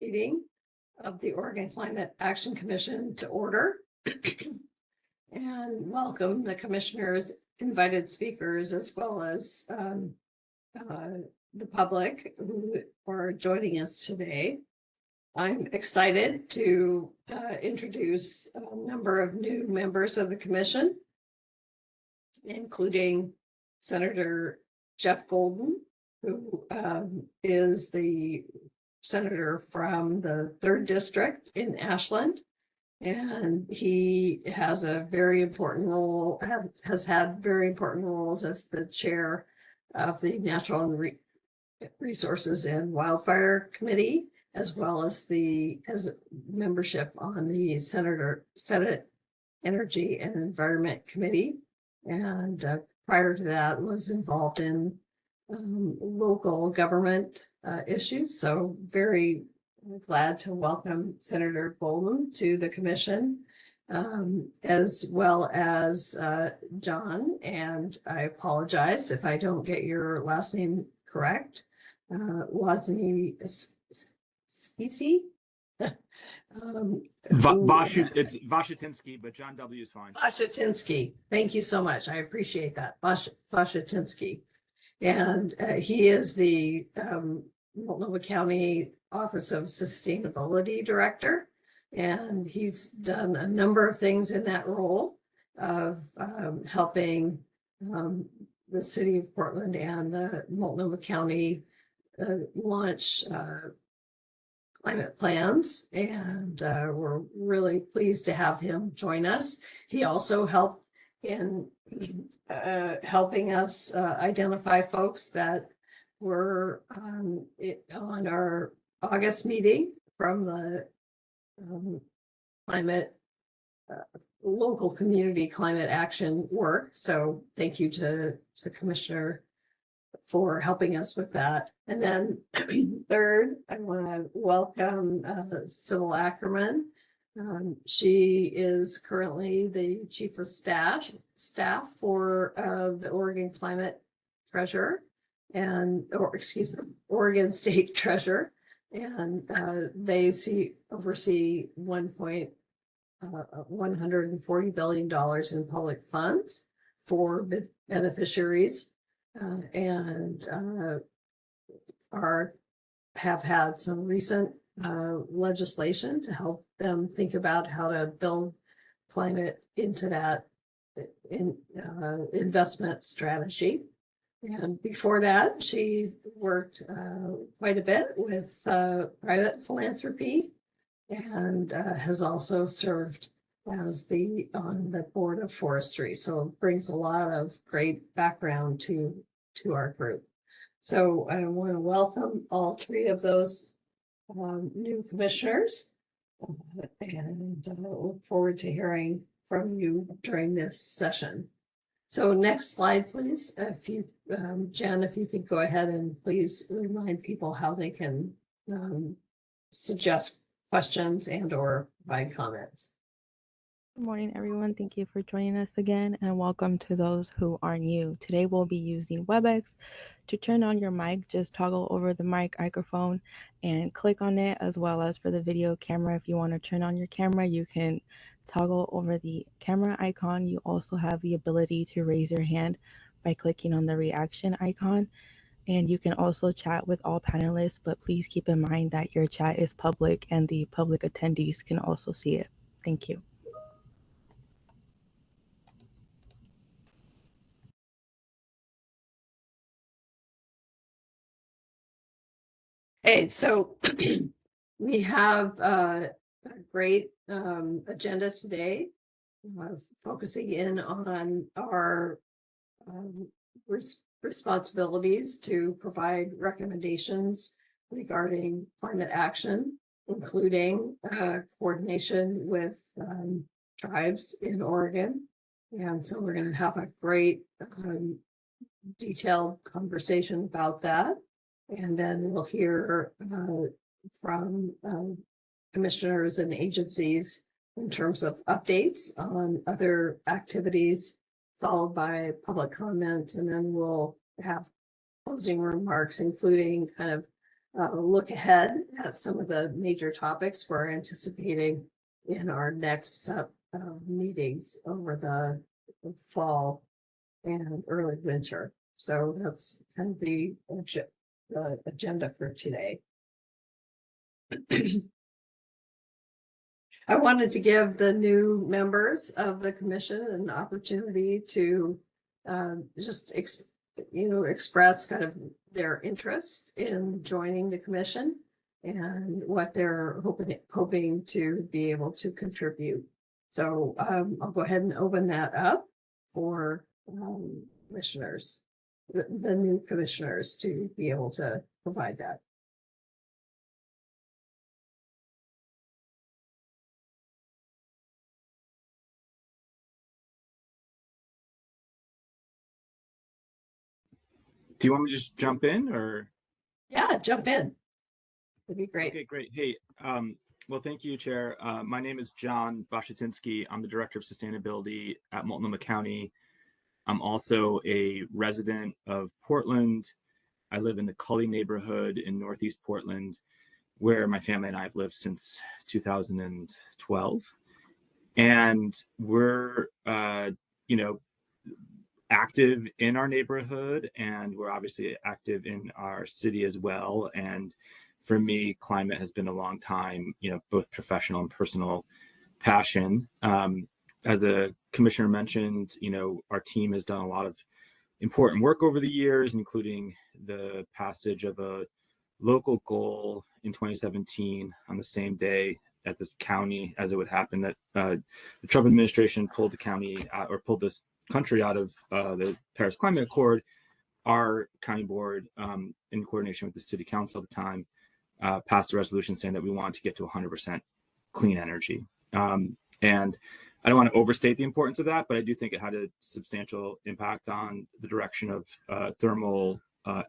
meeting of the Oregon Climate Action Commission to order and welcome the commissioners, invited speakers, as well as the public who are joining us today. I'm excited to introduce a number of new members of the commission, including Senator Jeff Golden, who is the senator from the 3rd District in Ashland. And he has a very important role, has had very important roles as the chair of the Natural Resources and Wildfire Committee, as well as membership on the Senate Energy and Environment Committee. And prior to that was involved in local government issues. So very glad to welcome Senator Golden to the commission, as well as John, and I apologize if I don't get your last name correct, Wozniacki. It's Vashitinsky, but John W is fine. Vashitinsky. Thank you so much. I appreciate that. Vashitinsky. And he is the Multnomah County Office of Sustainability Director. And he's done a number of things in that role of helping the city of Portland and the Multnomah County launch climate plans. And we're really pleased to have him join us. He also helped in helping us identify folks that were on our August meeting from the climate local community climate action work. So thank you to Commissioner for helping us with that. And then third, I want to welcome Sybil Ackerman. She is currently the Chief of Staff for the Oregon Climate Treasurer Oregon State Treasurer, and they oversee $140 billion in public funds for beneficiaries, and have had some recent legislation to help them think about how to build climate into that investment strategy. And before that, she worked quite a bit with private philanthropy, and has also served as on the board of forestry. So it brings a lot of great background to our group. So I want to welcome all three of those new commissioners, and look forward to hearing from you during this session. So next slide, please. If you, Jen, if you could go ahead and please remind people how they can suggest questions and or provide comments. Good morning, everyone. Thank you for joining us again, and welcome to those who are new. Today we'll be using WebEx. To turn on your mic, just toggle over the mic microphone and click on it, as well as for the video camera. If you want to turn on your camera, you can toggle over the camera icon. You also have the ability to raise your hand by clicking on the reaction icon. And you can also chat with all panelists, but please keep in mind that your chat is public and the public attendees can also see it. Thank you. Hey, so we have a great agenda today, focusing in on our responsibilities to provide recommendations regarding climate action, including coordination with tribes in Oregon. And so we're going to have a great detailed conversation about that. And then we'll hear from commissioners and agencies in terms of updates on other activities, followed by public comments. And then we'll have closing remarks, including kind of look ahead at some of the major topics we're anticipating in our next set of meetings over the fall and early winter. So that's kind of the agenda for today. I wanted to give the new members of the commission an opportunity to just express kind of their interest in joining the commission and what they're hoping to be able to contribute. So I'll go ahead and open that up for commissioners, the new commissioners, to be able to provide that. Do you want me to just jump in or? Yeah, jump in. That'd be great. Okay, great. Hey, well, thank you, Chair. My name is John Bashatinsky. I'm the Director of Sustainability at Multnomah County. I'm also a resident of Portland. I live in the Cully neighborhood in Northeast Portland, where my family and I have lived since 2012. And we're, active in our neighborhood, and we're obviously active in our city as well. And for me, climate has been a long time, both professional and personal passion. As the commissioner mentioned, our team has done a lot of important work over the years, including the passage of a local goal in 2017 on the same day at the county as it would happen that the Trump administration pulled the county or pulled this country out of the Paris Climate Accord. Our county board, in coordination with the city council at the time, passed a resolution saying that we wanted to get to 100% clean energy. And I don't want to overstate the importance of that, but I do think it had a substantial impact on the direction of thermal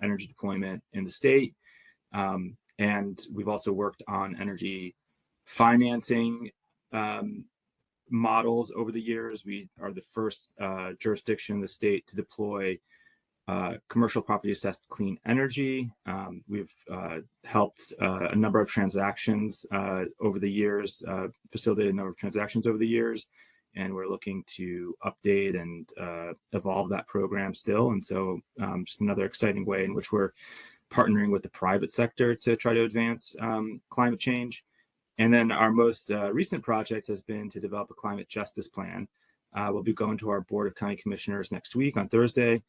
energy deployment in the state. And we've also worked on energy financing models over the years. We are the first jurisdiction in the state to deploy commercial property assessed clean energy. We've helped a number of transactions over the years, facilitated a number of transactions over the years, and we're looking to update and evolve that program still. And so just another exciting way in which we're partnering with the private sector to try to advance climate change. And then our most recent project has been to develop a climate justice plan. We'll be going to our Board of County Commissioners next week on Thursday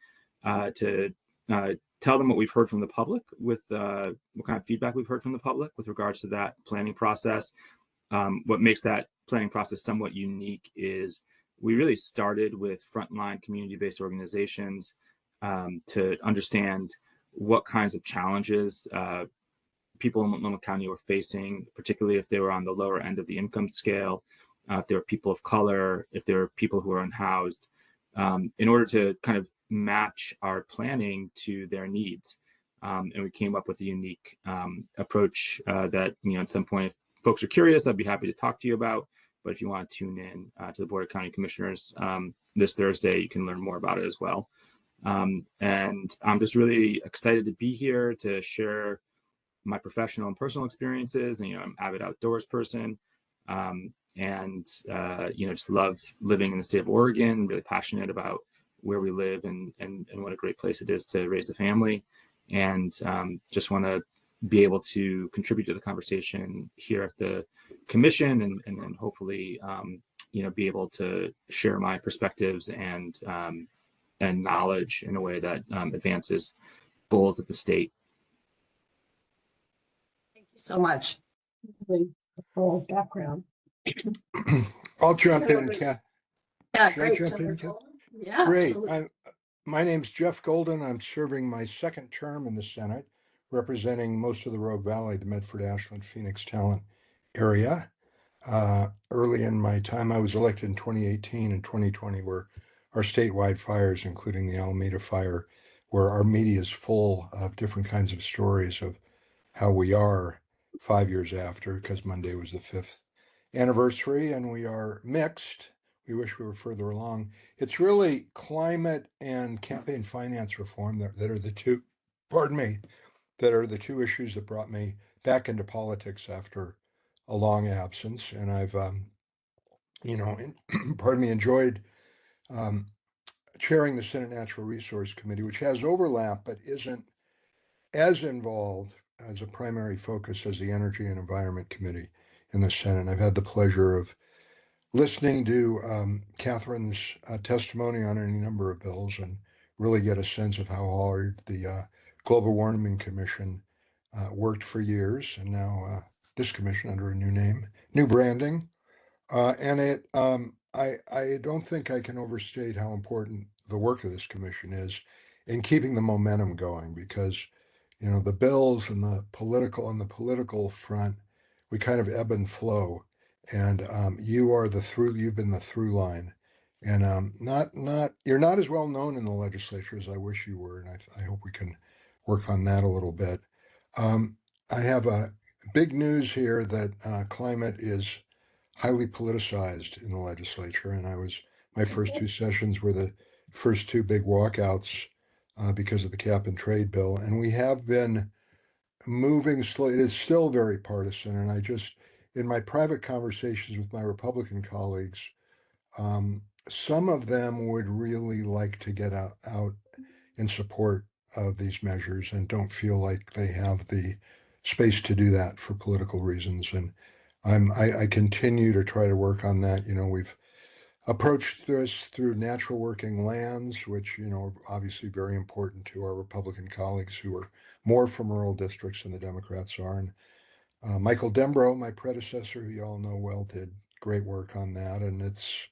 to tell them what we've heard from the public, with what kind of feedback we've heard from the public with regards to that planning process. What makes that planning process somewhat unique is we really started with frontline community-based organizations to understand what kinds of challenges people in Multnomah County were facing, particularly if they were on the lower end of the income scale, if they were people of color, if they were people who are unhoused, in order to kind of match our planning to their needs. And we came up with a unique approach that, at some point, if folks are curious, I'd be happy to talk to you about. But if you want to tune in to the Board of County Commissioners this Thursday, you can learn more about it as well. And I'm just really excited to be here to share my professional and personal experiences. And, I'm an avid outdoors person, and just love living in the state of Oregon, really passionate about where we live and what a great place it is to raise a family. And just want to be able to contribute to the conversation here at the commission, and then hopefully, be able to share my perspectives and knowledge in a way that advances goals at the state. Thank you so much. Really full background. I'll jump in, Senator- Kath. Yeah, Should I great. jump Senator in, Kath? Golden? Yeah, Great. absolutely. My name's Jeff Golden. I'm serving my second term in the Senate, representing most of the Rogue Valley, the Medford, Ashland, Phoenix talent area. Early in my time, I was elected in 2018 and 2020 were our statewide fires, including the Alameda fire, where our media is full of different kinds of stories of how we are 5 years after, because Monday was the 5th anniversary, and we are mixed. We wish we were further along. It's really climate and campaign finance reform that are the two that are the two issues that brought me back into politics after a long absence. And I've, pardon me, enjoyed um, chairing the Senate Natural Resource Committee, which has overlap but isn't as involved as a primary focus as the Energy and Environment Committee in the Senate. I've had the pleasure of listening to Catherine's testimony on any number of bills and really get a sense of how hard the Global Warming Commission worked for years, and now this commission under a new name, new branding. I don't think I can overstate how important the work of this commission is in keeping the momentum going, because the bills and the political front, we kind of ebb and flow, and you've been the through line, and you're not as well known in the legislature as I wish you were, and I hope we can work on that a little bit. I have a big news here that climate is highly politicized in the legislature, and my first two sessions were the first two big walkouts because of the cap and trade bill, and we have been moving slowly. It is still very partisan, and in my private conversations with my Republican colleagues, some of them would really like to get out in support of these measures and don't feel like they have the space to do that for political reasons. And I continue to try to work on that. We've approached this through natural working lands, which, are obviously very important to our Republican colleagues who are more from rural districts than the Democrats are. And Michael Dembro, my predecessor, who you all know well, did great work on that, and it's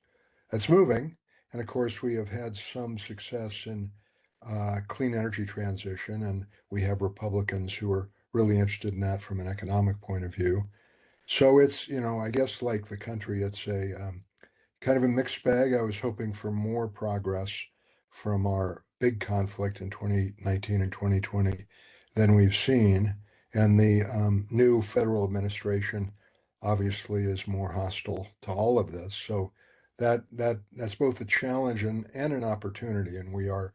moving. And of course, we have had some success in clean energy transition, and we have Republicans who are really interested in that from an economic point of view. So it's, I guess like the country, it's a kind of a mixed bag. I was hoping for more progress from our big conflict in 2019 and 2020 than we've seen. And the new federal administration obviously is more hostile to all of this. So that's both a challenge and an opportunity. And we are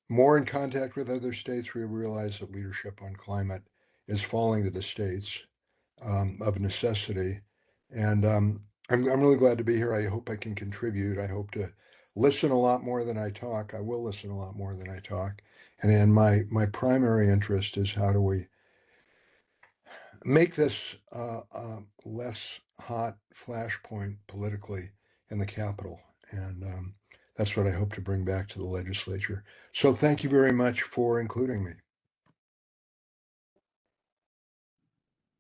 more in contact with other states. We realize that leadership on climate is falling to the states of necessity. And I'm really glad to be here. I hope I can contribute. I hope to listen a lot more than I talk. I will listen a lot more than I talk. And my primary interest is how do we make this less hot flashpoint politically in the Capitol. And that's what I hope to bring back to the legislature. So thank you very much for including me.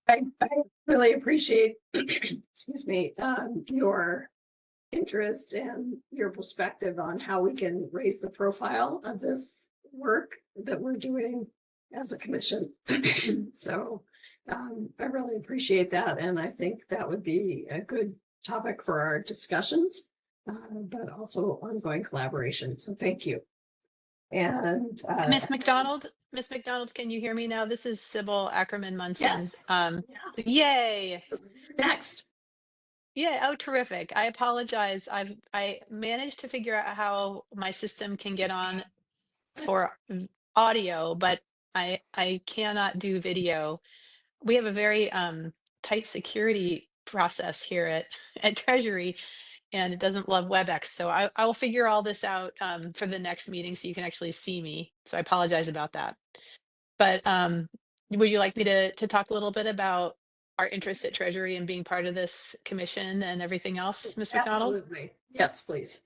I really appreciate, excuse me, your interest and your perspective on how we can raise the profile of this work that we're doing as a commission. So I really appreciate that. And I think that would be a good topic for our discussions, but also ongoing collaboration. So thank you. And Miss McDonald, can you hear me now? This is Sybil Ackerman Munson. yes, Yay. next. Yeah, oh, terrific. I apologize. I managed to figure out how my system can get on for audio, but I cannot do video. We have a very tight security process here at Treasury, and it doesn't love WebEx. So I will figure all this out for the next meeting so you can actually see me. So I apologize about that. But would you like me to talk a little bit about our interest at Treasury and being part of this commission and everything else, Ms. McDonald? Absolutely. Yes, please.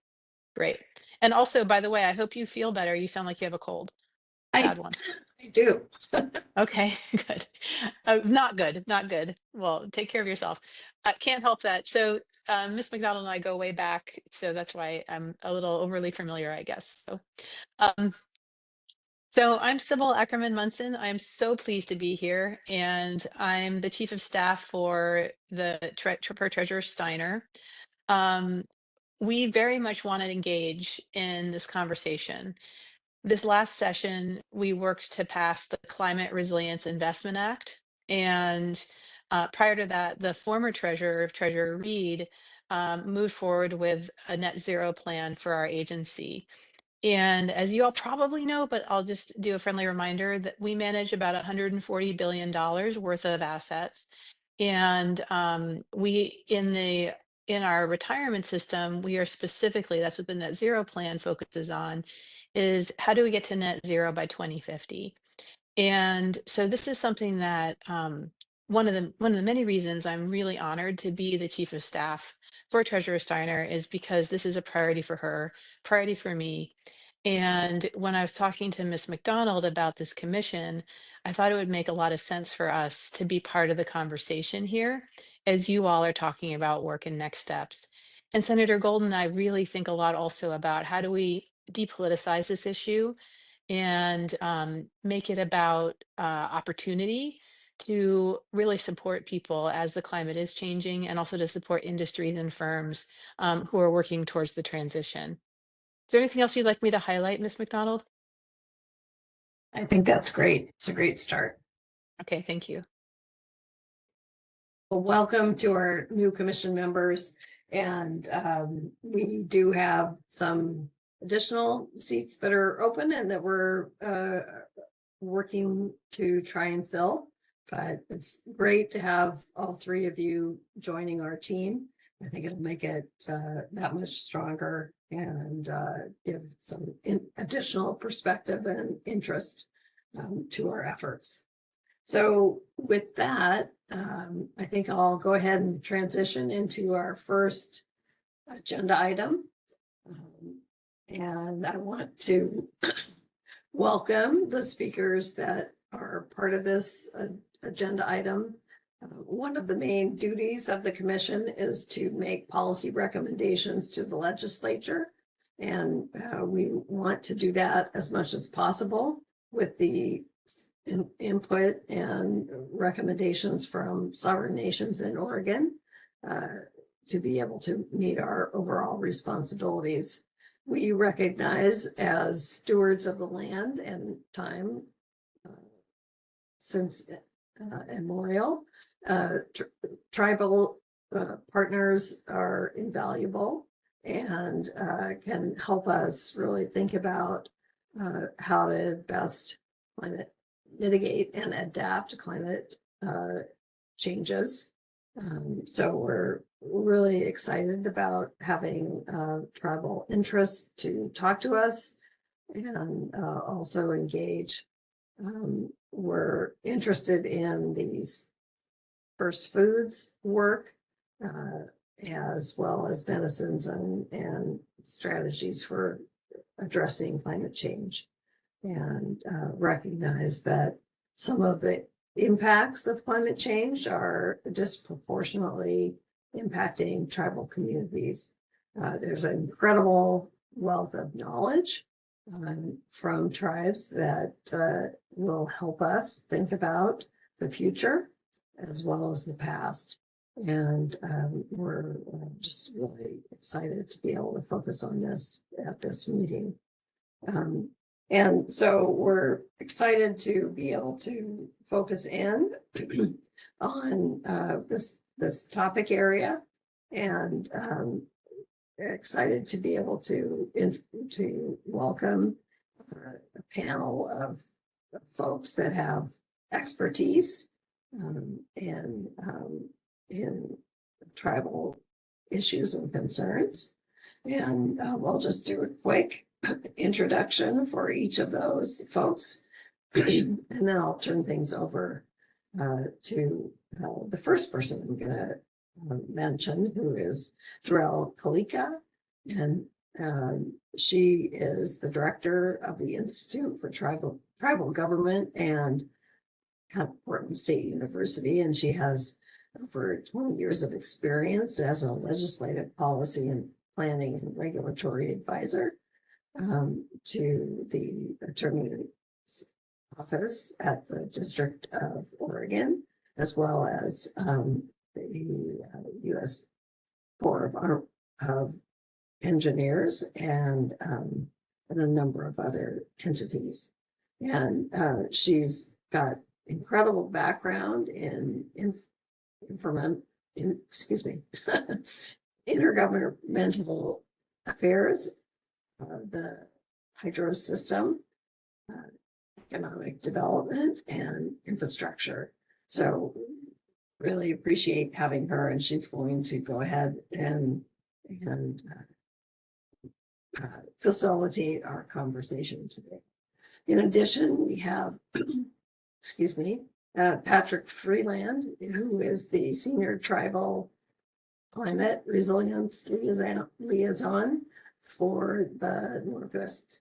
Great. And also, by the way, I hope you feel better. You sound like you have a cold. Bad one. I do. Okay, good. Not good, not good. Well, take care of yourself. Can't help that. So Ms. McDonald and I go way back, so that's why I'm a little overly familiar, I guess. So I'm Sybil Ackerman Munson. I'm so pleased to be here, and I'm the Chief of Staff for the Treasurer Steiner. We very much want to engage in this conversation. This last session, we worked to pass the Climate Resilience Investment Act. And prior to that, the former Treasurer Reed, moved forward with a net zero plan for our agency. And as you all probably know, but I'll just do a friendly reminder that we manage about $140 billion worth of assets. And we in our retirement system, we are specifically, that's what the net zero plan focuses on, is how do we get to net zero by 2050? And so this is something that one of the many reasons I'm really honored to be the chief of staff for Treasurer Steiner is because this is a priority for her, priority for me. And when I was talking to Ms. McDonald about this commission, I thought it would make a lot of sense for us to be part of the conversation here as you all are talking about work and next steps. And Senator Golden and I really think a lot also about how do we depoliticize this issue and make it about opportunity to really support people as the climate is changing and also to support industries and firms who are working towards the transition. Is there anything else you'd like me to highlight, Ms. McDonald? I think that's great. It's a great start. Okay, thank you. Well, welcome to our new commission members. And we do have some additional seats that are open and that we're working to try and fill. But it's great to have all three of you joining our team. I think it'll make it that much stronger and give some additional perspective and interest to our efforts. So with that, I think I'll go ahead and transition into our first agenda item. And I want to welcome the speakers that are part of this agenda item. One of the main duties of the commission is to make policy recommendations to the legislature. And we want to do that as much as possible with the input and recommendations from sovereign nations in Oregon to be able to meet our overall responsibilities. We recognize as stewards of the land and time since immemorial, tribal partners are invaluable and can help us really think about how to best mitigate and adapt to climate changes. So we're really excited about having tribal interests to talk to us and also engage. We're interested in these first foods work as well as medicines and strategies for addressing climate change, and recognize that some of the impacts of climate change are disproportionately impacting tribal communities. There's an incredible wealth of knowledge from tribes that will help us think about the future as well as the past. And we're just really excited to be able to focus on this at this meeting. And so we're excited to be able to focus in on this topic area, and excited to be able to welcome a panel of folks that have expertise in tribal issues and concerns. And we'll just do a quick introduction for each of those folks, and then I'll turn things over to the first person I'm going to mention, who is Threll Kalika, and she is the director of the Institute for Tribal Government and at Portland State University, and she has over 20 years of experience as a legislative policy and planning and regulatory advisor to the Attorney's Office at the District of Oregon, as well as the U.S. Corps of Engineers and a number of other entities. And she's got incredible background in intergovernmental affairs, the hydro system, economic development, and infrastructure. So really appreciate having her, and she's going to go ahead and facilitate our conversation today. In addition, we have, excuse me, Patrick Freeland, who is the Senior Tribal Climate Resilience Liaison for the Northwest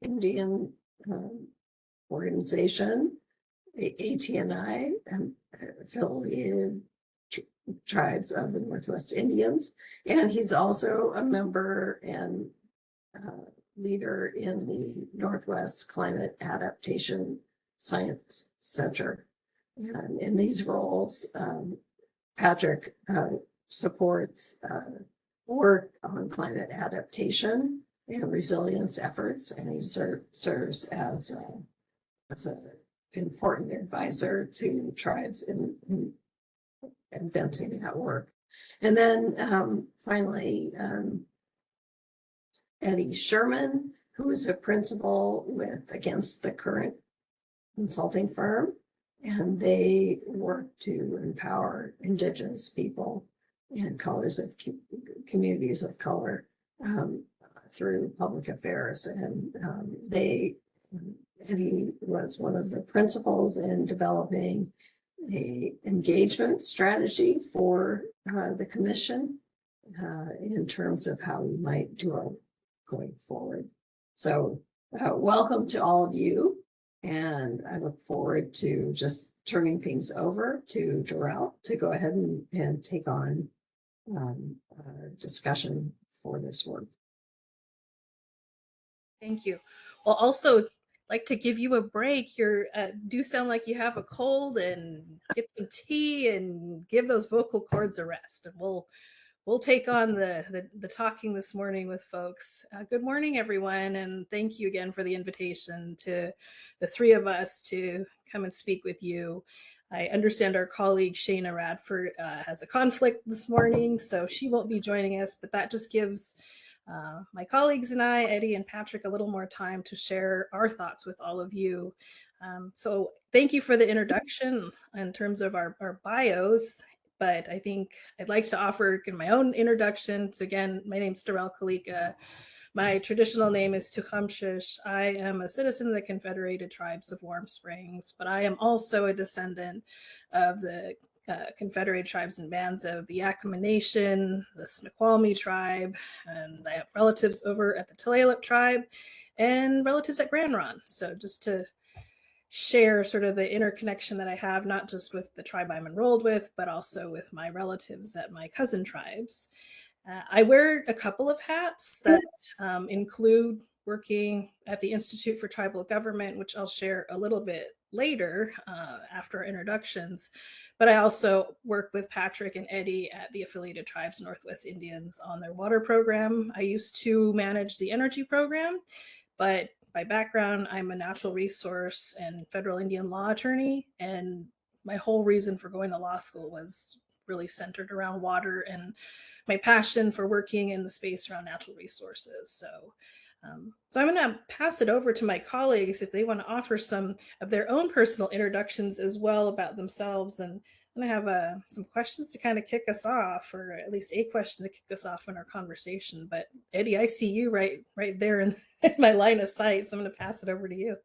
Indian organization, the ATNI, and affiliated tribes of the Northwest Indians. And he's also a member and leader in the Northwest Climate Adaptation Science Center. And in these roles, Patrick supports work on climate adaptation and resilience efforts, and he serves as an important advisor to tribes in advancing that work. And then finally, Eddie Sherman, who is a principal with Against the Current consulting firm, and they work to empower Indigenous people and colors of communities of color through public affairs. And Eddie was one of the principals in developing a engagement strategy for the commission in terms of how we might do our going forward. So welcome to all of you. And I look forward to just turning things over to Darrell to go ahead and take on discussion for this work. Thank you. Well, also like to give you a break. You do sound like you have a cold, and get some tea and give those vocal cords a rest. And we'll take on the talking this morning with folks. Good morning, everyone, and thank you again for the invitation to the three of us to come and speak with you. I understand our colleague Shana Radford has a conflict this morning, so she won't be joining us, but that just gives my colleagues and I, Eddie and Patrick, a little more time to share our thoughts with all of you. So thank you for the introduction in terms of our bios. But I think I'd like to offer my own introduction. So again, my name's Darrell Kalika. My traditional name is Tecumseh. I am a citizen of the Confederated Tribes of Warm Springs, but I am also a descendant of the Confederated Tribes and Bands of the Yakama Nation, the Snoqualmie Tribe, and I have relatives over at the Tulalip Tribe and relatives at Grand Ronde. So just to share sort of the interconnection that I have, not just with the tribe I'm enrolled with, but also with my relatives at my cousin tribes. I wear a couple of hats that include working at the Institute for Tribal Government, which I'll share a little bit later after our introductions. But I also work with Patrick and Eddie at the Affiliated Tribes Northwest Indians on their water program. I used to manage the energy program, but by background, I'm a natural resource and federal Indian law attorney. And my whole reason for going to law school was really centered around water and my passion for working in the space around natural resources. So I'm going to pass it over to my colleagues if they want to offer some of their own personal introductions as well about themselves. And I'm going to have some questions to kind of kick us off, or at least a question to kick us off in our conversation. But Eddie, I see you right there in my line of sight, so I'm going to pass it over to you.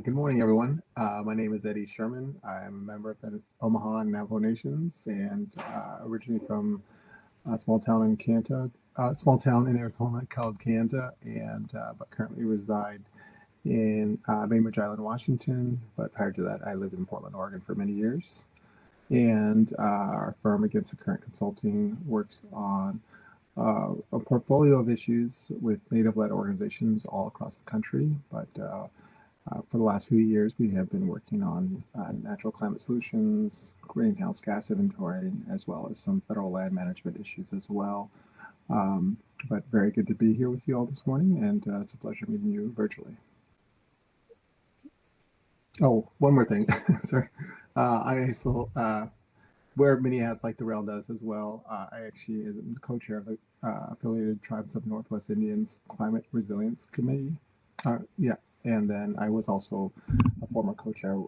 Good morning, everyone. My name is Eddie Sherman. I'm a member of the Omaha and Navajo Nations, and originally from a small town in Arizona called Kanta, and but currently reside in Bainbridge Island, Washington. But prior to that, I lived in Portland, Oregon for many years. And our firm, Against the Current Consulting, works on a portfolio of issues with Native-led organizations all across the country. But for the last few years, we have been working on natural climate solutions, greenhouse gas inventory, as well as some federal land management issues as well. But very good to be here with you all this morning, and it's a pleasure meeting you virtually. Oh, one more thing. Sorry. I also wear many hats like Darrell does as well. I actually am the co-chair of the Affiliated Tribes of Northwest Indians Climate Resilience Committee. Yeah, and then I was also a former co-chair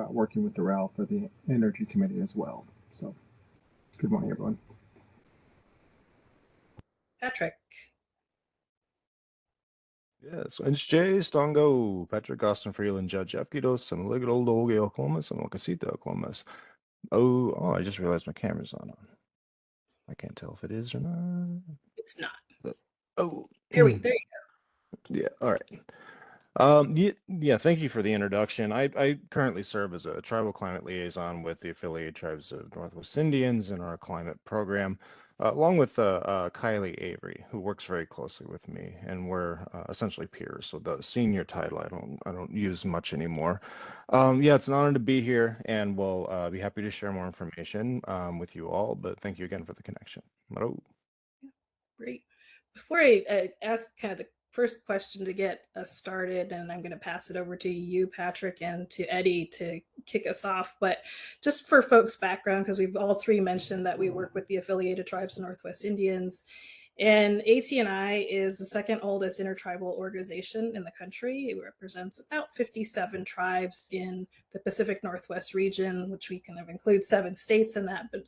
working with Darrell for the Energy Committee as well. So, good morning, everyone. Patrick. Yes, it's Jay Stongo, Patrick Austin Freeland, Judge Efkidos, and Ligat Old Oge Oklamas, and Wakasita Oklamas. Oh, I just realized my camera's on. I can't tell if it is or not. It's not. But, oh, There you go. yeah, all right. Yeah, thank you for the introduction. I currently serve as a tribal climate liaison with the affiliated tribes of Northwest Indians in our climate program, along with Kylie Avery, who works very closely with me, and we're essentially peers. So the senior title I don't use much anymore. Yeah, it's an honor to be here, and we'll be happy to share more information with you all. But thank you again for the connection. Hello. Great. Before I ask kind of the first question to get us started, and I'm going to pass it over to you, Patrick, and to Eddie to kick us off. But just for folks' background, because we've all three mentioned that we work with the Affiliated Tribes of Northwest Indians. And ATNI is the second oldest intertribal organization in the country. It represents about 57 tribes in the Pacific Northwest region, which we kind of include 7 states in that, but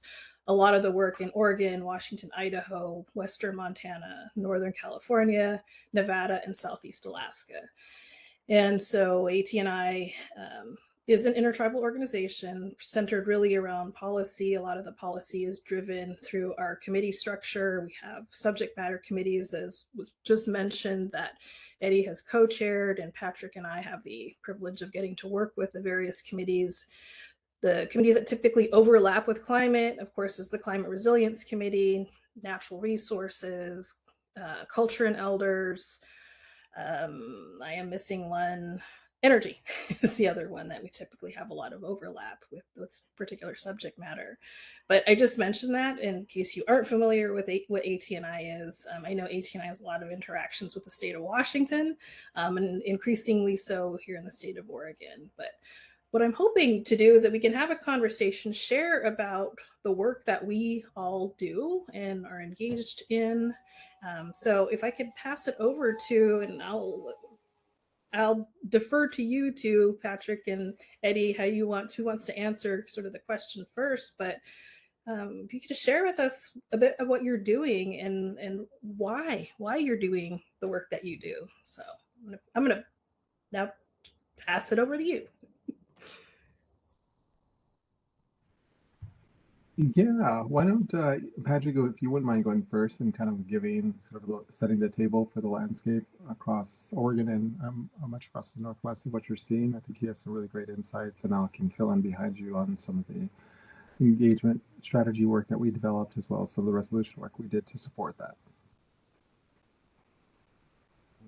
a lot of the work in Oregon, Washington, Idaho, Western Montana, Northern California, Nevada, and Southeast Alaska. And so ATNI is an intertribal organization centered really around policy. A lot of the policy is driven through our committee structure. We have subject matter committees, as was just mentioned, that Eddie has co-chaired, and Patrick and I have the privilege of getting to work with the various committees. The committees that typically overlap with climate, of course, is the Climate Resilience Committee, Natural Resources, Culture and Elders. I am missing one. Energy is the other one that we typically have a lot of overlap with this particular subject matter. But I just mentioned that in case you aren't familiar with what ATNI is. I know ATNI has a lot of interactions with the state of Washington, and increasingly so here in the state of Oregon. But what I'm hoping to do is that we can have a conversation, share about the work that we all do and are engaged in. So if I could pass it over to, and I'll defer to you two, Patrick and Eddie, who wants to answer sort of the question first. But if you could just share with us a bit of what you're doing and why you're doing the work that you do. So I'm gonna now pass it over to you. Yeah, why don't Patrick, if you wouldn't mind going first and kind of giving sort of setting the table for the landscape across Oregon and much across the Northwest of what you're seeing. I think you have some really great insights, and I can fill in behind you on some of the engagement strategy work that we developed, as well as some of the resolution work we did to support that.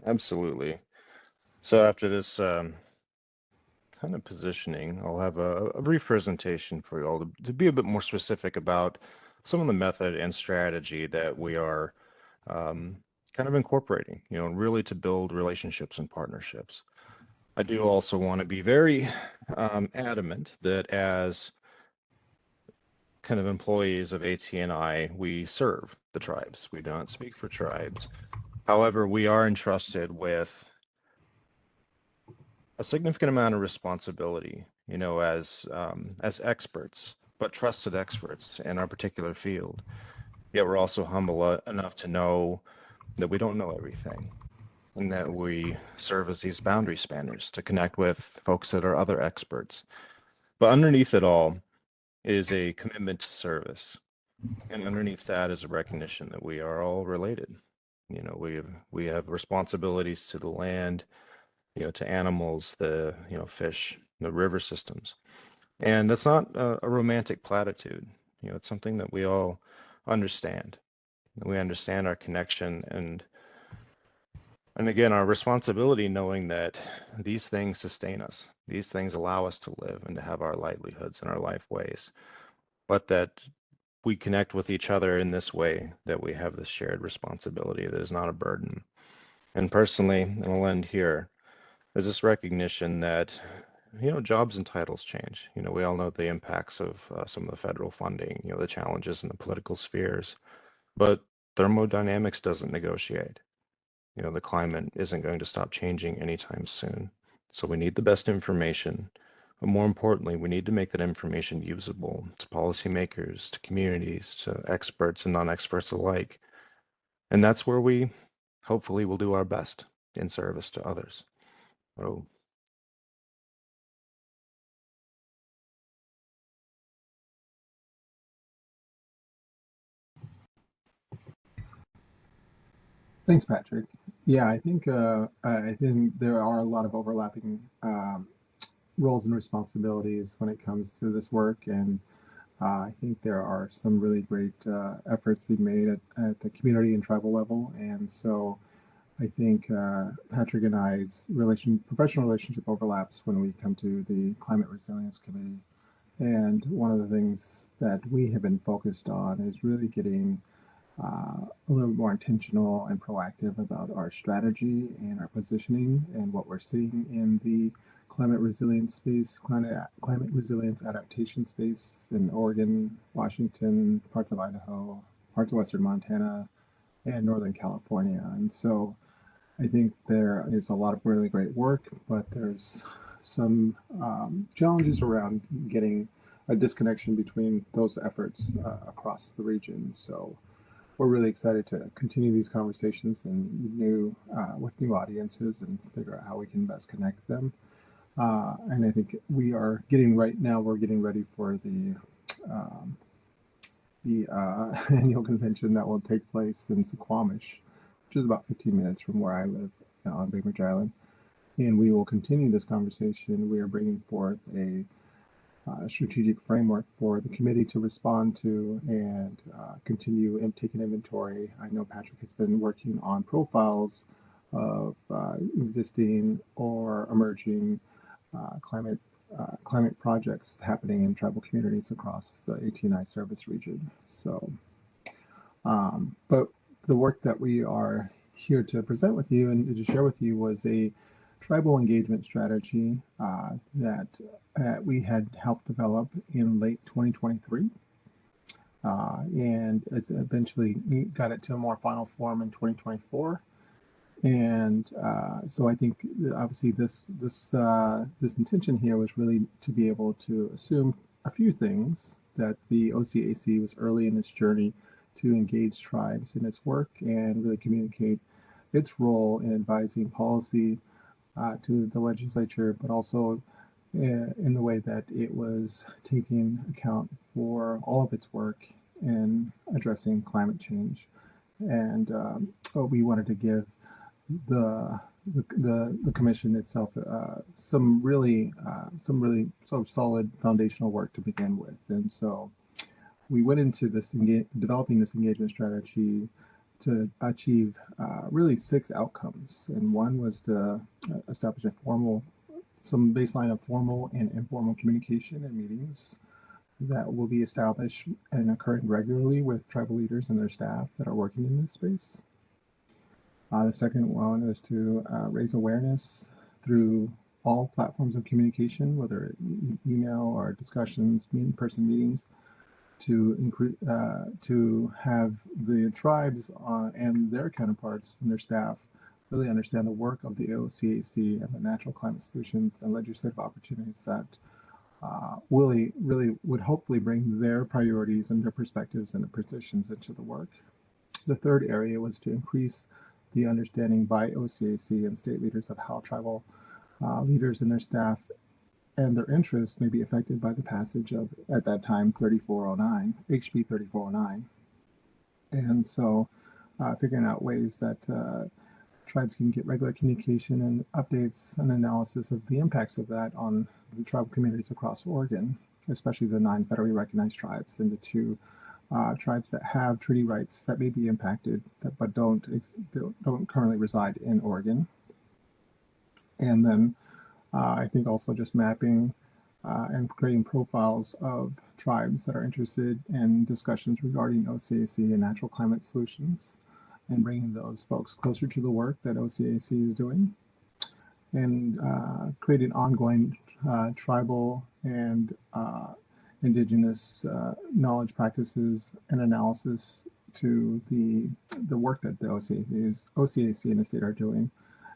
Absolutely. So after this kind of positioning, I'll have a brief presentation for you all to be a bit more specific about some of the method and strategy that we are kind of incorporating, really to build relationships and partnerships. I do also want to be very adamant that as kind of employees of ATNI, we serve the tribes. We do not speak for tribes. However, we are entrusted with a significant amount of responsibility, as experts, but trusted experts in our particular field. Yet we're also humble enough to know that we don't know everything, and that we serve as these boundary spanners to connect with folks that are other experts. But underneath it all is a commitment to service, and underneath that is a recognition that we are all related. We have responsibilities to the land, to animals, the fish, the river systems. And that's not a romantic platitude. It's something that we all understand. We understand our connection and again, our responsibility, knowing that these things sustain us. These things allow us to live and to have our livelihoods and our life ways. But that we connect with each other in this way, that we have this shared responsibility that is not a burden. And personally, and I'll end here, is this recognition that jobs and titles change. We all know the impacts of some of the federal funding, the challenges in the political spheres, but thermodynamics doesn't negotiate. The climate isn't going to stop changing anytime soon. So we need the best information. But more importantly, we need to make that information usable to policymakers, to communities, to experts and non-experts alike. And that's where we hopefully will do our best in service to others. So Thanks, Patrick. Yeah, I think there are a lot of overlapping roles and responsibilities when it comes to this work, and I think there are some really great efforts being made at the community and tribal level, and so I think Patrick and I's professional relationship overlaps when we come to the Climate Resilience Committee. And one of the things that we have been focused on is really getting a little more intentional and proactive about our strategy and our positioning and what we're seeing in the climate resilience space, climate resilience adaptation space in Oregon, Washington, parts of Idaho, parts of Western Montana, and Northern California. And so I think there is a lot of really great work, but there's some challenges around getting a disconnection between those efforts across the region. So we're really excited to continue these conversations and with new audiences and figure out how we can best connect them. And I think we're getting ready for the annual convention that will take place in Suquamish, which is about 15 minutes from where I live on Bainbridge Island. And we will continue this conversation. We are bringing forth a strategic framework for the committee to respond to and continue taking inventory. I know Patrick has been working on profiles of existing or emerging climate projects happening in tribal communities across the AT&I service region. So, but the work that we are here to present with you and to share with you was a tribal engagement strategy that we had helped develop in late 2023. And it's eventually got it to a more final form in 2024. And so I think obviously this intention here was really to be able to assume a few things, that the OCAC was early in its journey to engage tribes in its work and really communicate its role in advising policy to the legislature, but also in the way that it was taking account for all of its work in addressing climate change. And we wanted to give the commission itself some really sort of solid foundational work to begin with. And so we went into this developing this engagement strategy to achieve really 6 outcomes. And one was to establish some baseline of formal and informal communication and meetings that will be established and occurring regularly with tribal leaders and their staff that are working in this space. The second one is to raise awareness through all platforms of communication, whether email or discussions, in-person meetings, to have the tribes and their counterparts and their staff really understand the work of the OCAC and the natural climate solutions and legislative opportunities that really would hopefully bring their priorities and their perspectives and their positions into the work. The third area was to increase the understanding by OCAC and state leaders of how tribal leaders and their staff and their interests may be affected by the passage of, at that time, HB 3409. And so figuring out ways that tribes can get regular communication and updates and analysis of the impacts of that on the tribal communities across Oregon, especially the 9 federally recognized tribes and the 2 tribes that have treaty rights that may be impacted but don't currently reside in Oregon. And then I think also just mapping and creating profiles of tribes that are interested in discussions regarding OCAC and natural climate solutions, and bringing those folks closer to the work that OCAC is doing, and creating ongoing tribal and indigenous knowledge practices and analysis to the work that the OCAC and the state are doing,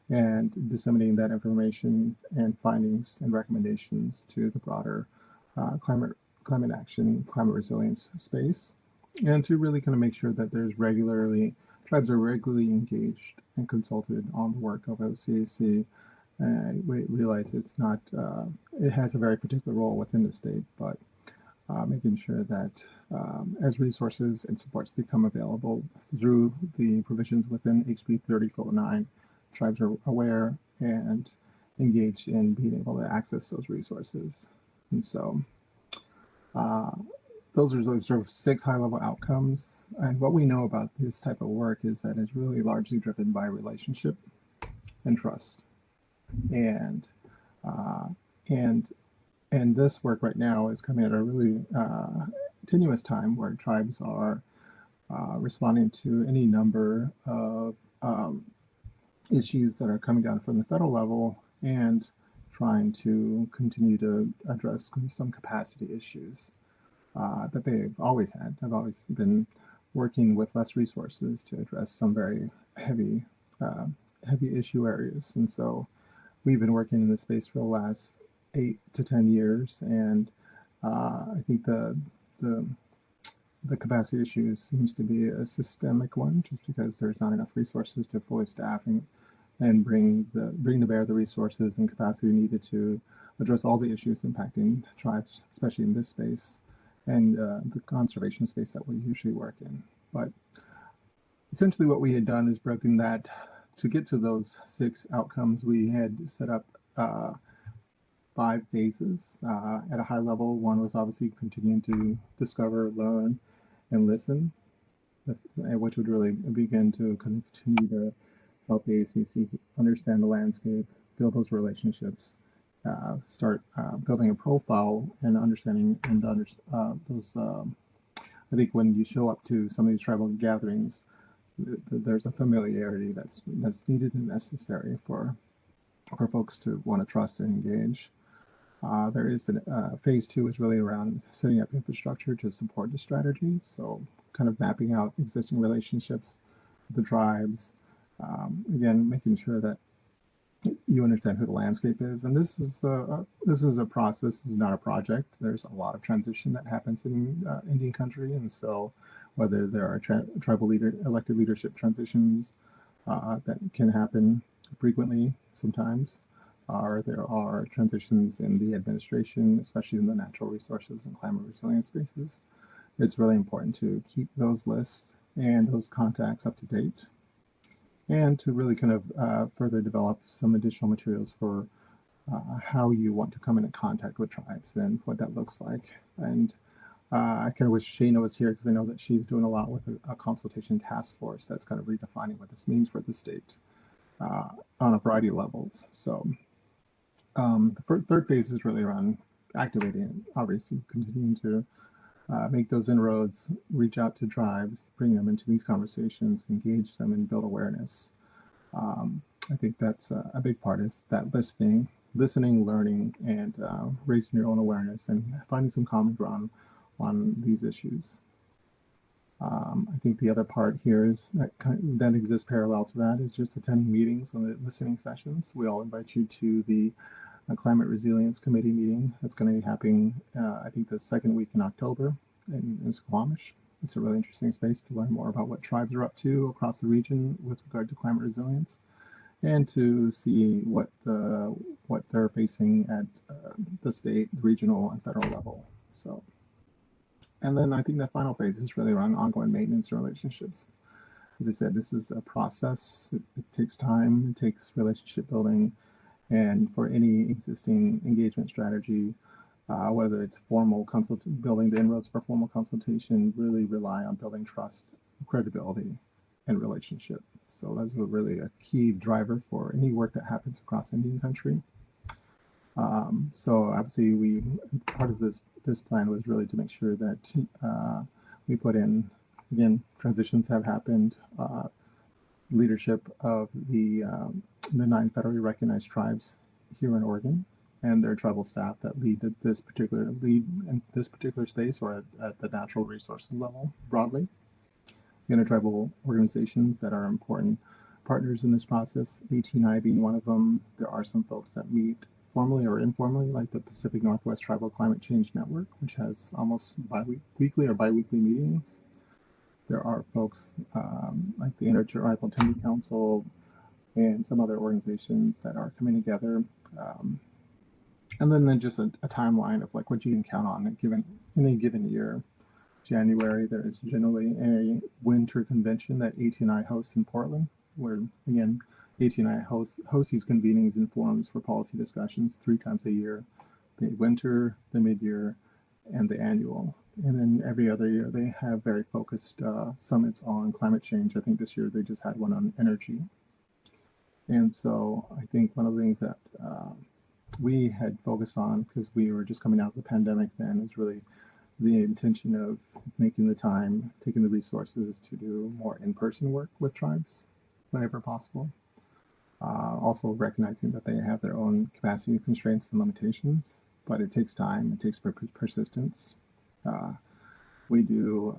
and disseminating that information and findings and recommendations to the broader climate action, climate resilience space, and to really kind of make sure that tribes are regularly engaged and consulted on the work of OCAC. We realize it's not, it has a very particular role within the state, but making sure that as resources and supports become available through the provisions within HB 3049, tribes are aware and engaged in being able to access those resources. And so those are sort of 6 high-level outcomes. And what we know about this type of work is that it's really largely driven by relationship and trust. And this work right now is coming at a really tenuous time where tribes are responding to any number of issues that are coming down from the federal level and trying to continue to address some capacity issues that they've always had. I've always been working with less resources to address some very heavy issue areas. And so we've been working in this space for the last 8 to 10 years, and I think the capacity issue seems to be a systemic one, just because there's not enough resources to fully staff and bring to bear the resources and capacity needed to address all the issues impacting tribes, especially in this space and the conservation space that we usually work in. But essentially what we had done is broken that. To get to those 6 outcomes, we had set up 5 phases at a high level. One was obviously continuing to discover, learn, and listen, which would really begin to continue to help the ACC understand the landscape, build those relationships, start building a profile and understanding and those. I think when you show up to some of these tribal gatherings, there's a familiarity that's needed and necessary for folks to want to trust and engage. There is phase 2 is really around setting up infrastructure to support the strategy. So kind of mapping out existing relationships with the tribes. Again, making sure that you understand who the landscape is. And this is a process. This is not a project. There's a lot of transition that happens in Indian country. And so whether there are tribal elected leadership transitions that can happen frequently sometimes, or there are transitions in the administration, especially in the natural resources and climate resilience spaces, it's really important to keep those lists and those contacts up to date, and to really kind of further develop some additional materials for how you want to come into contact with tribes and what that looks like. And I kind of wish Shana was here, because I know that she's doing a lot with a consultation task force that's kind of redefining what this means for the state on a variety of levels. So the third phase is really around activating, obviously continuing to make those inroads, reach out to tribes, bring them into these conversations, engage them, and build awareness. I think that's a big part, is that listening, learning, and raising your own awareness and finding some common ground on these issues. I think the other part here is that exists parallel to that is just attending meetings and the listening sessions. We all invite you to the Climate Resilience Committee meeting that's going to be happening, I think, the second week in October in Squamish. It's a really interesting space to learn more about what tribes are up to across the region with regard to climate resilience, and to see what they're facing at the state, regional, and federal level. So, and then I think the final phase is really around ongoing maintenance relationships. As I said, this is a process. It takes time. It takes relationship building. And for any existing engagement strategy, whether it's formal building the inroads for formal consultation, really rely on building trust, credibility, and relationship. So those are really a key driver for any work that happens across Indian country. So obviously, part of this plan was really to make sure that we put in, again, transitions have happened. Leadership of the 9 federally recognized tribes here in Oregon and their tribal staff that lead in this particular space or at the natural resources level broadly. The intertribal organizations that are important partners in this process, AT&I being one of them. There are some folks that meet formally or informally, like the Pacific Northwest Tribal Climate Change Network, which has almost weekly or bi-weekly meetings. There are folks like the Intertribal Timber Council and some other organizations that are coming together. And then just a timeline of like what you can count on in a given year. January, there is generally a winter convention that AT&I hosts in Portland, where again, AT&I hosts these convenings and forums for policy discussions 3 times a year: the winter, the mid-year, and the annual. And then every other year, they have very focused summits on climate change. I think this year they just had one on energy. And so I think one of the things that we had focused on, because we were just coming out of the pandemic then, is really the intention of making the time, taking the resources to do more in-person work with tribes whenever possible. Also recognizing that they have their own capacity constraints and limitations, but it takes time, it takes persistence. We do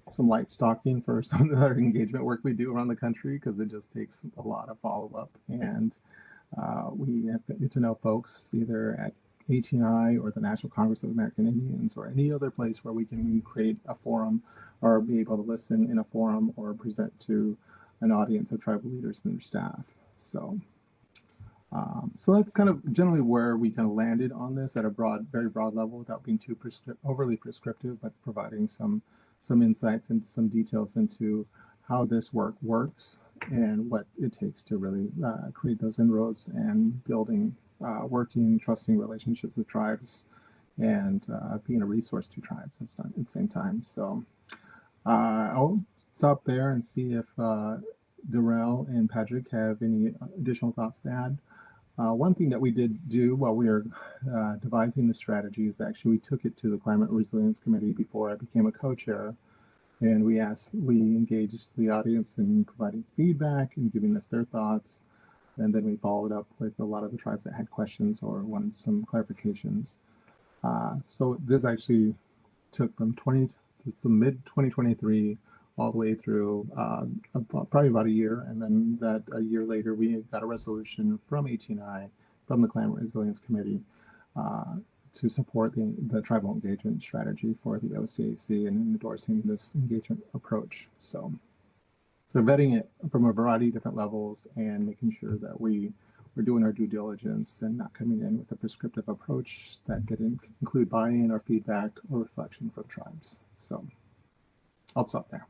some light stalking for some of the other engagement work we do around the country, because it just takes a lot of follow-up. And we have to get to know folks either at AT&I or the National Congress of American Indians or any other place where we can create a forum or be able to listen in a forum or present to an audience of tribal leaders and their staff. So that's kind of generally where we kind of landed on this at a very broad level without being too overly prescriptive, but providing some insights and some details into how this work works and what it takes to really create those inroads and building working, trusting relationships with tribes and being a resource to tribes at the same time. So I'll stop there and see if Darrell and Patrick have any additional thoughts to add. One thing that we did do while we were devising the strategy is actually we took it to the Climate Resilience Committee before I became a co-chair, and we engaged the audience in providing feedback and giving us their thoughts, and then we followed up with a lot of the tribes that had questions or wanted some clarifications. So this actually took from mid 2023 all the way through probably about a year, and then that a year later we got a resolution from AT&I, from the Climate Resilience Committee, to support the tribal engagement strategy for the OCAC and endorsing this engagement approach. So vetting it from a variety of different levels and making sure that we're doing our due diligence and not coming in with a prescriptive approach that didn't include buy-in or feedback or reflection from tribes. So I'll stop there.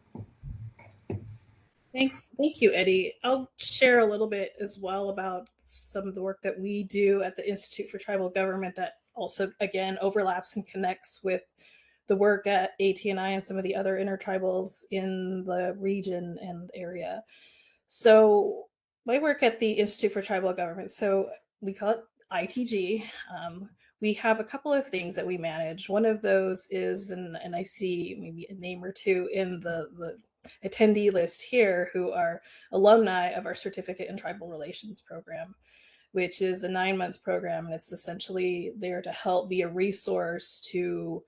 Thanks. Thank you, Eddie. I'll share a little bit as well about some of the work that we do at the Institute for Tribal Government that also, again, overlaps and connects with the work at AT&I and some of the other intertribals in the region and area. So my work at the Institute for Tribal Government, so we call it ITG. We have a couple of things that we manage. One of those is, and I see maybe a name or two in the attendee list here who are alumni of our Certificate in Tribal Relations program, which is a 9-month program. And it's essentially there to help be a resource to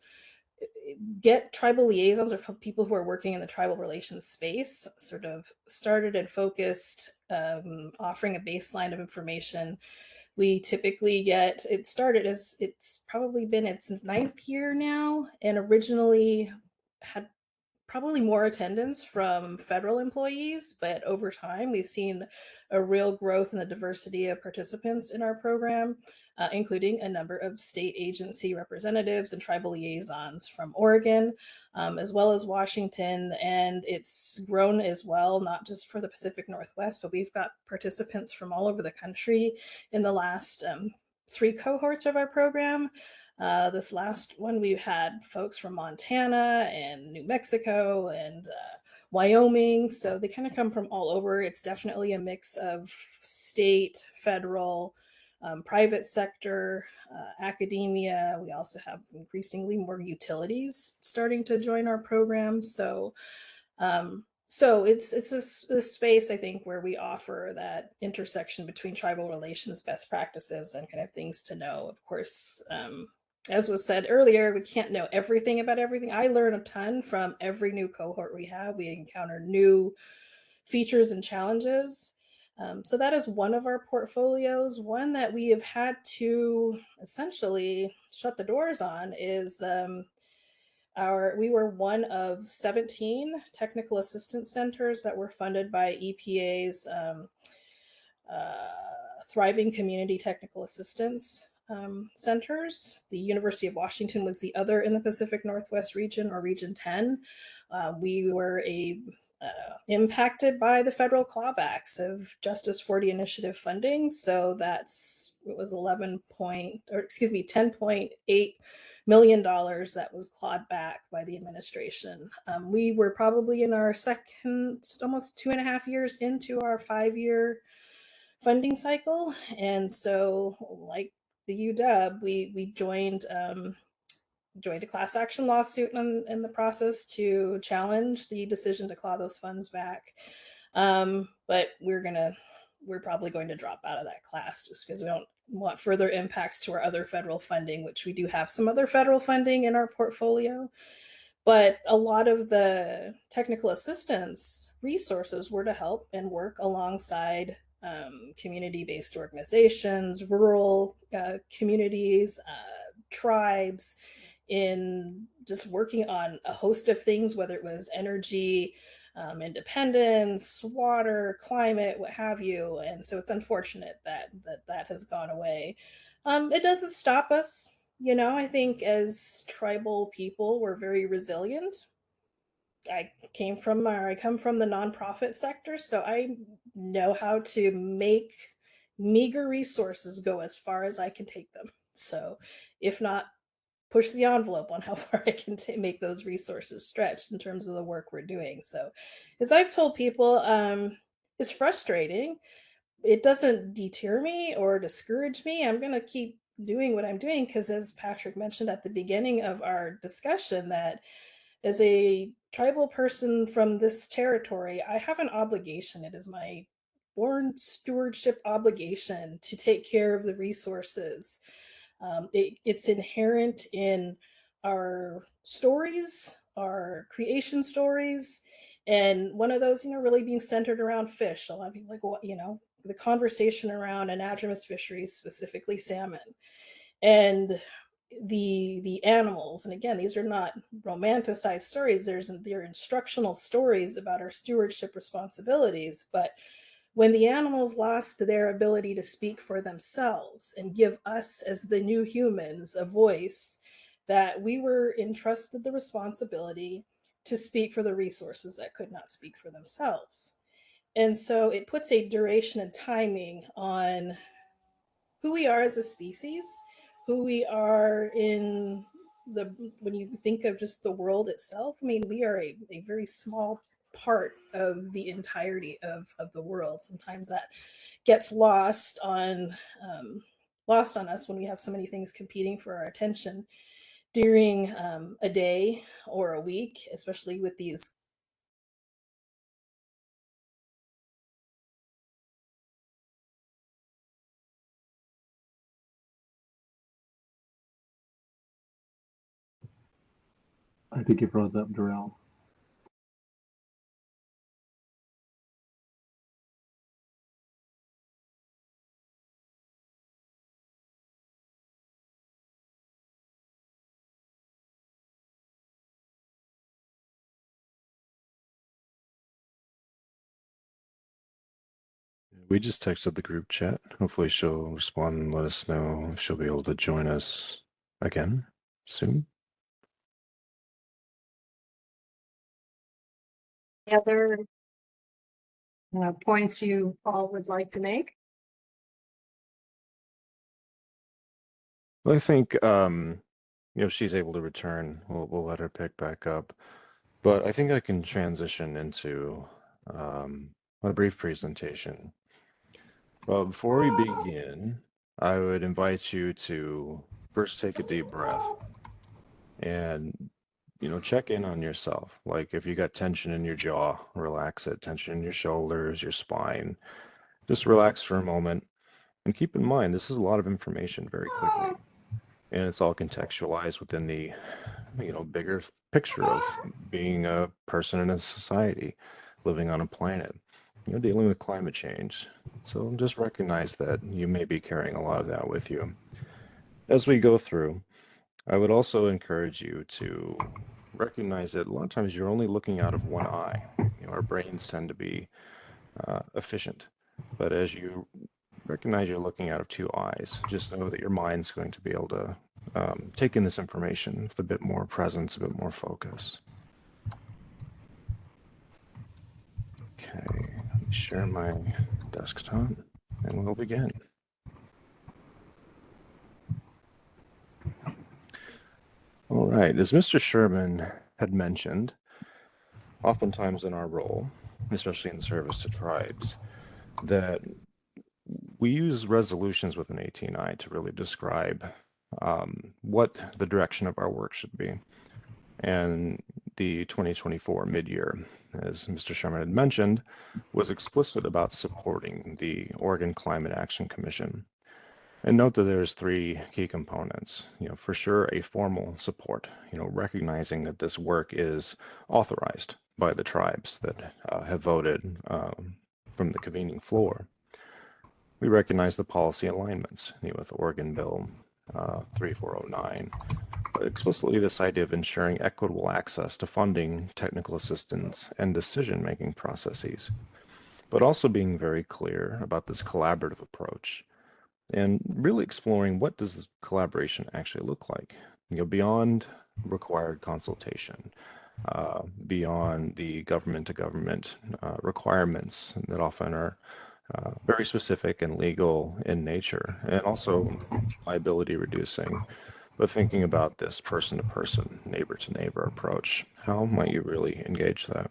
get tribal liaisons or people who are working in the tribal relations space sort of started and focused, offering a baseline of information. We typically get it started as it's probably been its 9th year now, and originally had probably more attendance from federal employees, but over time we've seen a real growth in the diversity of participants in our program, including a number of state agency representatives and tribal liaisons from Oregon, as well as Washington. And it's grown as well, not just for the Pacific Northwest, but we've got participants from all over the country in the last 3 cohorts of our program. This last one, we've had folks from Montana and New Mexico and Wyoming. So they kind of come from all over. It's definitely a mix of state, federal, private sector, academia. We also have increasingly more utilities starting to join our program. So So it's this space, I think, where we offer that intersection between tribal relations, best practices, and kind of things to know. Of course, as was said earlier, we can't know everything about everything. I learn a ton from every new cohort we have. We encounter new features and challenges. So that is one of our portfolios. One that we have had to essentially shut the doors on is we were one of 17 technical assistance centers that were funded by EPA's uh, Thriving Community Technical Assistance centers. The University of Washington was the other in the Pacific Northwest region, or Region 10. We were impacted by the federal clawbacks of Justice 40 initiative funding. So it was 10.8 million dollars that was clawed back by the administration. We were probably in our second, almost 2.5 years into our 5-year funding cycle, and so like the UW, we joined a class action lawsuit in the process to challenge the decision to claw those funds back. But we're probably going to drop out of that class just because we don't want further impacts to our other federal funding, which we do have some other federal funding in our portfolio. But a lot of the technical assistance resources were to help and work alongside community-based organizations, rural communities, tribes, in just working on a host of things, whether it was energy, independence, water, climate, what have you. And so it's unfortunate that has gone away. It doesn't stop us. I think as tribal people, we're very resilient. I come from the nonprofit sector, so I know how to make meager resources go as far as I can take them. So, if not, push the envelope on how far I can make those resources stretched in terms of the work we're doing. So, as I've told people, it's frustrating. It doesn't deter me or discourage me. I'm going to keep doing what I'm doing because, as Patrick mentioned at the beginning of our discussion, that as a tribal person from this territory, I have an obligation. It is my born stewardship obligation to take care of the resources. It's inherent in our stories, our creation stories, and one of those, really being centered around fish. A lot of people like, well, the conversation around anadromous fisheries, specifically salmon, and the animals. And again, these are not romanticized stories. They're instructional stories about our stewardship responsibilities. But when the animals lost their ability to speak for themselves and give us as the new humans a voice, that we were entrusted the responsibility to speak for the resources that could not speak for themselves. And so it puts a duration and timing on who we are as a species, who we are when you think of just the world itself. I mean, we are a very small part of the entirety of the world. Sometimes that gets lost on us when we have so many things competing for our attention during a day or a week, especially with these. I think you froze up, Darrell. We just texted the group chat. Hopefully she'll respond and let us know if she'll be able to join us again soon. Other points you all would like to make? I think she's able to return. We'll let her pick back up. But I think I can transition into a brief presentation. Well, before we begin, I would invite you to first take a deep breath and check in on yourself. Like if you got tension in your jaw, relax it, tension in your shoulders, your spine. Just relax for a moment. And keep in mind, this is a lot of information very quickly. And it's all contextualized within the, bigger picture of being a person in a society, living on a planet, dealing with climate change. So just recognize that you may be carrying a lot of that with you. As we go through, I would also encourage you to recognize that a lot of times you're only looking out of one eye. Our brains tend to be efficient, but as you recognize you're looking out of two eyes, just know that your mind's going to be able to take in this information with a bit more presence, a bit more focus. Okay, let me share my desktop and we'll begin. All right, as Mr. Sherman had mentioned, oftentimes in our role, especially in service to tribes, that we use resolutions with an 18I to really describe what the direction of our work should be. And the 2024 mid-year, as Mr. Sherman had mentioned, was explicit about supporting the Oregon Climate Action Commission. And note that there's three key components. For sure, a formal support, recognizing that this work is authorized by the tribes that have voted from the convening floor. We recognize the policy alignments with Oregon Bill 3409, but explicitly this idea of ensuring equitable access to funding, technical assistance, and decision-making processes, but also being very clear about this collaborative approach and really exploring what does this collaboration actually look like, beyond required consultation, beyond the government-to-government requirements that often are very specific and legal in nature, and also liability reducing, but thinking about this person-to-person, neighbor-to-neighbor approach. How might you really engage that?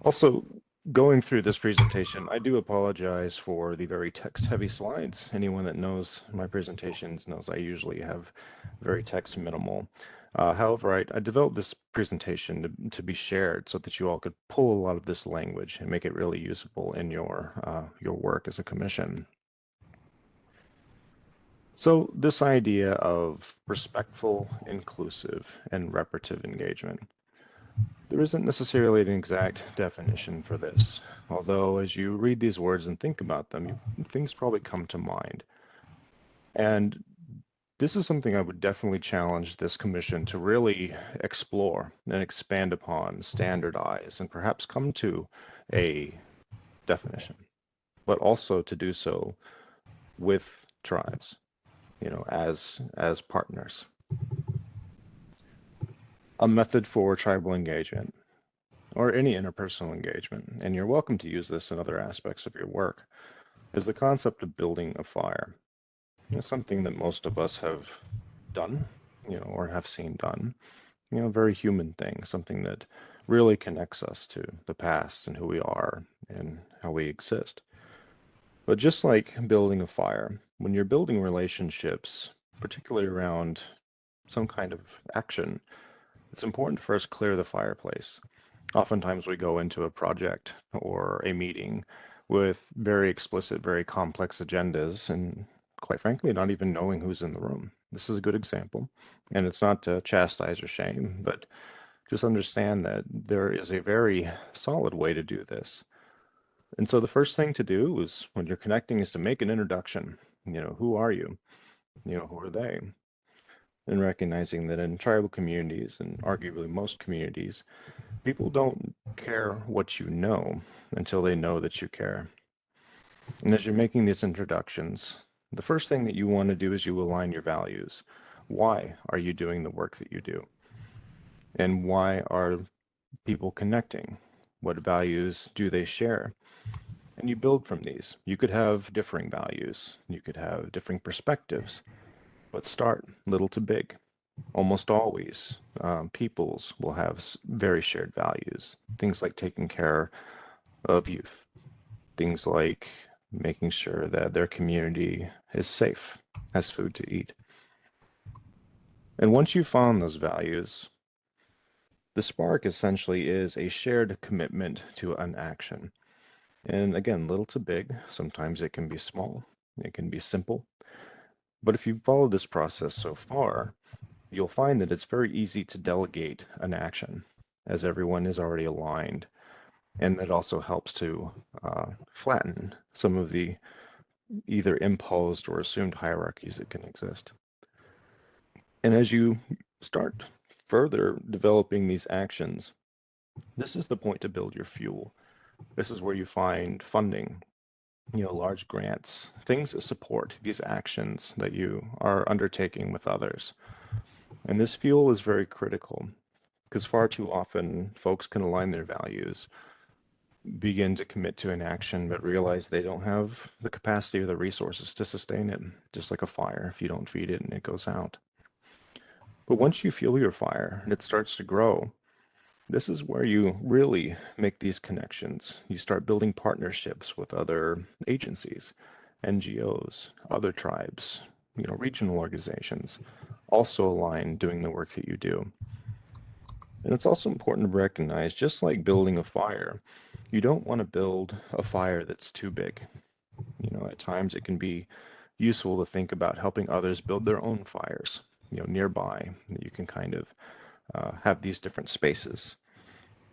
Also, going through this presentation, I do apologize for the very text-heavy slides. Anyone that knows my presentations knows I usually have very text minimal. However, I developed this presentation to be shared so that you all could pull a lot of this language and make it really usable in your work as a commission. So this idea of respectful, inclusive, and reparative engagement. There isn't necessarily an exact definition for this, although as you read these words and think about them, things probably come to mind. And this is something I would definitely challenge this commission to really explore and expand upon, standardize, and perhaps come to a definition, but also to do so with tribes, as partners. A method for tribal engagement, or any interpersonal engagement, and you're welcome to use this in other aspects of your work, is the concept of building a fire. Something that most of us have done, or have seen done, a very human thing, something that really connects us to the past and who we are and how we exist. But just like building a fire, when you're building relationships, particularly around some kind of action, it's important to first clear the fireplace. Oftentimes we go into a project or a meeting with very explicit, very complex agendas, and quite frankly, not even knowing who's in the room. This is a good example, and it's not to chastise or shame, but just understand that there is a very solid way to do this. And so the first thing to do is when you're connecting is to make an introduction. Who are you? Who are they? And recognizing that in tribal communities, and arguably most communities, people don't care what you know until they know that you care. And as you're making these introductions, the first thing that you want to do is you align your values. Why are you doing the work that you do? And why are people connecting? What values do they share? And you build from these. You could have differing values. You could have differing perspectives, but start little to big. Almost always, peoples will have very shared values. Things like taking care of youth. Things like making sure that their community is safe, has food to eat. And once you've found those values, The spark essentially is a shared commitment to an action. And again, little to big, sometimes it can be small, it can be simple. But if you follow this process so far, you'll find that it's very easy to delegate an action as everyone is already aligned. And that also helps to flatten some of the either imposed or assumed hierarchies that can exist. And as you start further developing these actions, this is the point to build your fuel. This is where you find funding, large grants, things that support these actions that you are undertaking with others. And this fuel is very critical because far too often folks can align their values, begin to commit to an action, but realize they don't have the capacity or the resources to sustain it, just like a fire. If you don't feed it and it goes out. But once you fuel your fire and it starts to grow, this is where you really make these connections. You start building partnerships with other agencies, NGOs, other tribes, regional organizations, also aligned doing the work that you do. And it's also important to recognize, just like building a fire, you don't want to build a fire that's too big. At times it can be useful to think about helping others build their own fires, nearby. You can kind of have these different spaces,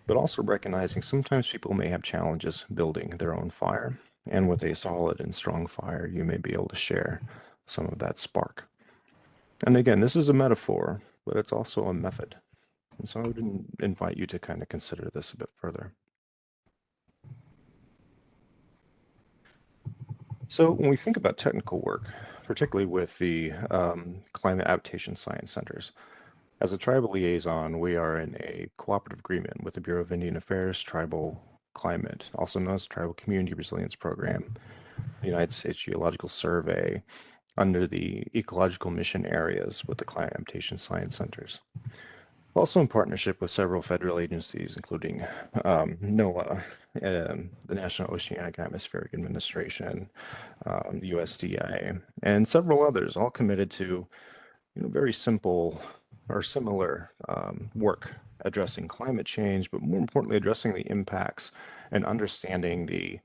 but also recognizing sometimes people may have challenges building their own fire. And with a solid and strong fire, you may be able to share some of that spark. And again, this is a metaphor, but it's also a method. And so I would invite you to kind of consider this a bit further. So when we think about technical work, particularly with the climate adaptation science centers, as a tribal liaison, we are in a cooperative agreement with the Bureau of Indian Affairs Tribal Climate, also known as Tribal Community Resilience Program, the United States Geological Survey, under the ecological mission areas with the climate adaptation science centers. Also in partnership with several federal agencies, including NOAA, the National Oceanic and Atmospheric Administration, the USDA, and several others, all committed to very simple or similar work addressing climate change, but more importantly, addressing the impacts and understanding the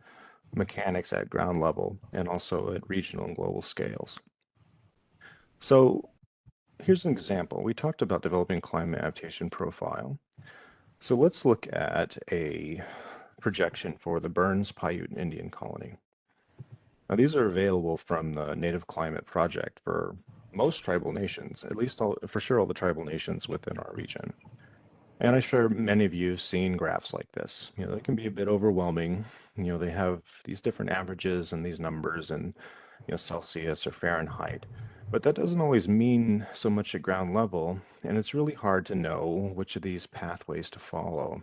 mechanics at ground level and also at regional and global scales. So here's an example. We talked about developing climate adaptation profile. So let's look at a projection for the Burns Paiute Indian Colony. Now, these are available from the Native Climate Project for most tribal nations, at least for sure all the tribal nations within our region. And I'm sure many of you have seen graphs like this. They can be a bit overwhelming. They have these different averages and these numbers in Celsius or Fahrenheit. But that doesn't always mean so much at ground level, and it's really hard to know which of these pathways to follow.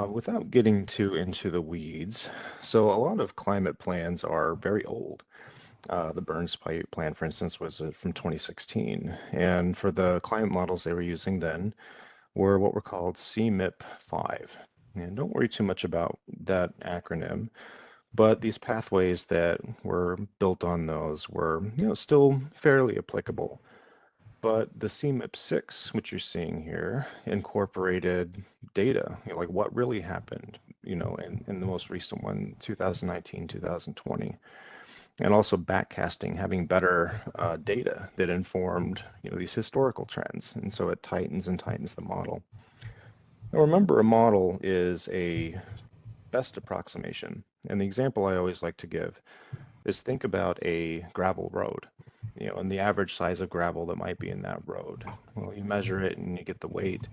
Without getting too into the weeds, so a lot of climate plans are very old. The Burns Paiute plan, for instance, was from 2016. And for the climate models they were using then were what were called CMIP-5. And don't worry too much about that acronym, but these pathways that were built on those were still fairly applicable. But the CMIP-6, which you're seeing here, incorporated data, like what really happened, in the most recent one, 2019, 2020. And also backcasting, having better data that informed these historical trends. And so it tightens and tightens the model. Now remember, a model is a best approximation. And the example I always like to give is think about a gravel road, and the average size of gravel that might be in that road. Well, you measure it and you get the weight.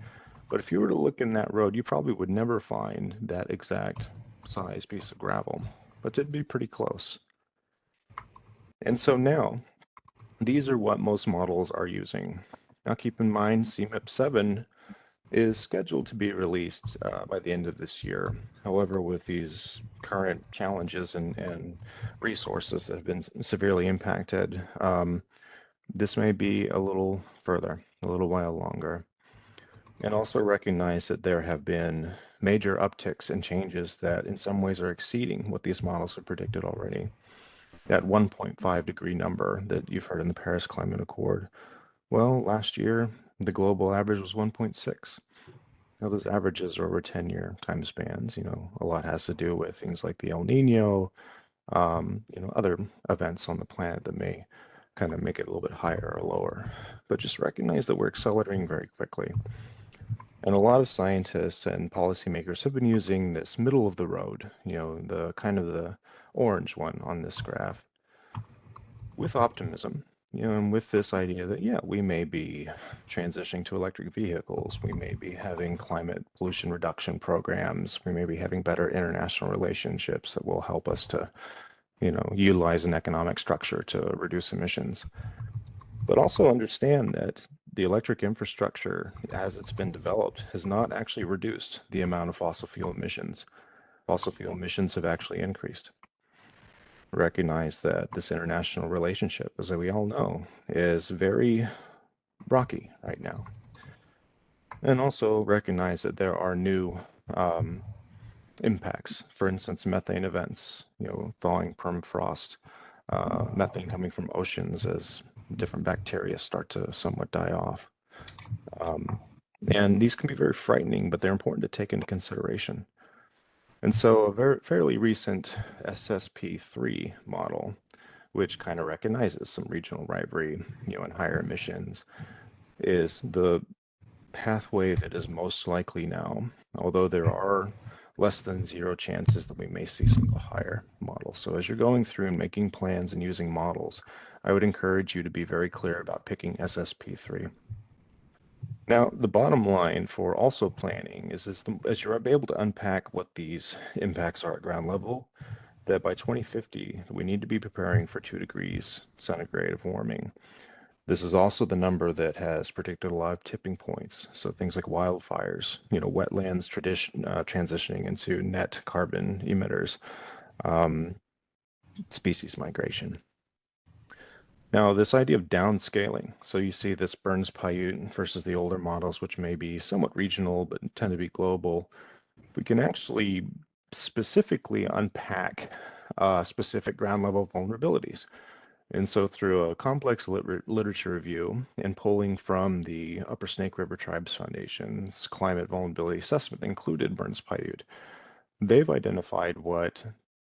But if you were to look in that road, you probably would never find that exact size piece of gravel, but it'd be pretty close. And so now, these are what most models are using. Now keep in mind, CMIP-7 is scheduled to be released by the end of this year. However, with these current challenges and resources that have been severely impacted, this may be a little further, a little while longer. And also recognize that there have been major upticks and changes that in some ways are exceeding what these models have predicted already. That 1.5 degree number that you've heard in the Paris Climate Accord. Well, last year, The global average was 1.6. Now those averages are over 10-year time spans. A lot has to do with things like the El Nino, other events on the planet that may kind of make it a little bit higher or lower. But just recognize that we're accelerating very quickly. And a lot of scientists and policymakers have been using this middle of the road, the kind of the orange one on this graph, with optimism, and with this idea that, yeah, we may be transitioning to electric vehicles, we may be having climate pollution reduction programs, we may be having better international relationships that will help us to, utilize an economic structure to reduce emissions. But also understand that the electric infrastructure, as it's been developed, has not actually reduced the amount of fossil fuel emissions. Fossil fuel emissions have actually increased. Recognize that this international relationship, as we all know, is very rocky right now. And also recognize that there are new impacts. For instance, methane events, thawing permafrost, methane coming from oceans as different bacteria start to somewhat die off. And these can be very frightening, but they're important to take into consideration. And so a fairly recent SSP3 model, which kind of recognizes some regional rivalry, and higher emissions, is the pathway that is most likely now, although there are less than zero chances that we may see some of the higher models. So as you're going through and making plans and using models, I would encourage you to be very clear about picking SSP3. Now, the bottom line for also planning is as you're able to unpack what these impacts are at ground level, that by 2050, we need to be preparing for 2 degrees centigrade of warming. This is also the number that has predicted a lot of tipping points. So things like wildfires, wetlands transitioning into net carbon emitters, species migration. Now, this idea of downscaling. So you see this Burns Paiute versus the older models, which may be somewhat regional, but tend to be global. We can actually specifically unpack specific ground level vulnerabilities. And so through a complex literature review and pulling from the Upper Snake River Tribes Foundation's climate vulnerability assessment included Burns Paiute, they've identified what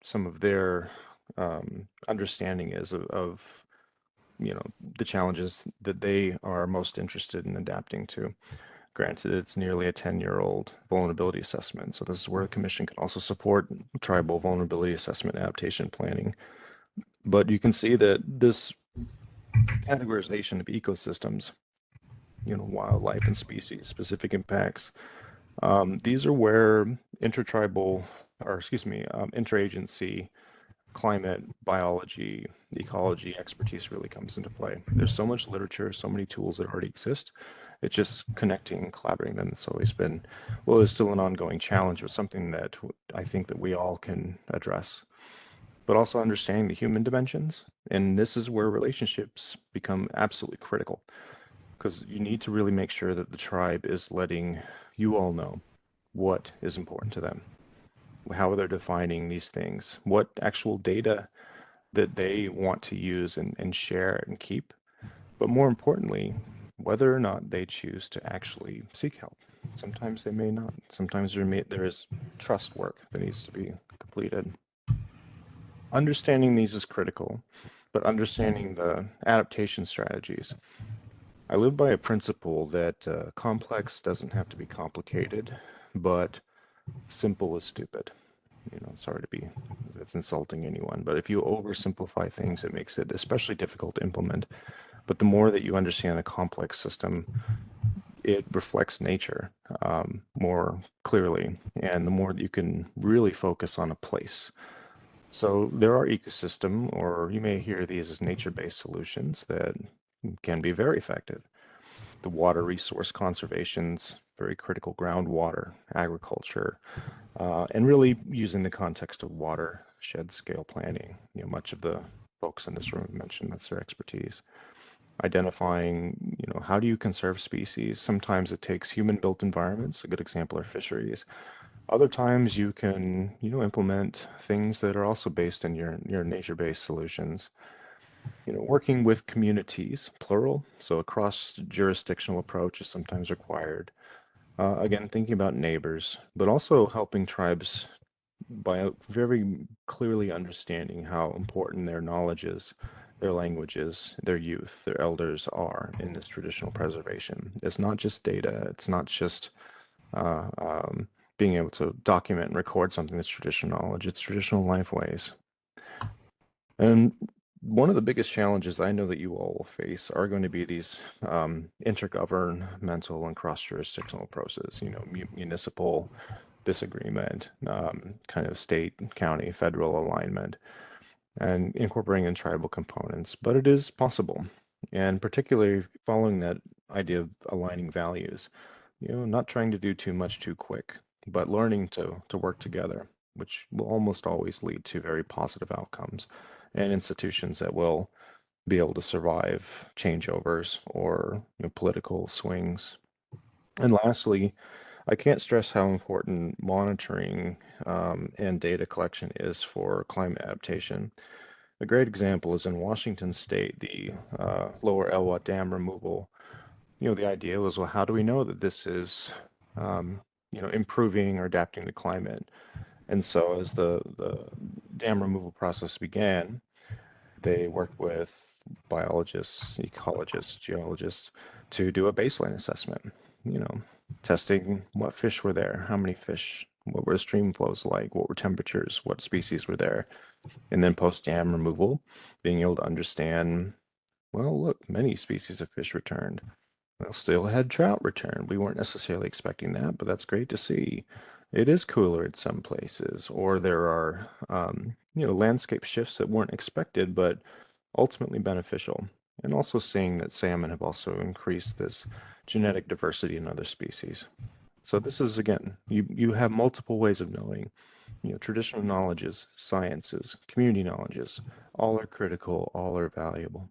some of their understanding is of the challenges that they are most interested in adapting to. Granted, it's nearly a 10-year-old vulnerability assessment, so this is where the Commission can also support tribal vulnerability assessment adaptation planning. But you can see that this categorization of ecosystems, wildlife and species specific impacts, these are where interagency climate, biology, ecology expertise really comes into play. There's so much literature, so many tools that already exist. It's just connecting and collaborating them. It's always been, well, it's still an ongoing challenge, but something that I think that we all can address. But also understanding the human dimensions. And this is where relationships become absolutely critical, because you need to really make sure that the tribe is letting you all know what is important to them, how they're defining these things, what actual data that they want to use and share and keep, but more importantly, whether or not they choose to actually seek help. Sometimes they may not. Sometimes there is trust work that needs to be completed. Understanding these is critical, but understanding the adaptation strategies. I live by a principle that complex doesn't have to be complicated, but simple is stupid. Sorry to be, it's insulting anyone, but if you oversimplify things, it makes it especially difficult to implement. But the more that you understand a complex system, it reflects nature more clearly, and the more that you can really focus on a place. So there are ecosystem, or you may hear these as nature-based solutions that can be very effective. The water resource conservation's very critical, groundwater, agriculture, and really using the context of watershed scale planning. Much of the folks in this room mentioned that's their expertise. Identifying, how do you conserve species? Sometimes it takes human-built environments. A good example are fisheries. Other times you can, implement things that are also based in your nature-based solutions. Working with communities, plural, so a cross-jurisdictional approach is sometimes required. Again, thinking about neighbors, but also helping tribes by very clearly understanding how important their knowledge is, their languages, their youth, their elders are in this traditional preservation. It's not just data, it's not just uh, um, being able to document and record something that's traditional knowledge, it's traditional life ways. And one of the biggest challenges I know that you all will face are going to be these intergovernmental and cross-jurisdictional approaches, municipal disagreement, kind of state, county, federal alignment, and incorporating in tribal components. But it is possible, and particularly following that idea of aligning values, not trying to do too much too quick, but learning to work together, which will almost always lead to very positive outcomes and institutions that will be able to survive changeovers or political swings. And lastly, I can't stress how important monitoring and data collection is for climate adaptation. A great example is in Washington State, the lower Elwha Dam removal. The idea was, well, how do we know that this is, improving or adapting to climate? And so as the dam removal process began, they worked with biologists, ecologists, geologists to do a baseline assessment, testing what fish were there, how many fish, what were the stream flows like, what were temperatures, what species were there. And then post dam removal, being able to understand, well, look, many species of fish returned. Well, still had trout return. We weren't necessarily expecting that, but that's great to see. It is cooler in some places, or there are, landscape shifts that weren't expected, but ultimately beneficial. And also seeing that salmon have also increased this genetic diversity in other species. So this is, again, you have multiple ways of knowing. Traditional knowledges, sciences, community knowledges, all are critical, all are valuable.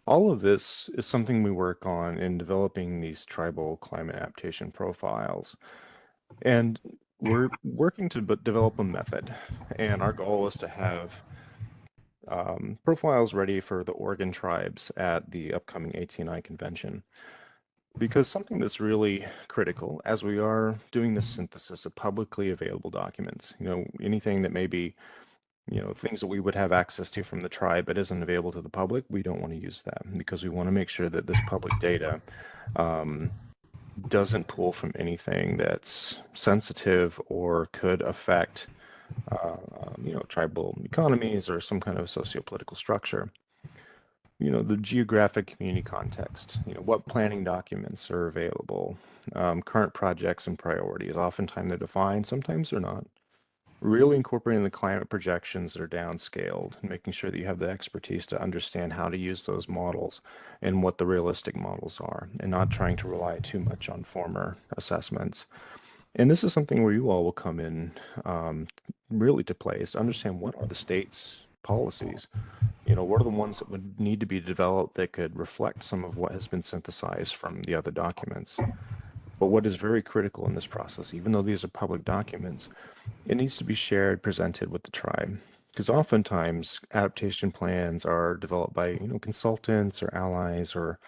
All of this is something we work on in developing these tribal climate adaptation profiles. And we're working to develop a method. And our goal is to have profiles ready for the Oregon tribes at the upcoming ATNI convention. Because something that's really critical as we are doing this synthesis of publicly available documents, anything that may be things that we would have access to from the tribe but isn't available to the public, we don't want to use that because we want to make sure that this public data doesn't pull from anything that's sensitive or could affect, tribal economies or some kind of socio-political structure. The geographic community context, what planning documents are available, current projects and priorities. Oftentimes they're defined, sometimes they're not. Really incorporating the climate projections that are downscaled and making sure that you have the expertise to understand how to use those models and what the realistic models are, and not trying to rely too much on former assessments. And this is something where you all will come in really to play, is to understand what are the state's policies. What are the ones that would need to be developed that could reflect some of what has been synthesized from the other documents. But what is very critical in this process, even though these are public documents, it needs to be shared, presented with the tribe. Because oftentimes adaptation plans are developed by consultants or allies or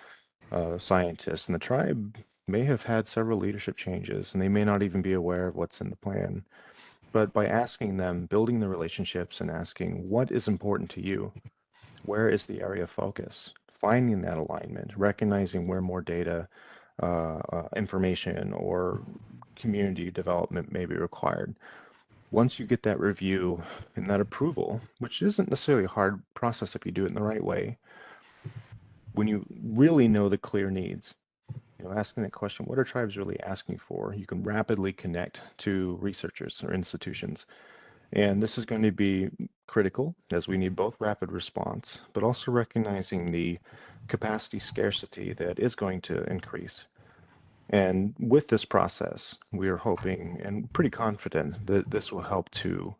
scientists, and the tribe may have had several leadership changes, and they may not even be aware of what's in the plan. But by asking them, building the relationships and asking what is important to you, where is the area of focus, finding that alignment, recognizing where more data, information, or community development may be required. Once you get that review and that approval, which isn't necessarily a hard process if you do it in the right way, when you really know the clear needs, asking that question, what are tribes really asking for? You can rapidly connect to researchers or institutions. And this is going to be critical as we need both rapid response, but also recognizing the capacity scarcity that is going to increase. And with this process, we are hoping and pretty confident that this will help to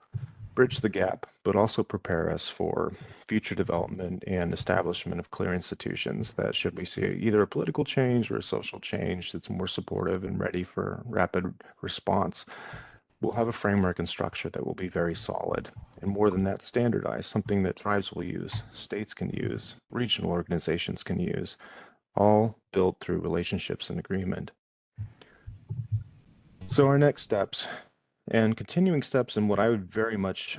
bridge the gap, but also prepare us for future development and establishment of clear institutions that, should we see either a political change or a social change that's more supportive and ready for rapid response, we'll have a framework and structure that will be very solid And more than that, standardized, something that tribes will use, states can use, regional organizations can use, all built through relationships and agreement. So our next steps and continuing steps, and what I would very much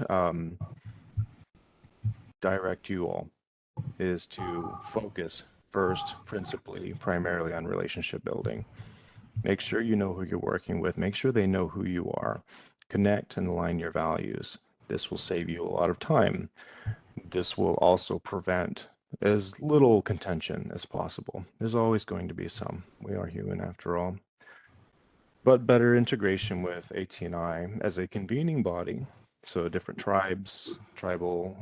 direct you all is to focus first, principally, primarily on relationship building. Make sure you know who you're working with. Make sure they know who you are. Connect and align your values. This will save you a lot of time. This will also prevent as little contention as possible. There's always going to be some. We are human after all. But better integration with AT&I as a convening body, so different tribes, tribal,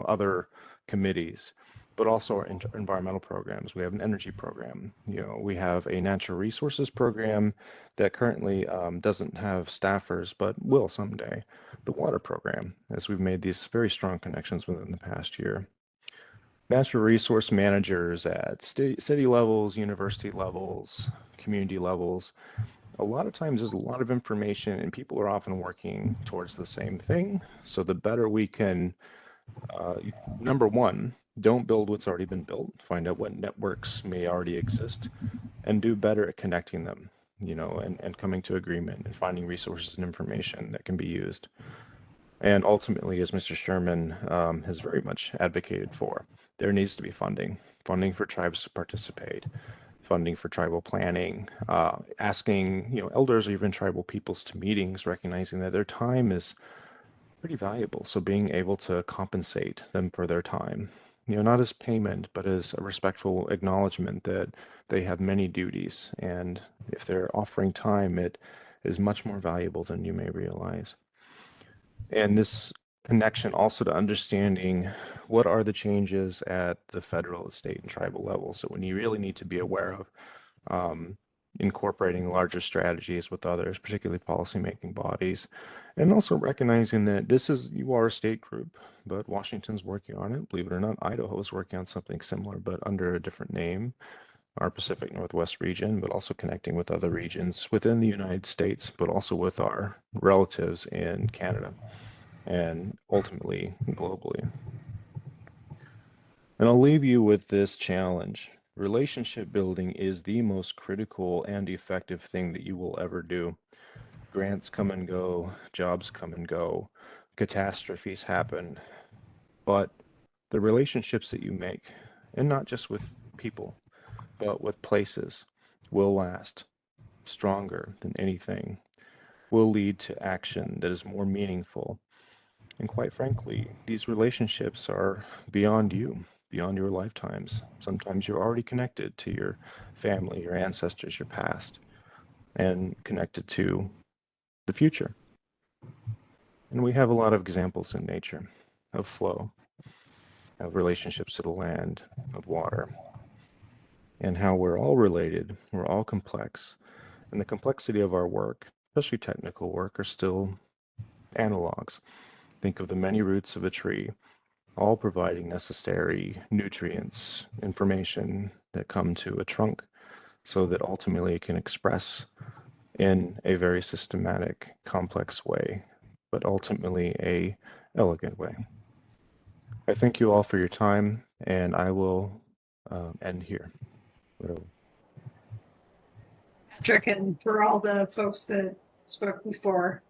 other committees, but also our environmental programs. We have an energy program. We have a natural resources program that currently doesn't have staffers, but will someday. The water program, as we've made these very strong connections within the past year. Natural resource managers at city levels, university levels, community levels. A lot of times there's a lot of information and people are often working towards the same thing. So the better we can, number one, don't build what's already been built, find out what networks may already exist and do better at connecting them, and coming to agreement and finding resources and information that can be used. And ultimately, as Mr. Sherman has very much advocated for, there needs to be funding for tribes to participate, funding for tribal planning, asking elders or even tribal peoples to meetings, recognizing that their time is pretty valuable. So being able to compensate them for their time, not as payment, but as a respectful acknowledgement that they have many duties. And if they're offering time, it is much more valuable than you may realize. And this connection also to understanding what are the changes at the federal, state, and tribal level. So when you really need to be aware of incorporating larger strategies with others, particularly policymaking bodies, and also recognizing that you are a state group, but Washington's working on it. Believe it or not, Idaho's working on something similar, but under a different name, our Pacific Northwest region, but also connecting with other regions within the United States, but also with our relatives in Canada and ultimately globally. And I'll leave you with this challenge. Relationship building is the most critical and effective thing that you will ever do. Grants come and go, jobs come and go, catastrophes happen, but the relationships that you make, and not just with people, but with places, will last stronger than anything, will lead to action that is more meaningful. And quite frankly, these relationships are beyond you, beyond your lifetimes. Sometimes you're already connected to your family, your ancestors, your past, and connected to the future. And we have a lot of examples in nature of flow, of relationships to the land, of water, and how we're all related, we're all complex. And the complexity of our work, especially technical work, are still analogs. Think of the many roots of a tree, all providing necessary nutrients, information that come to a trunk so that ultimately it can express in a very systematic, complex way, but ultimately a elegant way. I thank you all for your time, and I will end here. Patrick, and for all the folks that spoke before,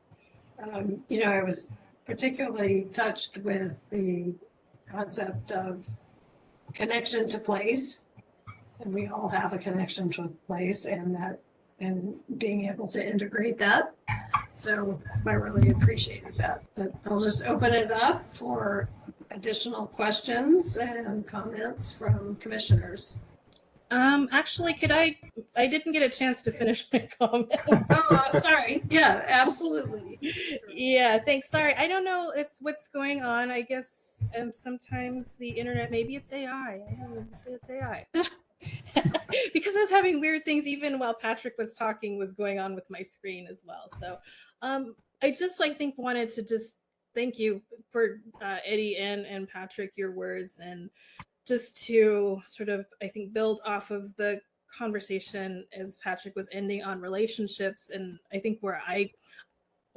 I was particularly touched with the concept of connection to place. And we all have a connection to place, and being able to integrate that. So I really appreciated that. But I'll just open it up for additional questions and comments from commissioners. Actually, I didn't get a chance to finish my comment. Oh, sorry. Yeah, absolutely. Yeah, thanks. Sorry. I don't know. It's what's going on. I guess sometimes the internet, maybe it's AI. I don't know, say it's AI. Because I was having weird things even while Patrick was talking was going on with my screen as well. So I just wanted to just thank you for Eddie and Patrick, your words, and just to sort of, I think, build off of the conversation as Patrick was ending on relationships. And I think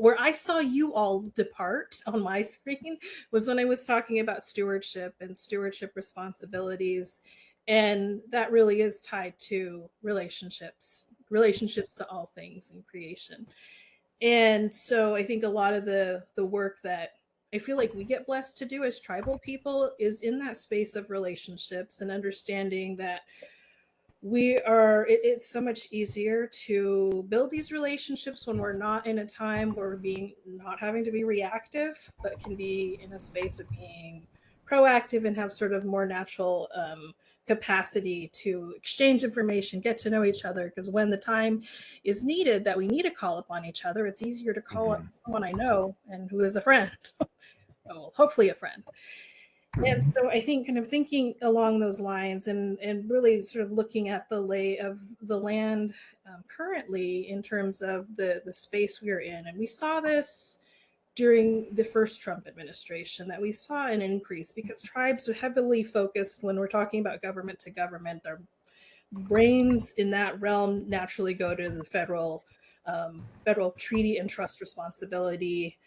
where I saw you all depart on my screen was when I was talking about stewardship and stewardship responsibilities. And that really is tied to relationships to all things in creation. And so I think a lot of the work that I feel like we get blessed to do as tribal people is in that space of relationships and understanding that it's so much easier to build these relationships when we're not in a time where we're being not having to be reactive, but can be in a space of being proactive and have sort of more natural capacity to exchange information, get to know each other. Because when the time is needed that we need to call upon each other, it's easier to call up someone I know and who is a friend. Well, hopefully a friend. And so I think kind of thinking along those lines and really sort of looking at the lay of the land currently in terms of the space we are in. And we saw this during the first Trump administration, that we saw an increase because tribes are heavily focused when we're talking about government to government. Our brains in that realm naturally go to the federal treaty and trust responsibility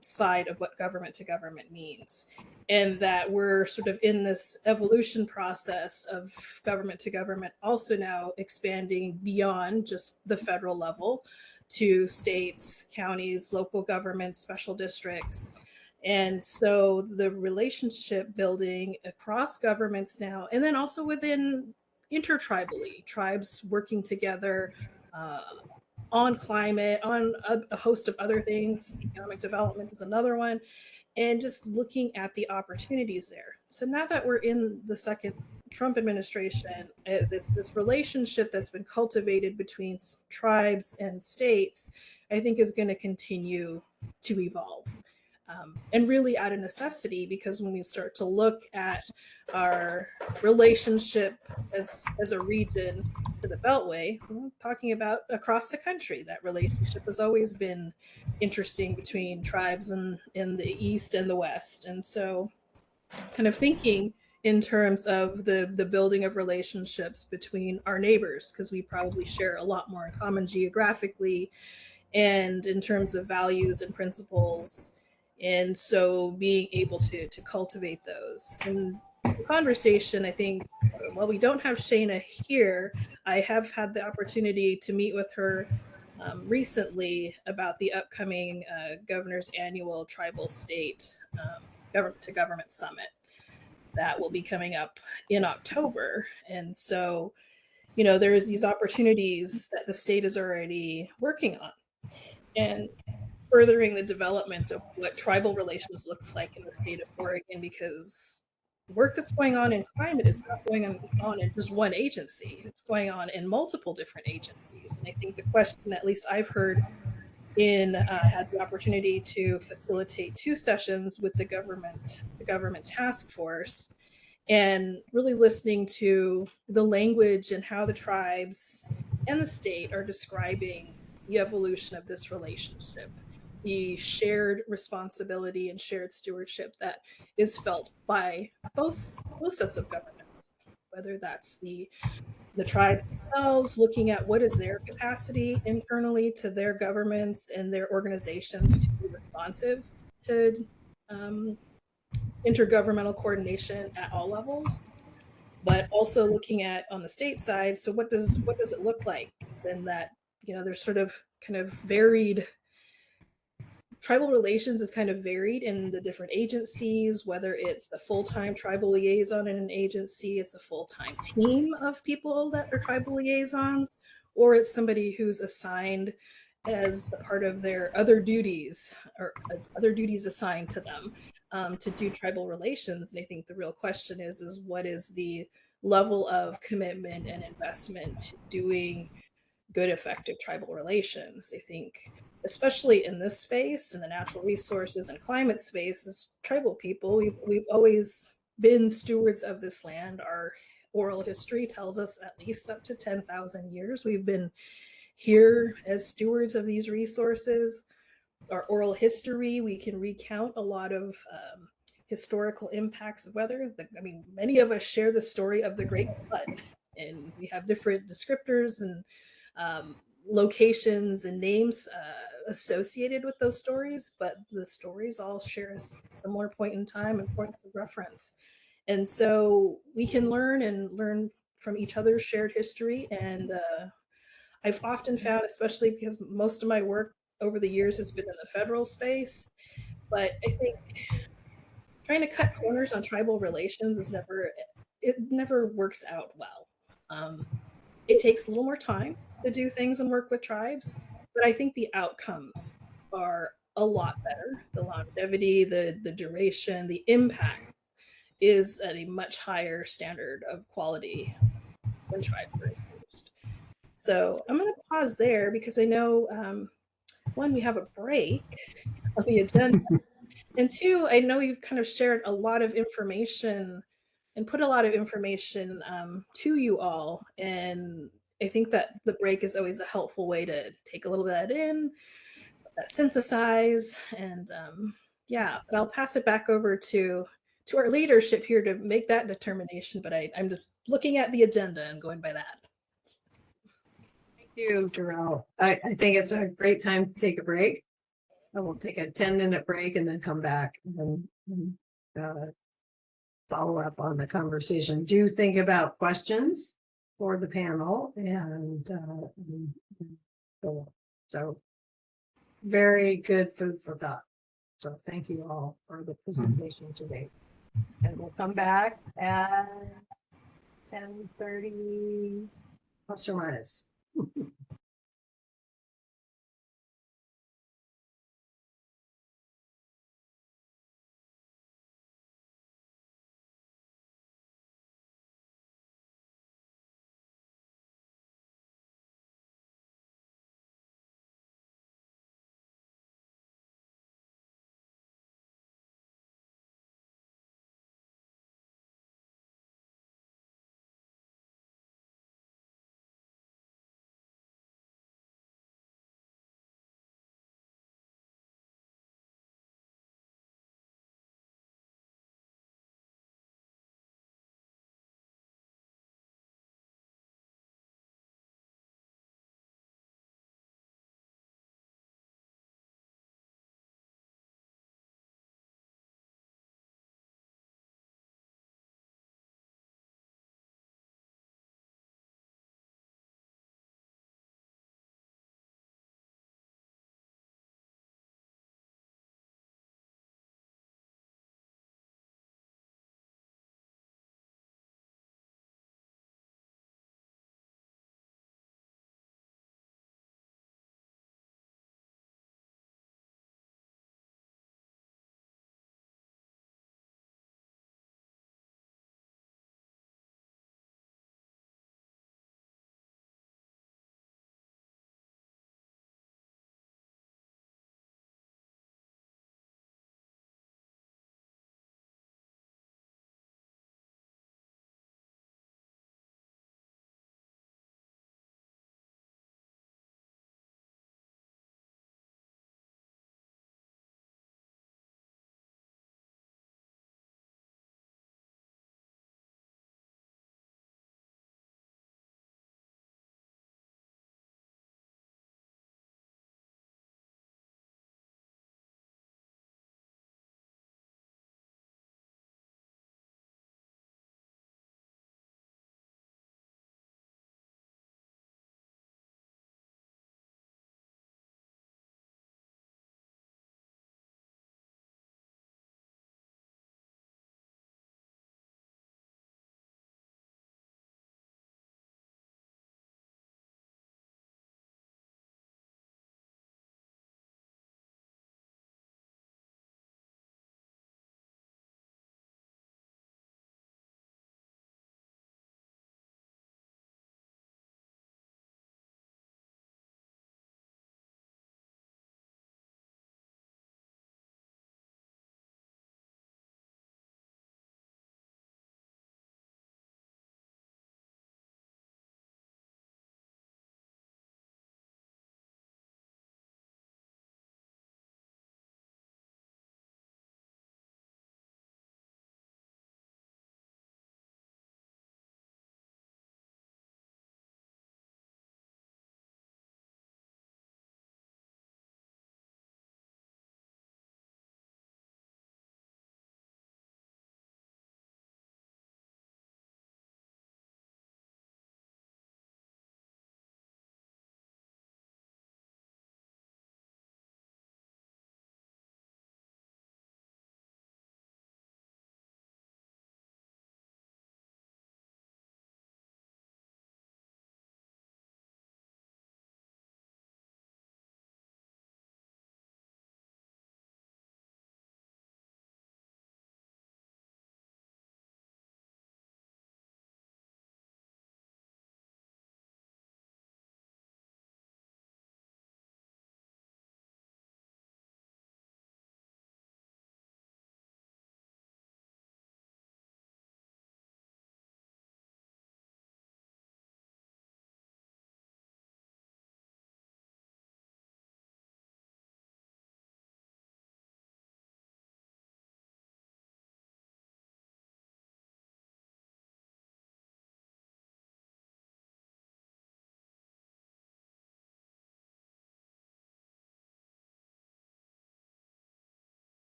side of what government to government means. And that we're sort of in this evolution process of government to government, also now expanding beyond just the federal level to states, counties, local governments, special districts. And so the relationship building across governments now, and then also within intertribally, tribes working together uh, on climate, on a host of other things. Economic development is another one, and just looking at the opportunities there. So now that we're in the second Trump administration, this relationship that's been cultivated between tribes and states, I think is going to continue to evolve. And really out of necessity, because when we start to look at our relationship as a region to the Beltway, we're talking about across the country, that relationship has always been interesting between tribes in the East and the West. And so kind of thinking in terms of the building of relationships between our neighbors, because we probably share a lot more in common geographically and in terms of values and principles. And so being able to cultivate those. And the conversation, I think, while we don't have Shayna here, I have had the opportunity to meet with her recently about the upcoming governor's annual tribal state government to government summit that will be coming up in October. And so, there's these opportunities that the state is already working on and furthering the development of what tribal relations looks like in the state of Oregon, because work that's going on in climate is not going on in just one agency. It's going on in multiple different agencies. And I think the question, at least I've heard had the opportunity to facilitate 2 sessions with the government task force, and really listening to the language and how the tribes and the state are describing the evolution of this relationship, the shared responsibility and shared stewardship that is felt by both sets of governments, whether that's the tribes themselves, looking at what is their capacity internally to their governments and their organizations to be responsive to intergovernmental coordination at all levels, but also looking at on the state side. So what does it look like? Then that there's sort of kind of varied tribal relations is kind of varied in the different agencies, whether it's a full-time tribal liaison in an agency, it's a full-time team of people that are tribal liaisons, or it's somebody who's assigned as a part of their other duties or as other duties assigned to them to do tribal relations. And I think the real question is what is the level of commitment and investment to doing good, effective tribal relations? I think, especially in this space, in the natural resources and climate space, as tribal people, we've always been stewards of this land. Our oral history tells us at least up to 10,000 years we've been here as stewards of these resources. Our oral history, we can recount a lot of historical impacts of weather. Many of us share the story of the Great Flood, and we have different descriptors and locations and names associated with those stories, but the stories all share a similar point in time and points of reference. And so we can learn from each other's shared history. And I've often found, especially because most of my work over the years has been in the federal space, but I think trying to cut corners on tribal relations is never works out well. It takes a little more time to do things and work with tribes, but I think the outcomes are a lot better. The longevity, the duration, the impact is at a much higher standard of quality when tribes are engaged. So I'm going to pause there because I know, one, we have a break on the agenda, and two, I know you've kind of shared a lot of information and put a lot of information to you all. And I think that the break is always a helpful way to take a little bit of that in, that synthesize, and yeah. But I'll pass it back over to our leadership here to make that determination. But I'm just looking at the agenda and going by that. Thank you, Darrell. I think it's a great time to take a break. I will take a 10-minute break and then come back and follow up on the conversation. Do think about questions for the panel and go on. So very good food for thought. So thank you all for the presentation today. And we'll come back at 10:30 plus or minus.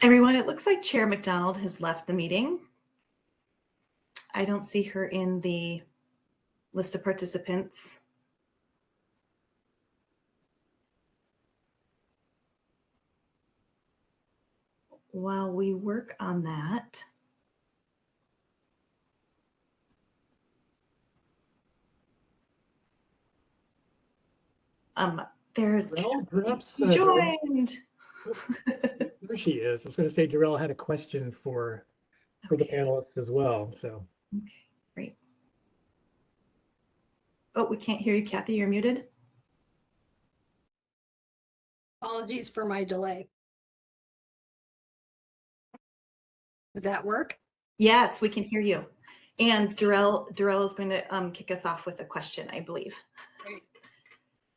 Everyone, it looks like Chair McDonald has left the meeting. I don't see her in the list of participants. While we work on that, there's Well, perhaps joined. there she is. I was going to say Jarell had a question for the panelists as well. So Okay, great. Oh, we can't hear you, Kathy. You're muted. Apologies for my delay. Would that work? Yes, we can hear you. And Darrell is going to kick us off with a question, I believe. Great.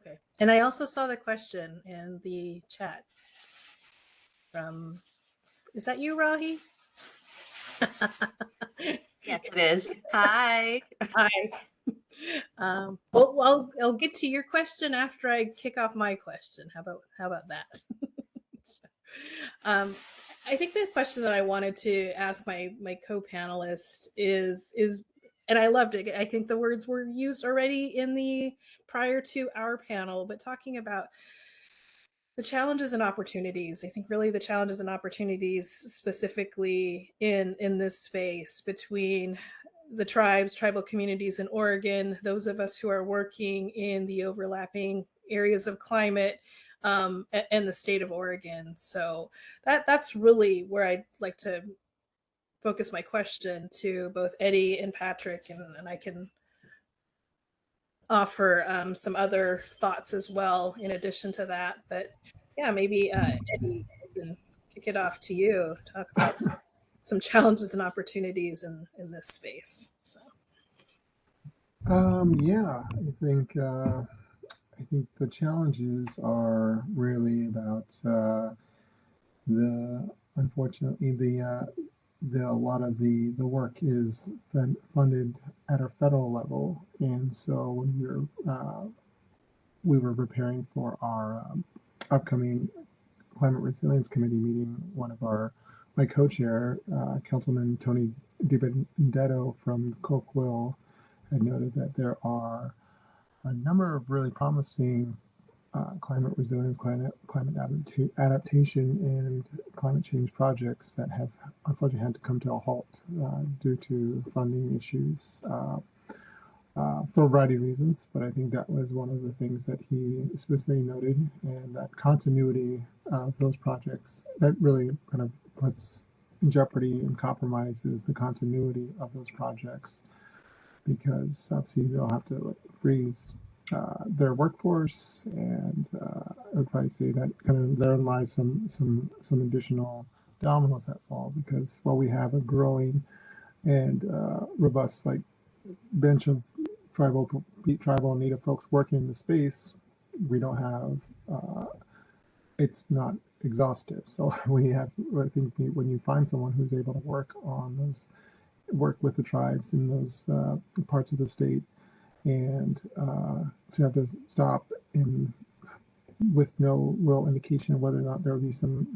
Okay. And I also saw the question in the chat from, is that you, Rahi? Yes, it is. Hi. Hi. Well, I'll get to your question after I kick off my question. How about that? So, I think the question that I wanted to ask my co-panelists is, and I loved it. I think the words were used already in the prior to our panel, but talking about the challenges and opportunities. I think really the challenges and opportunities specifically in this space between the tribal communities in Oregon, those of us who are working in the overlapping areas of climate, and the state of Oregon. So that's really where I'd like to focus my question to both Eddie and Patrick, and I can offer some other thoughts as well in addition to that. But yeah, maybe Eddie, I can kick it off to you, talk about some challenges and opportunities in this space. So. Yeah, I think the challenges are really about unfortunately a lot of the work is funded at a federal level, and so when we were preparing for our upcoming Climate Resilience Committee meeting, my co-chair, Councilman Tony DiBenedetto from Coke-Will, had noted that there are a number of really promising climate resilience, climate adaptation, and climate change projects that have unfortunately had to come to a halt due to funding issues for a variety of reasons. But I think that was one of the things that he specifically noted, and that continuity of those projects that really kind of puts in jeopardy and compromises the continuity of those projects, because obviously they'll have to freeze their workforce, and I would probably say that kind of therein lies some additional dominoes that fall, because while we have a growing and robust bench of tribal and native folks working in the space, we don't have it's not exhaustive. So I think when you find someone who's able to work with the tribes in those parts of the state, and to have to stop with no real indication of whether or not there will be some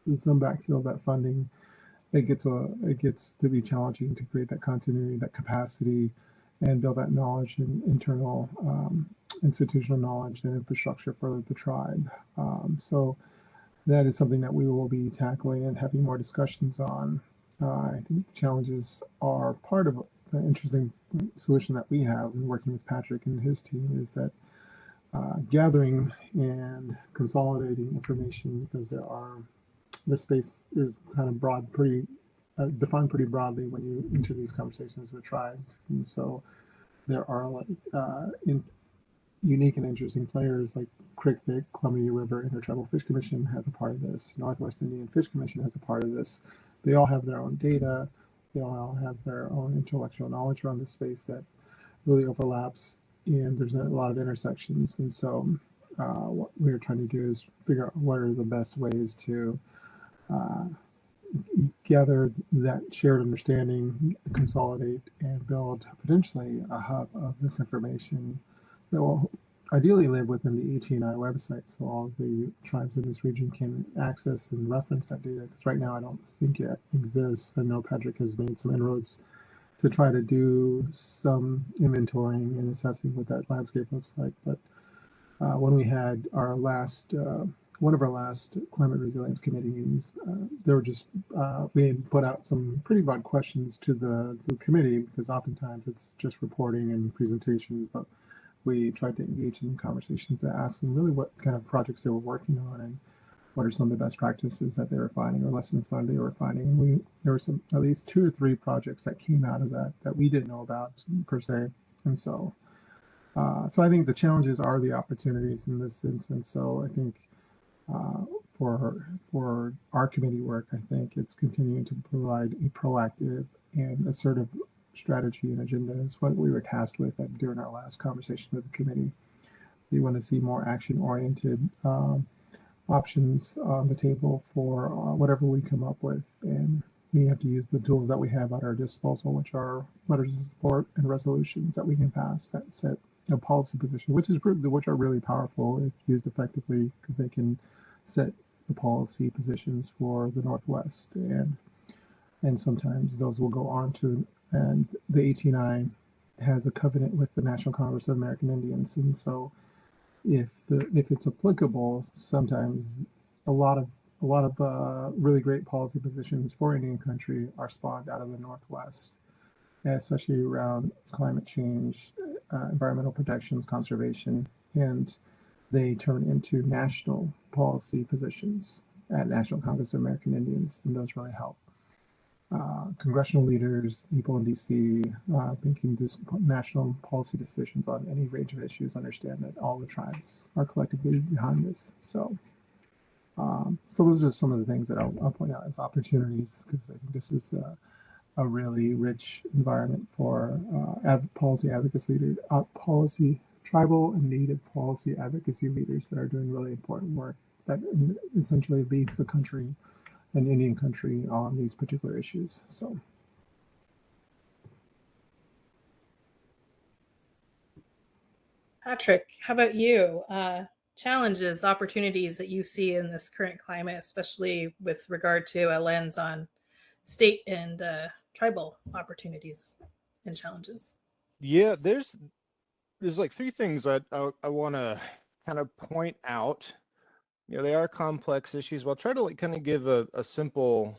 backfill of that funding, it gets to be challenging to create that continuity, that capacity, and build that knowledge and internal institutional knowledge and infrastructure for the tribe. So that is something that we will be tackling and having more discussions on. I think the challenges are part of the interesting solution that we have in working with Patrick and his team, is that gathering and consolidating information, because the space is kind of defined pretty broadly when you enter these conversations with tribes. And so there are unique and interesting players like CRICFIC, Columbia River Intertribal Fish Commission has a part of this. Northwest Indian Fish Commission has a part of this. They all have their own data. They all have their own intellectual knowledge around the space that really overlaps, and there's a lot of intersections. And so what we're trying to do is figure out what are the best ways to gather that shared understanding, consolidate, and build potentially a hub of this information that will ideally live within the ETNI website, so all of the tribes in this region can access and reference that data. Because right now, I don't think it exists. I know Patrick has made some inroads to try to do some inventorying and assessing what that landscape looks like. But when we had our last one of our last climate resilience committee meetings, there were just we had put out some pretty broad questions to the committee, because oftentimes it's just reporting and presentations, but we tried to engage in conversations to ask them really what kind of projects they were working on and what are some of the best practices that they were finding or lessons learned they were finding. And there were some at least 2 or 3 projects that came out of that we didn't know about per se. And so so I think the challenges are the opportunities in this instance. So I think uh, for our committee work, I think it's continuing to provide a proactive and assertive strategy and agenda. Is what we were tasked with during our last conversation with the committee. We want to see more action-oriented options on the table for whatever we come up with, and we have to use the tools that we have at our disposal, which are letters of support and resolutions that we can pass that set a policy position, which are really powerful if used effectively, because they can set the policy positions for the Northwest, and sometimes those will go on to, and the AT&I has a covenant with the National Congress of American Indians, and so if it's applicable, sometimes a lot of really great policy positions for Indian country are spawned out of the Northwest, especially around climate change, environmental protections, conservation, and they turn into national policy positions at National Congress of American Indians, and those really help. Congressional leaders, people in DC, making this national policy decisions on any range of issues, understand that all the tribes are collectively behind this. So, so those are some of the things that I'll point out as opportunities, because I think this is a really rich environment for policy advocacy leaders, tribal and native policy advocacy leaders that are doing really important work that essentially leads the country and Indian country on these particular issues. So. Patrick, how about you? Challenges, opportunities that you see in this current climate, especially with regard to a lens on state and tribal opportunities and challenges. Yeah, there's like 3 things I want to kind of point out. They are complex issues. But I'll try to like kind of give a simple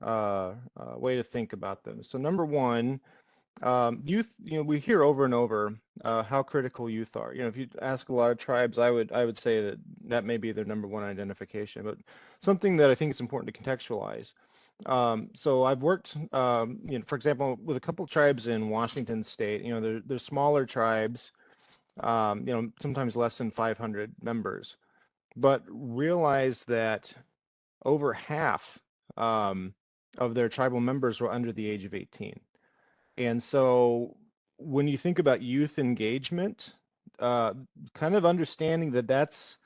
way to think about them. So number one, youth. We hear over and over how critical youth are. If you ask a lot of tribes, I would say that may be their number one identification. But something that I think is important to contextualize. So I've worked, for example, with a couple tribes in Washington State. They're smaller tribes. Sometimes less than 500 members, but realize that over half of their tribal members were under the age of 18. And so when you think about youth engagement, kind of understanding that that's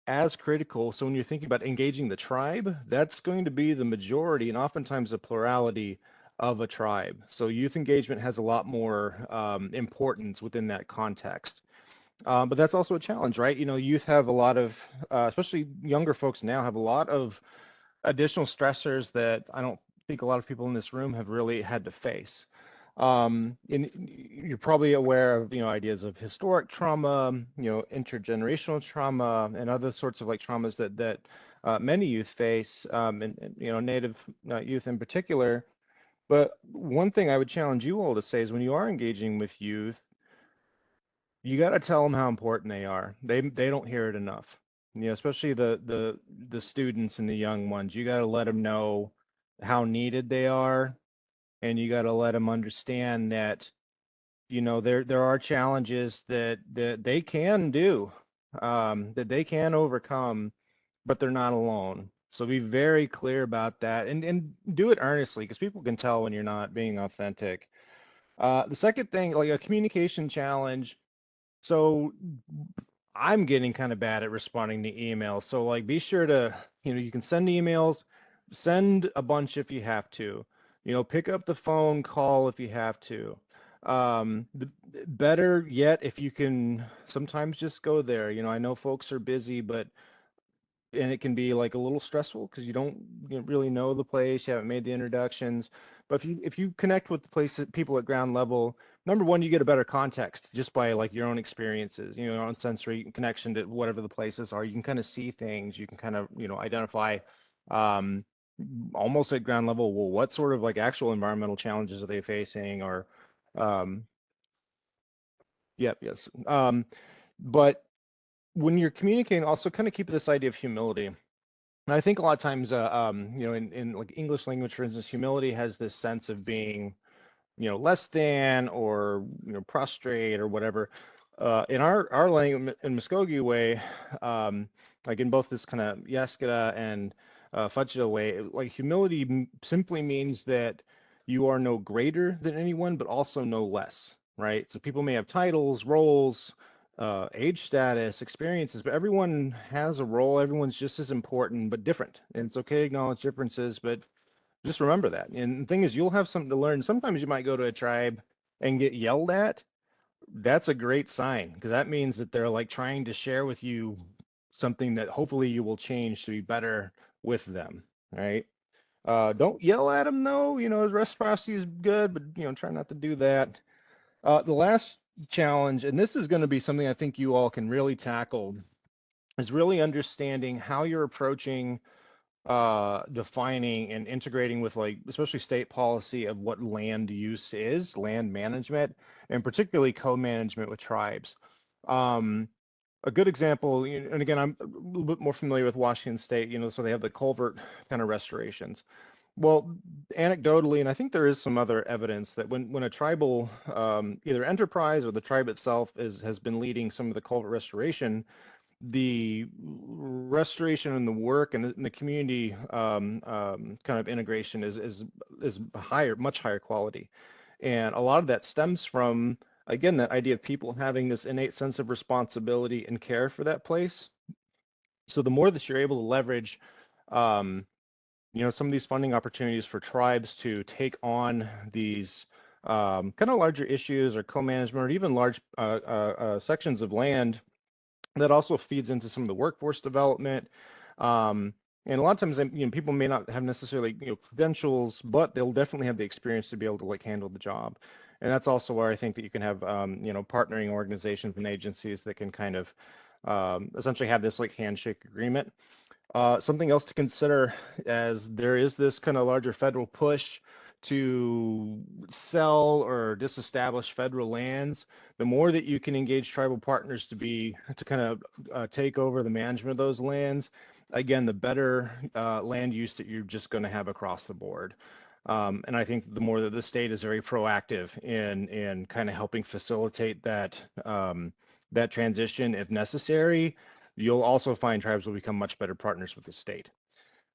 as critical. So when you're thinking about engaging the tribe, that's going to be the majority and oftentimes the plurality of a tribe. So youth engagement has a lot more importance within that context. But that's also a challenge, right? Youth have a lot of, especially younger folks now, have a lot of additional stressors that I don't think a lot of people in this room have really had to face. And you're probably aware of, ideas of historic trauma, intergenerational trauma, and other sorts of like traumas that many youth face, and Native youth in particular. But one thing I would challenge you all to say is when you are engaging with youth, you got to tell them how important they are. They don't hear it enough. Especially the students and the young ones. You got to let them know how needed they are, and you got to let them understand that there are challenges that they can do, that they can overcome, but they're not alone. So be very clear about that, and do it earnestly, because people can tell when you're not being authentic. The second thing, like a communication challenge. So I'm getting kind of bad at responding to emails. So like be sure to, you can send emails, send a bunch if you have to, pick up the phone, call if you have to. Better yet, if you can sometimes just go there. You know, I know folks are busy, but and it can be like a little stressful because you don't really know the place, you haven't made the introductions. But if you connect with the place, people at ground level, number one, you get a better context just by like your own experiences, you know, your own sensory connection to whatever the places are. You can kind of see things, you can kind of, you know, identify um, almost at ground level, well, what sort of like actual environmental challenges are they facing, or um, yep, yes. But when you're communicating, also kind of keep this idea of humility. And I think a lot of times, you know, in like English language, for instance, humility has this sense of being, you know, less than, or, you know, prostrate or whatever. In our language, in Muskogee way, like in both this kind of Yaskada and Fudgeta way, like humility simply means that you are no greater than anyone, but also no less, right? So people may have titles, roles, age status, experiences, but everyone has a role. Everyone's just as important, but different. And it's okay to acknowledge differences, but just remember that. And the thing is, you'll have something to learn. Sometimes you might go to a tribe and get yelled at. That's a great sign, because that means that they're like trying to share with you something that hopefully you will change to be better with them, right? Don't yell at them though. You know, reciprocity is good, but you know, try not to do that. The last challenge, and this is going to be something I think you all can really tackle, is really understanding how you're approaching defining and integrating with, like, especially state policy of what land use is, land management, and particularly co-management with tribes. Um, a good example, and again, I'm a little bit more familiar with Washington State, you know, so they have the culvert kind of restorations. Well, anecdotally, and I think there is some other evidence that when a tribal either enterprise or the tribe itself has been leading some of the culvert restoration, the restoration and the work and the community kind of integration is higher, much higher quality, and a lot of that stems from, again, that idea of people having this innate sense of responsibility and care for that place. So the more that you're able to leverage, um, you know, some of these funding opportunities for tribes to take on these kind of larger issues or co-management, or even large sections of land, that also feeds into some of the workforce development. Um, and a lot of times, you know, people may not have necessarily, you know, credentials, but they'll definitely have the experience to be able to like handle the job. And that's also where I think that you can have, you know, partnering organizations and agencies that can kind of essentially have this like handshake agreement. Something else to consider, as there is this kind of larger federal push to sell or disestablish federal lands. The more that you can engage tribal partners to kind of take over the management of those lands, again, the better land use that you're just going to have across the board. And I think the more that the state is very proactive in kind of helping facilitate that that transition if necessary, you'll also find tribes will become much better partners with the state.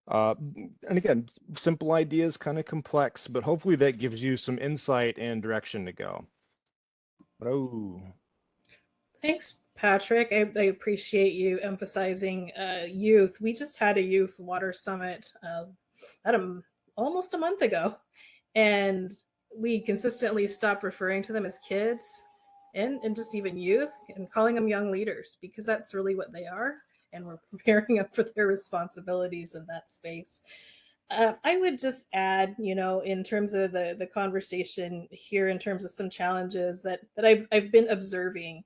And again, simple ideas, kind of complex, but hopefully that gives you some insight and direction to go. Oh, Thanks, Patrick. I appreciate you emphasizing youth. We just had a youth water summit almost a month ago, and we consistently stopped referring to them as kids and just even youth, and calling them young leaders, because that's really what they are. And we're preparing them for their responsibilities in that space. I would just add, you know, in terms of the conversation here, in terms of some challenges that I've been observing,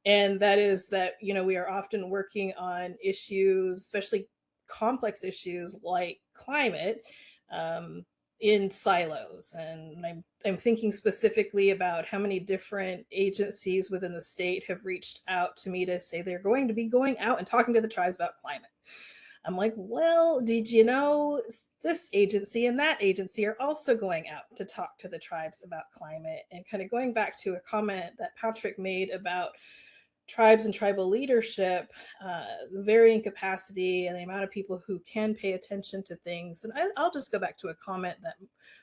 and that is that, you know, we are often working on issues, especially complex issues like climate, um, in silos. And I'm thinking specifically about how many different agencies within the state have reached out to me to say they're going to be going out and talking to the tribes about climate. I'm like, well, did you know this agency and that agency are also going out to talk to the tribes about climate? And kind of going back to a comment that Patrick made about tribes and tribal leadership, the varying capacity and the amount of people who can pay attention to things. And I'll just go back to a comment that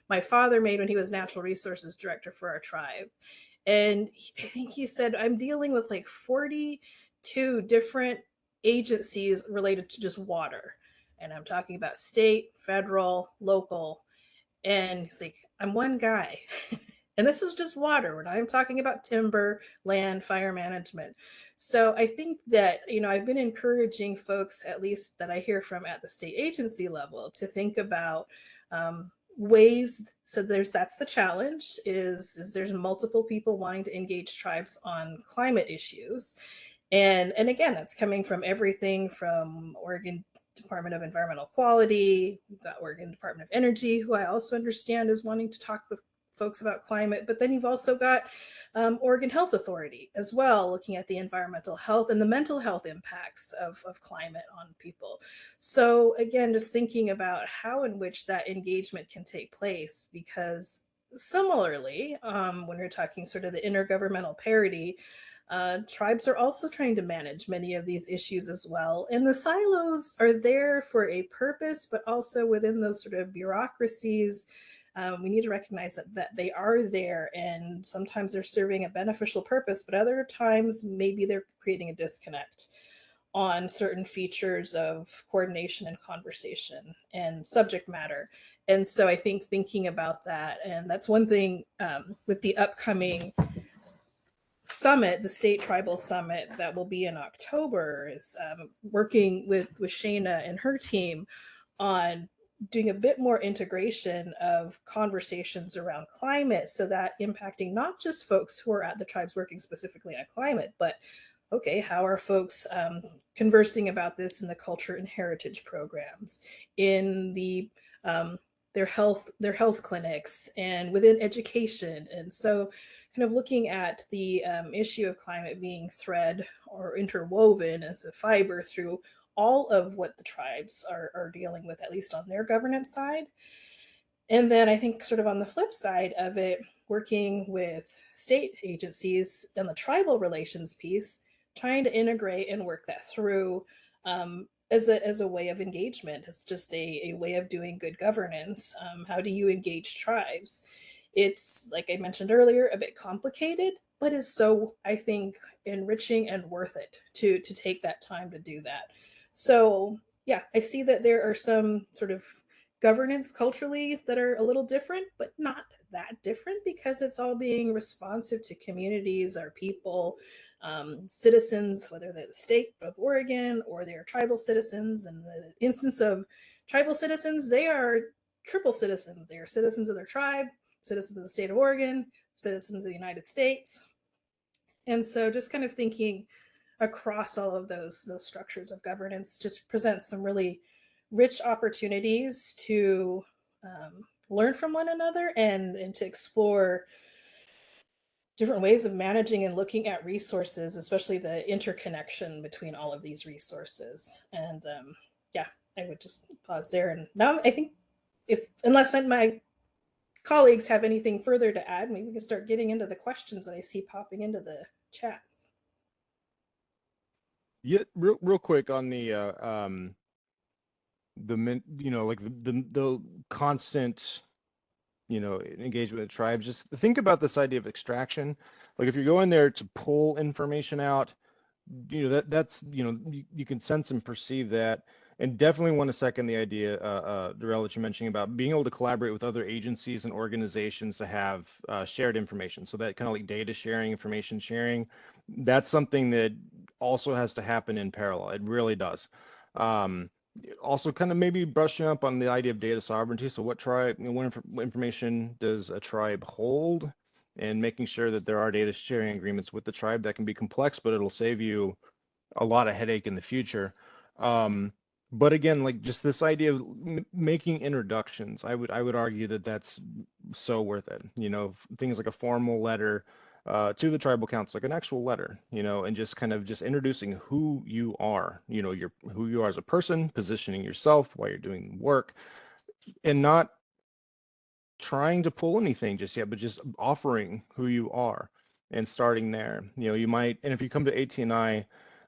my father made when he was natural resources director for our tribe. And I think he said, I'm dealing with like 42 different agencies related to just water. And I'm talking about state, federal, local. And he's like, I'm one guy. And this is just water. We're not even talking about timber, land, fire management. So I think that, I've been encouraging folks, at least that I hear from at the state agency level, to think about ways. So that's the challenge is there's multiple people wanting to engage tribes on climate issues. And again, that's coming from everything from Oregon Department of Environmental Quality. We've got Oregon Department of Energy, who I also understand is wanting to talk with folks about climate. But then you've also got Oregon Health Authority as well, looking at the environmental health and the mental health impacts of climate on people. So again, just thinking about how in which that engagement can take place, because similarly, when we're talking sort of the intergovernmental parity, tribes are also trying to manage many of these issues as well. And the silos are there for a purpose, but also within those sort of bureaucracies, we need to recognize that they are there, and sometimes they're serving a beneficial purpose, but other times maybe they're creating a disconnect on certain features of coordination and conversation and subject matter. And so I think thinking about that, and that's one thing with the upcoming summit, the state tribal summit that will be in October, is working with Shayna and her team on doing a bit more integration of conversations around climate, so that impacting not just folks who are at the tribes working specifically on climate, but okay, how are folks conversing about this in the culture and heritage programs, in the their health clinics, and within education. And so kind of looking at the issue of climate being thread or interwoven as a fiber through all of what the tribes are dealing with, at least on their governance side. And then I think, sort of on the flip side of it, working with state agencies and the tribal relations piece, trying to integrate and work that through as a way of engagement. It's just a way of doing good governance. How do you engage tribes? It's, like I mentioned earlier, a bit complicated, but is so, I think, enriching and worth it to take that time to do that. So yeah, I see that there are some sort of governance culturally that are a little different, but not that different, because it's all being responsive to communities, our people, citizens, whether they're the state of Oregon or they're tribal citizens. In the instance of tribal citizens, they are triple citizens. They are citizens of their tribe, citizens of the state of Oregon, citizens of the United States. And so just kind of thinking across all of those structures of governance just presents some really rich opportunities to learn from one another, and to explore different ways of managing and looking at resources, especially the interconnection between all of these resources. And yeah, I would just pause there. And now I think, if unless my colleagues have anything further to add, maybe we can start getting into the questions that I see popping into the chat. Yeah, real quick on like the constant, engagement with tribes. Just think about this idea of extraction. Like if you're going there to pull information out, that's you can sense and perceive that. And definitely want to second the idea, Darrell, that you're mentioning about being able to collaborate with other agencies and organizations to have shared information. So that kind of like data sharing, information sharing, that's something that also has to happen in parallel. It really does. Also kind of maybe brushing up on the idea of data sovereignty. So what tribe, what information does a tribe hold, and making sure that there are data sharing agreements with the tribe. That can be complex, but it'll save you a lot of headache in the future. But again, like just this idea of making introductions, I would argue that that's so worth it. Things like a formal letter to the tribal council, like an actual letter, and just kind of just introducing who you are, who you are as a person, positioning yourself while you're doing work, and not trying to pull anything just yet, but just offering who you are and starting there. You might, and if you come to ATNI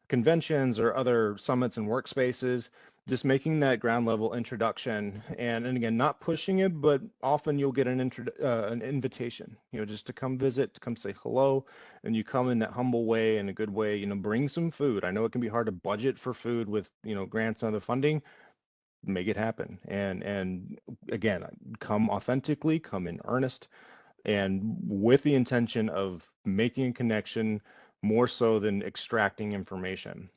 conventions or other summits and workspaces, just making that ground level introduction, and again, not pushing it, but often you'll get an invitation, just to come visit, to come say hello, and you come in that humble way, in a good way, bring some food. I know it can be hard to budget for food with, grants and other funding. Make it happen. And again, come authentically, come in earnest. and with the intention of making a connection more so than extracting information.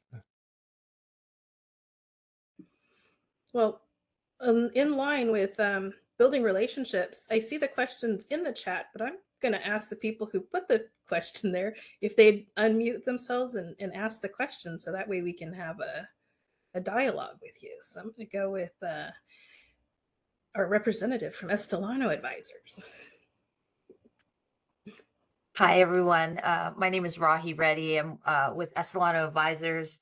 Well, in line with building relationships, I see the questions in the chat, but I'm going to ask the people who put the question there if they'd unmute themselves and ask the question, so that way we can have a dialogue with you. So I'm going to go with our representative from Estelano Advisors. Hi, everyone. My name is Rahi Reddy. I'm with Estelano Advisors.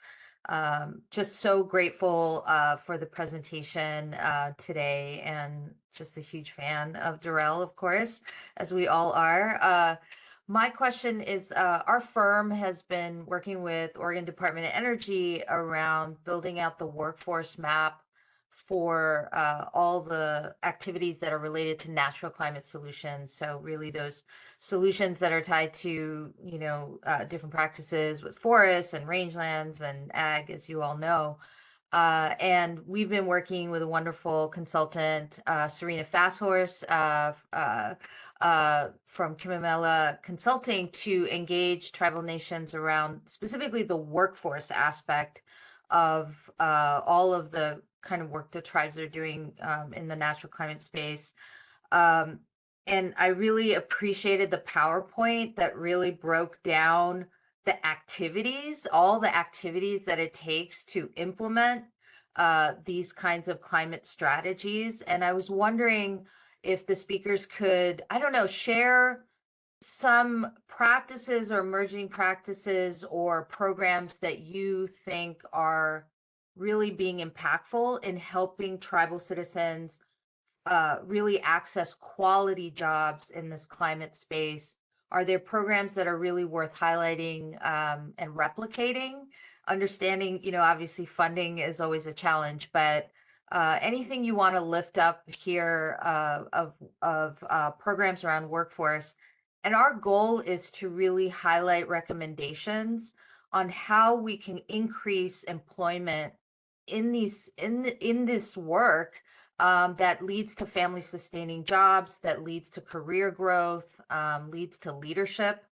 Just so grateful for the presentation today, and just a huge fan of Darrell, of course, as we all are. My question is, our firm has been working with Oregon Department of Energy around building out the workforce map for all the activities that are related to natural climate solutions. So really those solutions that are tied to, different practices with forests and rangelands and ag, as you all know. And we've been working with a wonderful consultant, Serena Fasthorse from Kimamela Consulting, to engage tribal nations around specifically the workforce aspect of all of the kind of work the tribes are doing in the natural climate space. And I really appreciated the PowerPoint that really broke down the activities, all the activities that it takes to implement these kinds of climate strategies. And I was wondering if the speakers could, I don't know, share some practices or emerging practices or programs that you think are really being impactful in helping tribal citizens really access quality jobs in this climate space. Are there programs that are really worth highlighting and replicating? Understanding, obviously funding is always a challenge, but anything you want to lift up here of programs around workforce. And our goal is to really highlight recommendations on how we can increase employment in this work that leads to family sustaining jobs, that leads to career growth, leads to leadership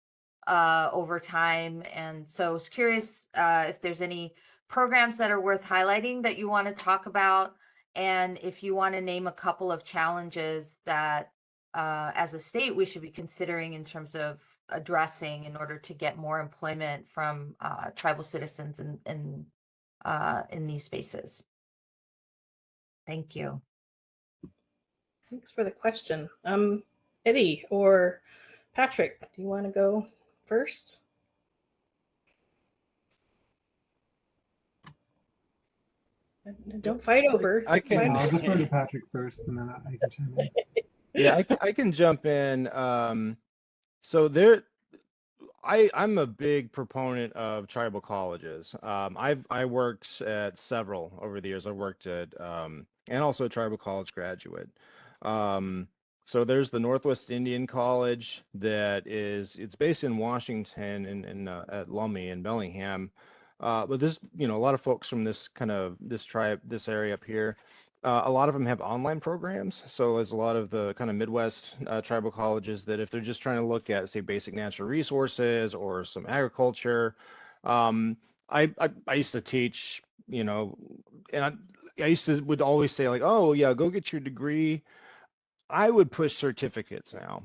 over time. And so I was curious if there's any programs that are worth highlighting that you want to talk about, and if you want to name a couple of challenges that as a state we should be considering in terms of addressing in order to get more employment from tribal citizens in these spaces. Thank you. Thanks for the question. Eddie or Patrick, do you want to go first? Don't fight over. I can. I'll defer to Patrick first, and then I can chime in. Yeah, I can jump in. So there, I'm a big proponent of tribal colleges. I worked at several over the years. I worked at and also a tribal college graduate. So there's the Northwest Indian College it's based in Washington in at Lummi in Bellingham. But there's a lot of folks from this area up here. A lot of them have online programs. So there's a lot of the kind of Midwest tribal colleges that if they're just trying to look at, say, basic natural resources or some agriculture. I used to teach, and I would always say like, oh yeah, go get your degree. I would push certificates now,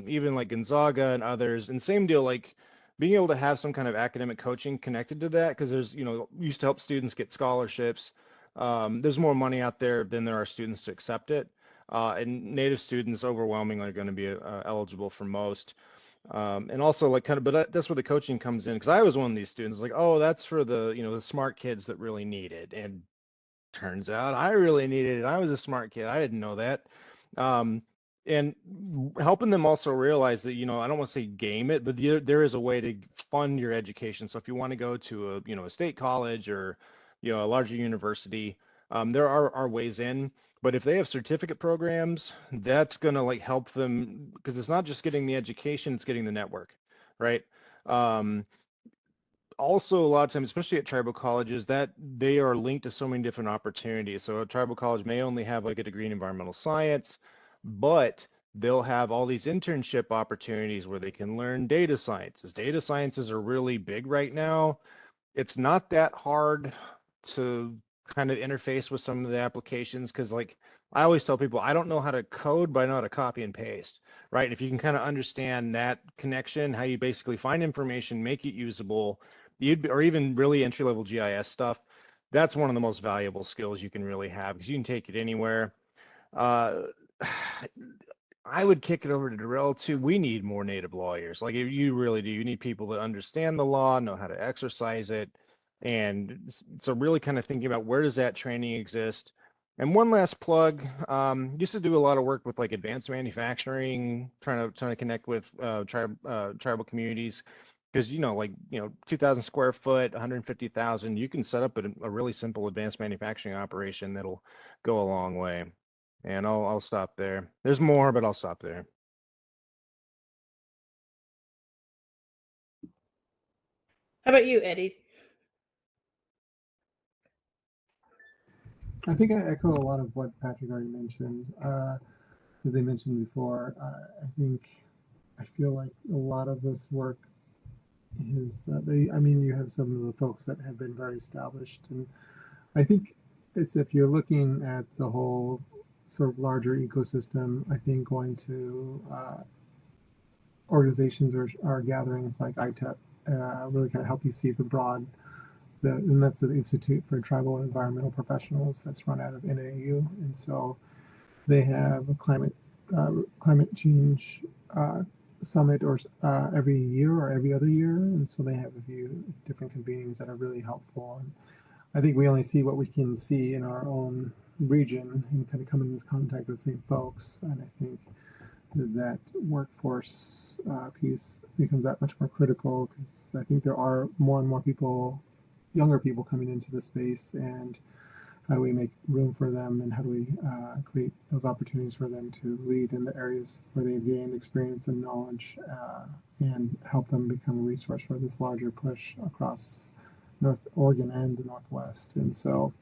even like Gonzaga and others. And same deal, like being able to have some kind of academic coaching connected to that, because there's, we used to help students get scholarships. There's more money out there than there are students to accept it. And Native students overwhelmingly are going to be eligible for most. And also like but that's where the coaching comes in, because I was one of these students like, oh, that's for the, the smart kids that really need it. And turns out I really needed it. I was a smart kid. I didn't know that. And helping them also realize that, I don't want to say game it, but there is a way to fund your education. So if you want to go to a state college or, a larger university, there are ways in. But if they have certificate programs, that's going to like help them, because it's not just getting the education, it's getting the network, right? Also, a lot of times, especially at tribal colleges, that they are linked to so many different opportunities. So a tribal college may only have like a degree in environmental science, but they'll have all these internship opportunities where they can learn data sciences. Data sciences are really big right now. It's not that hard to kind of interface with some of the applications because, like, I always tell people I don't know how to code, but I know how to copy and paste, right? And if you can kind of understand that connection, how you basically find information, make it usable, or even really entry level GIS stuff, that's one of the most valuable skills you can really have because you can take it anywhere. Uh, I would kick it over to Darrell too. We need more native lawyers. Like you really do. You need people that understand the law, know how to exercise it. And so really kind of thinking about where does that training exist? And one last plug, used to do a lot of work with like advanced manufacturing, trying to connect with tribal communities. Because, 2,000 square foot, 150,000, you can set up a really simple advanced manufacturing operation that'll go a long way. And I'll stop there. There's more, but I'll stop there. How about you, Eddie? I think I echo a lot of what Patrick already mentioned. As they mentioned before, I feel like a lot of this work is, you have some of the folks that have been very established. And I think it's, if you're looking at the whole sort of larger ecosystem, I think going to organizations or gatherings like ITEP really kind of help you see the broad, and that's the Institute for Tribal and Environmental Professionals that's run out of NAU. And so they have a climate change summit or every year or every other year. And so they have a few different convenings that are really helpful. And I think we only see what we can see in our own region and kind of come into contact with the same folks. And I think that workforce piece becomes that much more critical because I think there are more and more people, younger people coming into the space, and how do we make room for them, and how do we create those opportunities for them to lead in the areas where they've gained experience and knowledge, and help them become a resource for this larger push across North Oregon and the Northwest. And so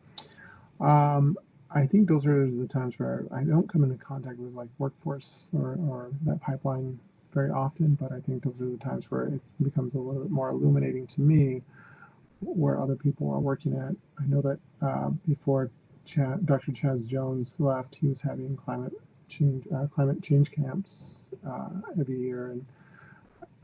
I think those are the times where I don't come into contact with like workforce or that pipeline very often, but I think those are the times where it becomes a little bit more illuminating to me where other people are working at. I know that before Dr. Chaz Jones left, he was having climate change camps every year, and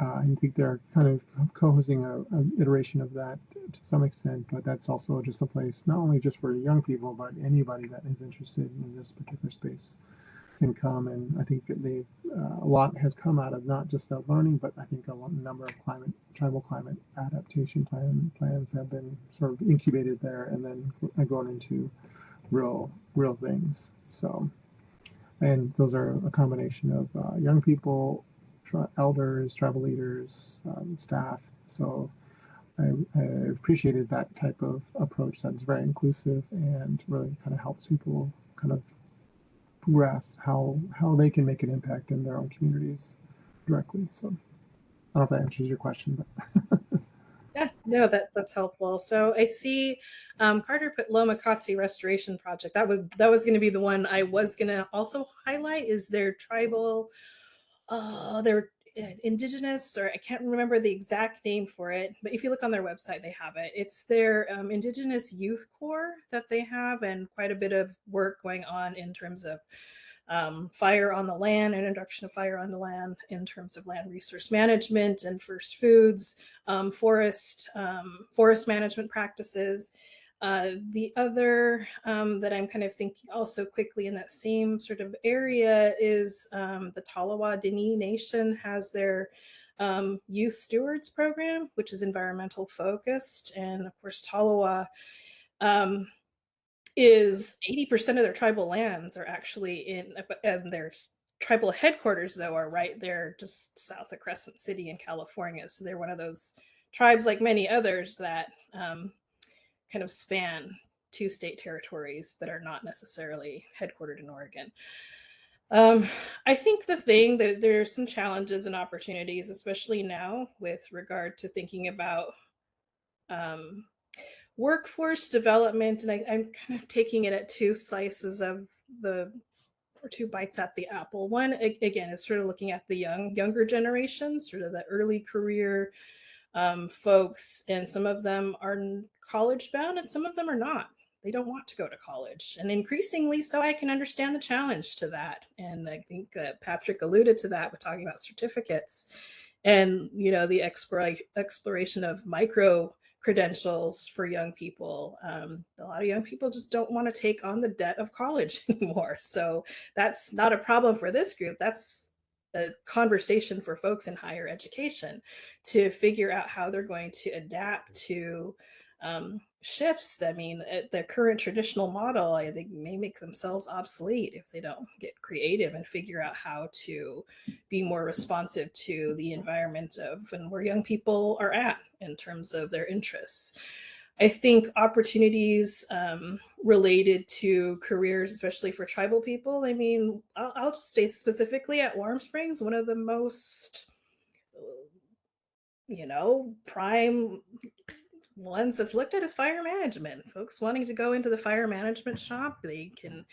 I think they're kind of co-hosting an iteration of that to some extent. But that's also just a place not only just for young people, but anybody that is interested in this particular space can come. And I think that a lot has come out of not just that learning, but I think a number of tribal climate adaptation plans have been sort of incubated there and then going into real things. So, and those are a combination of young people, elders, tribal leaders, staff. So I appreciated that type of approach that's very inclusive and really kind of helps people kind of grasp how they can make an impact in their own communities directly. So I don't know if that answers your question, but Yeah, no, that's helpful. So I see Carter put Loma Katsi Restoration Project. That was going to be the one I was going to also highlight, is their tribal, their indigenous, or I can't remember the exact name for it, but if you look on their website, they have it. It's their Indigenous Youth Corps that they have, and quite a bit of work going on in terms of fire on the land, introduction of fire on the land in terms of land resource management and first foods, forest management practices. The other that I'm kind of thinking also quickly in that same sort of area is the Tolowa Dini Nation has their Youth Stewards program, which is environmental focused. And of course, Tolowa is 80% of their tribal lands are actually in, and their tribal headquarters though are right there just south of Crescent City in California. So they're one of those tribes, like many others, that kind of span 2 state territories but are not necessarily headquartered in Oregon. I think the thing that there's some challenges and opportunities, especially now with regard to thinking about workforce development, and I'm kind of taking it at 2 slices of the or two bites at the apple. One, again, is sort of looking at the younger generations, sort of the early career folks, and some of them are college bound and some of them are not. They don't want to go to college, and increasingly so. I can understand the challenge to that, and I think Patrick alluded to that with talking about certificates, and the exploration of micro credentials for young people. A lot of young people just don't want to take on the debt of college anymore. So that's not a problem for this group. That's a conversation for folks in higher education to figure out how they're going to adapt to shifts. I mean, the current traditional model, I think, may make themselves obsolete if they don't get creative and figure out how to be more responsive to the environment of and where young people are at in terms of their interests. I think opportunities related to careers, especially for tribal people. I mean, I'll stay specifically at Warm Springs. One of the most, prime ones that's looked at is fire management. Folks wanting to go into the fire management shop, they can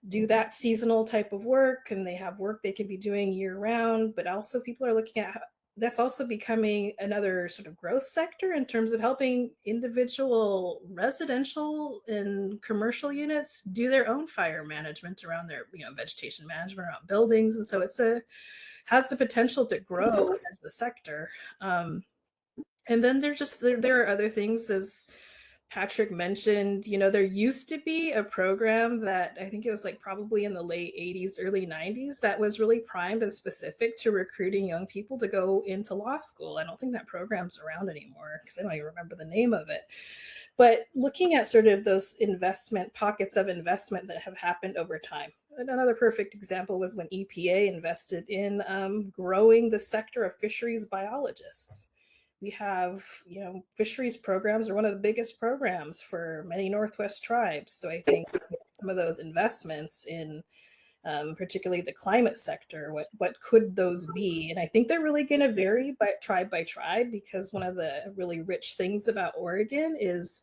do that seasonal type of work, and they have work they can be doing year round. But also people are looking at that's also becoming another sort of growth sector in terms of helping individual residential and commercial units do their own fire management around their vegetation management around buildings. And so has the potential to grow as a sector. And then there are other things, as Patrick mentioned. There used to be a program that I think it was like probably in the late 80s, early 90s, that was really primed and specific to recruiting young people to go into law school. I don't think that program's around anymore because I don't even remember the name of it. But looking at sort of those pockets of investment that have happened over time. Another perfect example was when EPA invested in growing the sector of fisheries biologists. We have, fisheries programs are one of the biggest programs for many Northwest tribes. So I think some of those investments in particularly the climate sector, what could those be? And I think they're really going to vary by tribe, because one of the really rich things about Oregon is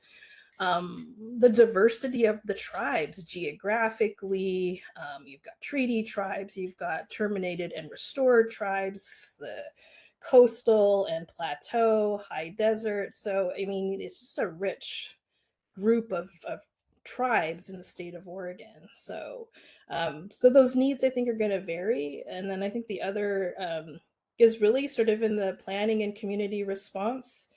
the diversity of the tribes geographically. You've got treaty tribes, you've got terminated and restored tribes, the coastal and plateau, high desert. So, I mean, it's just a rich group of tribes in the state of Oregon. So, so those needs, I think, are going to vary. And then I think the other is really sort of in the planning and community response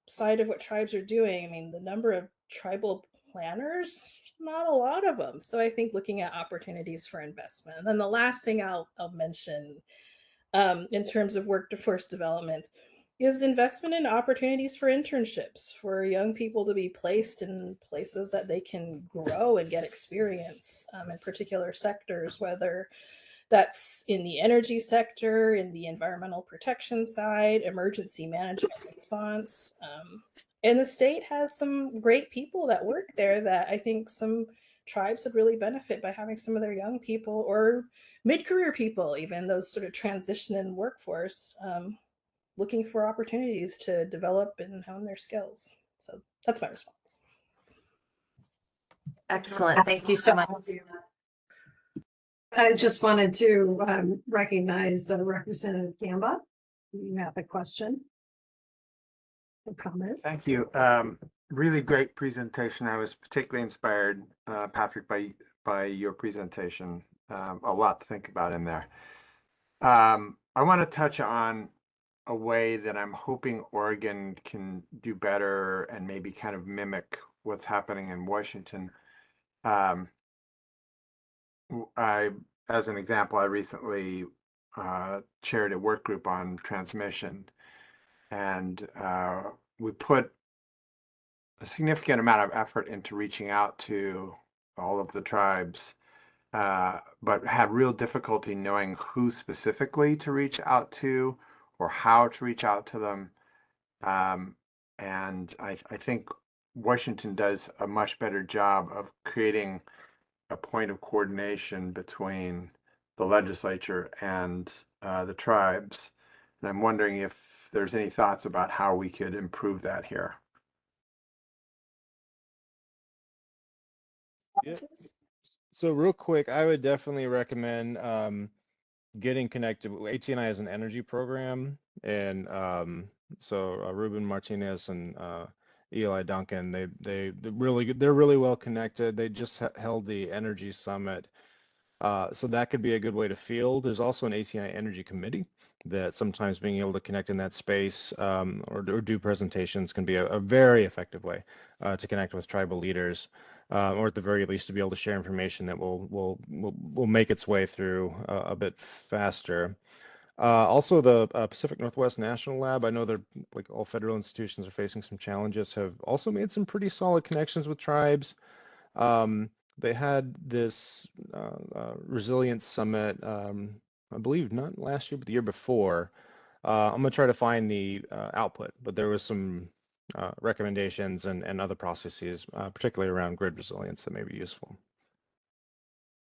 side of what tribes are doing. I mean, the number of tribal planners, not a lot of them. So I think looking at opportunities for investment. And then the last thing I'll mention in terms of workforce development is investment in opportunities for internships for young people to be placed in places that they can grow and get experience in particular sectors, whether that's in the energy sector, in the environmental protection side, emergency management response. And the state has some great people that work there that I think some tribes would really benefit by having some of their young people or mid-career people, even those sort of transition in workforce, looking for opportunities to develop and hone their skills. So that's my response. Excellent. Thank you so much. I just wanted to recognize Representative Gamba. You have a question or comment? Thank you. Really great presentation. I was particularly inspired, Patrick, by your presentation. A lot to think about in there. I want to touch on a way that I'm hoping Oregon can do better and maybe kind of mimic what's happening in Washington. As an example, I recently chaired a work group on transmission, and we put a significant amount of effort into reaching out to all of the tribes, but had real difficulty knowing who specifically to reach out to or how to reach out to them. And I think Washington does a much better job of creating a point of coordination between the legislature and the tribes. And I'm wondering if there's any thoughts about how we could improve that here. Yeah. So real quick, I would definitely recommend getting connected. ATNI has an energy program, and so Ruben Martinez and Eli Duncan, they're really good. They're really well connected. They just held the energy summit, so that could be a good way to field. There's also an ATNI energy committee that sometimes being able to connect in that space or do presentations can be a very effective way to connect with tribal leaders. Or at the very least to be able to share information that will make its way through a bit faster. Also, the Pacific Northwest National Lab, I know they're like all federal institutions are facing some challenges, have also made some pretty solid connections with tribes. They had this resilience summit, I believe not last year, but the year before. I'm gonna try to find the output, but there was some recommendations and other processes, particularly around grid resilience, that may be useful.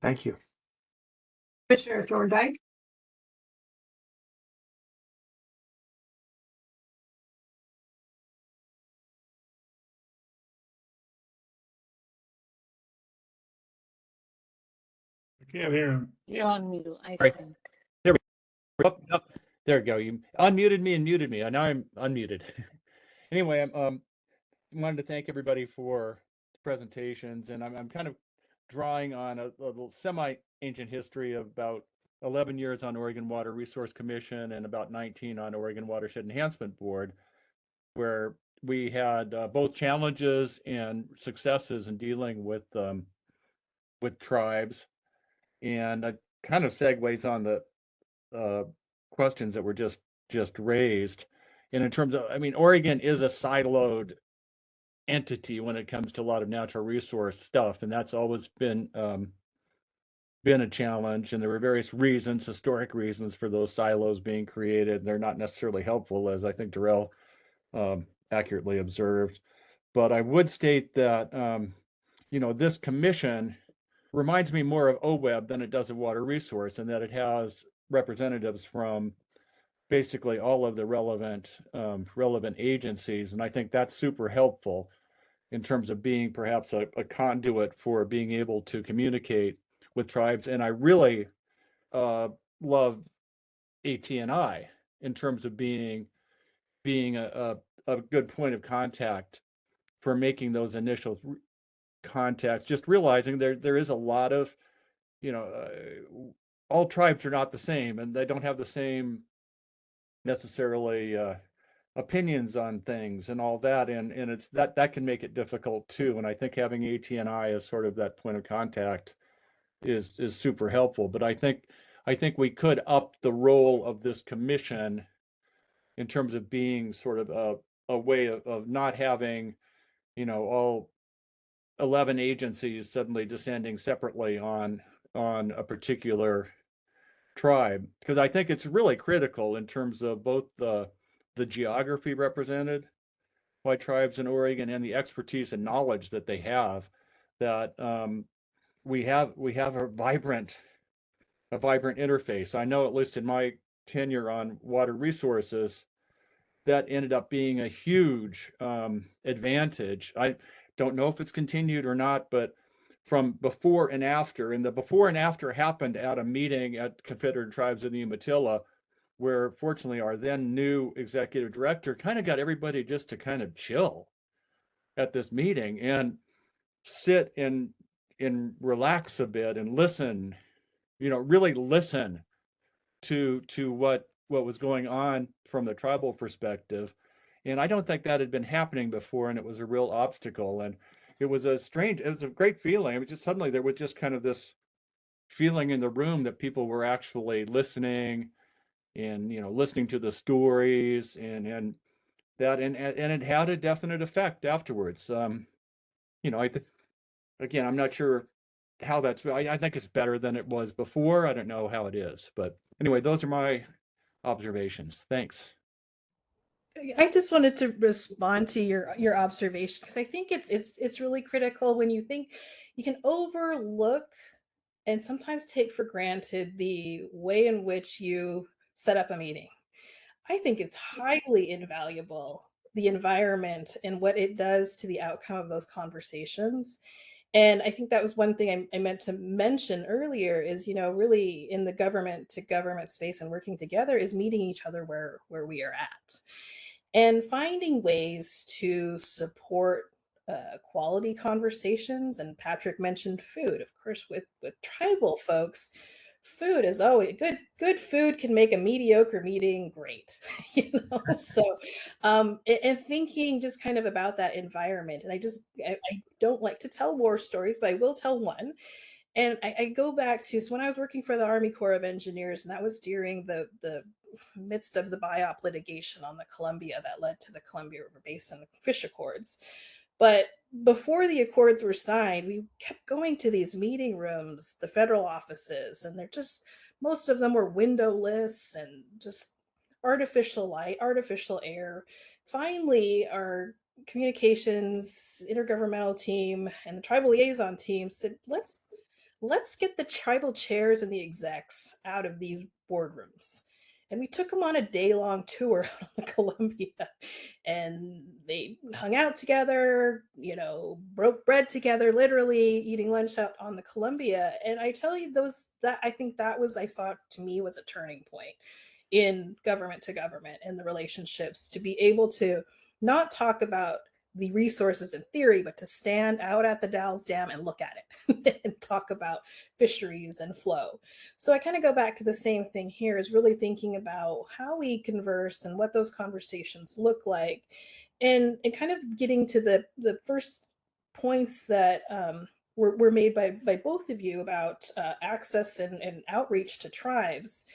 Thank you. Commissioner Thorndike. Okay, I'm here. You're on mute, I Right. think. There we go. Oh, there we go. You unmuted me and muted me. Now I'm unmuted. Anyway, I'm wanted to thank everybody for the presentations, and I'm kind of drawing on a little semi-ancient history of about 11 years on Oregon Water Resource Commission and about 19 on Oregon Watershed Enhancement Board, where we had both challenges and successes in dealing with tribes, and it kind of segues on the questions that were just raised. And in terms of, I mean, Oregon is a siloed entity when it comes to a lot of natural resource stuff, and that's always been a challenge. And there were various reasons, historic reasons, for those silos being created. They're not necessarily helpful, as I think Darrell accurately observed. But I would state that this commission reminds me more of OWEB than it does of Water Resource, and that it has representatives from basically all of the relevant agencies, and I think that's super helpful in terms of being perhaps a conduit for being able to communicate with tribes. And I really love ATNI in terms of being a good point of contact for making those initial contacts. Just realizing there is a lot of, all tribes are not the same, and they don't have the same necessarily opinions on things and all that, and it's that can make it difficult too. And I think having ATNI as sort of that point of contact is super helpful. But I think we could up the role of this commission in terms of being sort of a way of not having, all 11 agencies suddenly descending separately on a particular tribe, because I think it's really critical in terms of both the geography represented by tribes in Oregon and the expertise and knowledge that they have, that we have a vibrant interface. I know, at least in my tenure on water resources, that ended up being a huge advantage. I don't know if it's continued or not, but from before and after, and the before and after happened at a meeting at Confederate Tribes in the Umatilla, where fortunately our then new executive director kind of got everybody just to kind of chill at this meeting and sit and relax a bit and listen, really listen to what was going on from the tribal perspective. And I don't think that had been happening before, and it was a real obstacle. And it was a great feeling. It was just suddenly there was just kind of this feeling in the room that people were actually listening, and listening to the stories, and that, and it had a definite effect afterwards. I think, again, I'm not sure how that's, I think it's better than it was before. I don't know how it is, but anyway, those are my observations. Thanks. I just wanted to respond to your observation, because I think it's really critical when you think you can overlook and sometimes take for granted the way in which you set up a meeting. I think it's highly invaluable, the environment and what it does to the outcome of those conversations. And I think that was one thing I meant to mention earlier is, really in the government to government space and working together is meeting each other where we are at and finding ways to support quality conversations. And Patrick mentioned food, of course, with tribal folks. Food is always good food can make a mediocre meeting great. So and thinking just kind of about that environment. And I don't like to tell war stories, but I will tell one. And I go back to, so when I was working for the Army Corps of Engineers, and that was during the midst of the BIOP litigation on the Columbia that led to the Columbia River Basin Fish Accords. But before the accords were signed, we kept going to these meeting rooms, the federal offices, and they're just, most of them were windowless and just artificial light, artificial air. Finally, our communications intergovernmental team and the tribal liaison team said, let's get the tribal chairs and the execs out of these boardrooms. And we took them on a day-long tour of the Columbia, and they hung out together, broke bread together, literally eating lunch out on the Columbia. And I tell you, I think that was, I saw, to me, was a turning point in government to government and the relationships, to be able to not talk about the resources in theory, but to stand out at the Dalles Dam and look at it and talk about fisheries and flow. So I kind of go back to the same thing here, is really thinking about how we converse and what those conversations look like, and kind of getting to the first points that were made by both of you about access and outreach to tribes,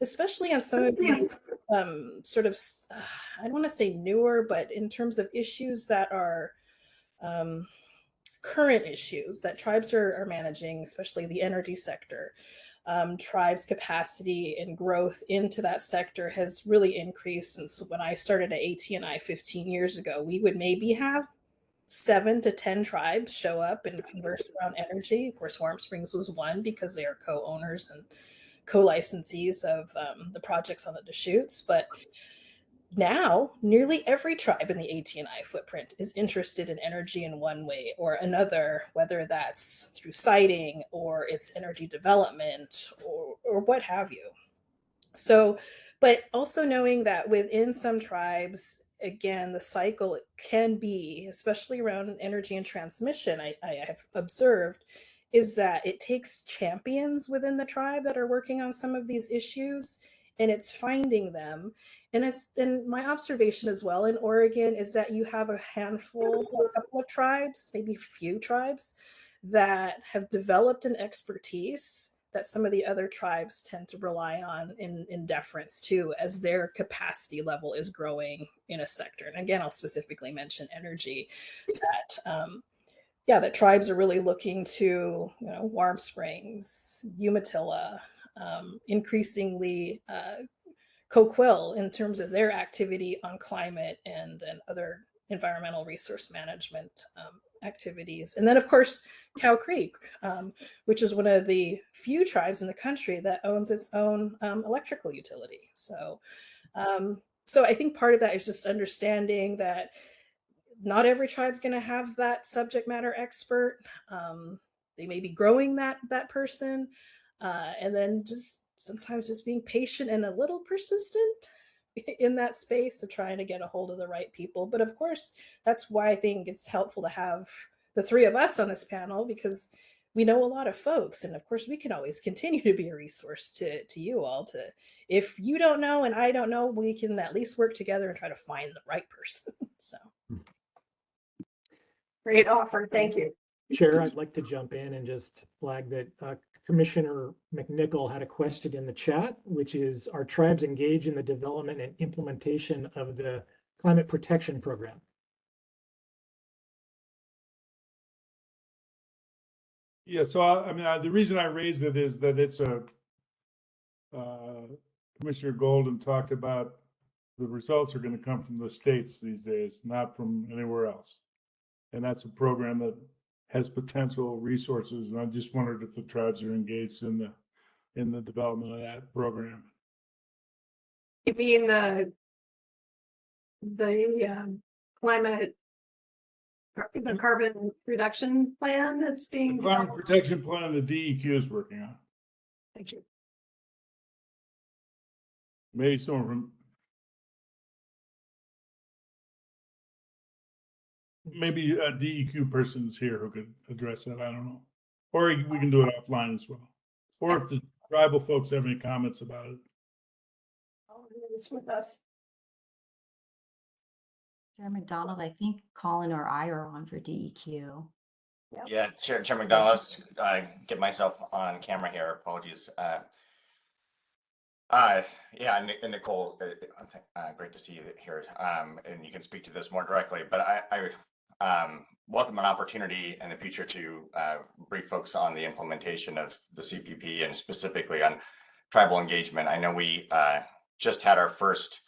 especially on some of these sort of, I don't want to say newer, but in terms of issues that are current issues that tribes are managing, especially the energy sector. Tribes' capacity and growth into that sector has really increased since when I started at ATNI 15 years ago. We would maybe have 7 to 10 tribes show up and converse around energy. Of course, Warm Springs was one because they are co-owners and co-licensees of the projects on the Deschutes. But now, nearly every tribe in the ATNI footprint is interested in energy in one way or another, whether that's through siting or it's energy development or what have you. So, but also knowing that within some tribes, again, the cycle can be, especially around energy and transmission, I have observed, is that it takes champions within the tribe that are working on some of these issues, and it's finding them. And it's been my observation as well in Oregon is that you have a handful, a couple of tribes, maybe a few tribes, that have developed an expertise that some of the other tribes tend to rely on in deference to as their capacity level is growing in a sector. And again, I'll specifically mention energy, that that tribes are really looking to, Warm Springs, Umatilla, increasingly Coquille in terms of their activity on climate and other environmental resource management activities. And then, of course, Cow Creek, which is one of the few tribes in the country that owns its own electrical utility. So I think part of that is just understanding that not every tribe's going to have that subject matter expert. They may be growing that person, and then just sometimes just being patient and a little persistent in that space of trying to get a hold of the right people. But of course, that's why I think it's helpful to have the three of us on this panel, because we know a lot of folks, and of course we can always continue to be a resource to you all. To, if you don't know and I don't know, we can at least work together and try to find the right person. So Great offer. Thank you. Chair, I'd like to jump in and just flag that Commissioner McNichol had a question in the chat, which is, are tribes engaged in the development and implementation of the climate protection program? Yeah, so I mean, the reason I raised it is that it's Commissioner Golden talked about the results are going to come from the states these days, not from anywhere else. And that's a program that has potential resources. And I just wondered if the tribes are engaged in the development of that program. You mean the climate the carbon reduction plan that's The being climate developed? protection plan the DEQ is working on. Thank you. Maybe someone from maybe a DEQ person's here who could address that. I don't know. Or we can do it offline as well. Or if the tribal folks have any comments about it. Is with us. Chair McDonald, I think Colin or I are on for DEQ. Yeah, Chair McDonald, I'll just get myself on camera here. Apologies. Yeah, and Nicole, great to see you here. And you can speak to this more directly, but I welcome an opportunity in the future to brief folks on the implementation of the CPP and specifically on tribal engagement. I know we just had our first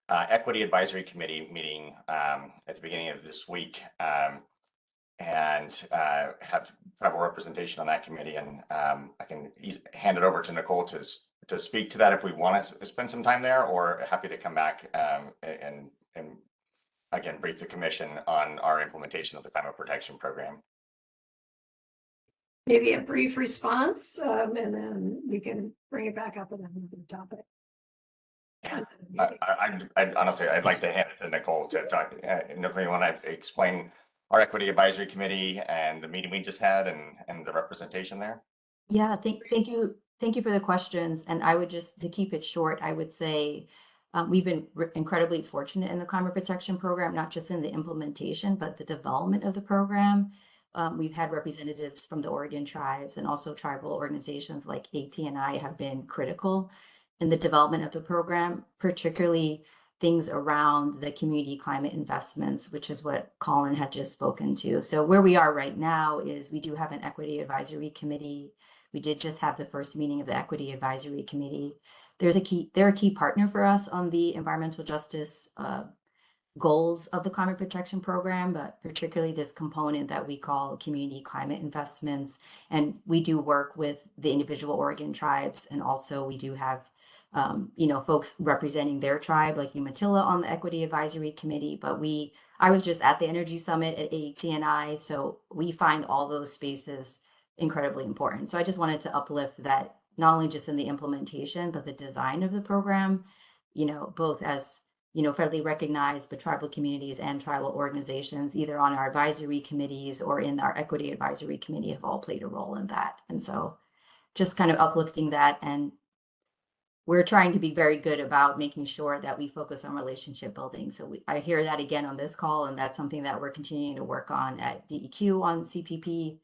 Equity Advisory Committee meeting at the beginning of this week. And have tribal representation on that committee, and I can hand it over to Nicole to speak to that if we want to spend some time there, or happy to come back and again brief the commission on our implementation of the climate protection program. Maybe a brief response, and then we can bring it back up with another topic. I honestly, I'd like to hand it to Nicole to talk. Nicole, you want to explain our Equity Advisory Committee and the meeting we just had and the representation there? Yeah, thank you. Thank you for the questions. And I would just, to keep it short, I would say we've been incredibly fortunate in the climate protection program, not just in the implementation, but the development of the program. We've had representatives from the Oregon tribes and also tribal organizations like AT&I have been critical in the development of the program, particularly things around the community climate investments, which is what Colin had just spoken to. So where we are right now is we do have an Equity Advisory Committee. We did just have the first meeting of the Equity Advisory Committee. They're a key partner for us on the environmental justice goals of the climate protection program, but particularly this component that we call community climate investments. And we do work with the individual Oregon tribes, and also we do have folks representing their tribe like Umatilla on the Equity Advisory Committee, but I was just at the Energy Summit at AT&I, so we find all those spaces incredibly important. So I just wanted to uplift that, not only just in the implementation, but the design of the program, both as, federally recognized, but tribal communities and tribal organizations, either on our advisory committees or in our Equity Advisory Committee, have all played a role in that. And so just kind of uplifting that, and we're trying to be very good about making sure that we focus on relationship building. So I hear that again on this call, and that's something that we're continuing to work on at DEQ on CPP,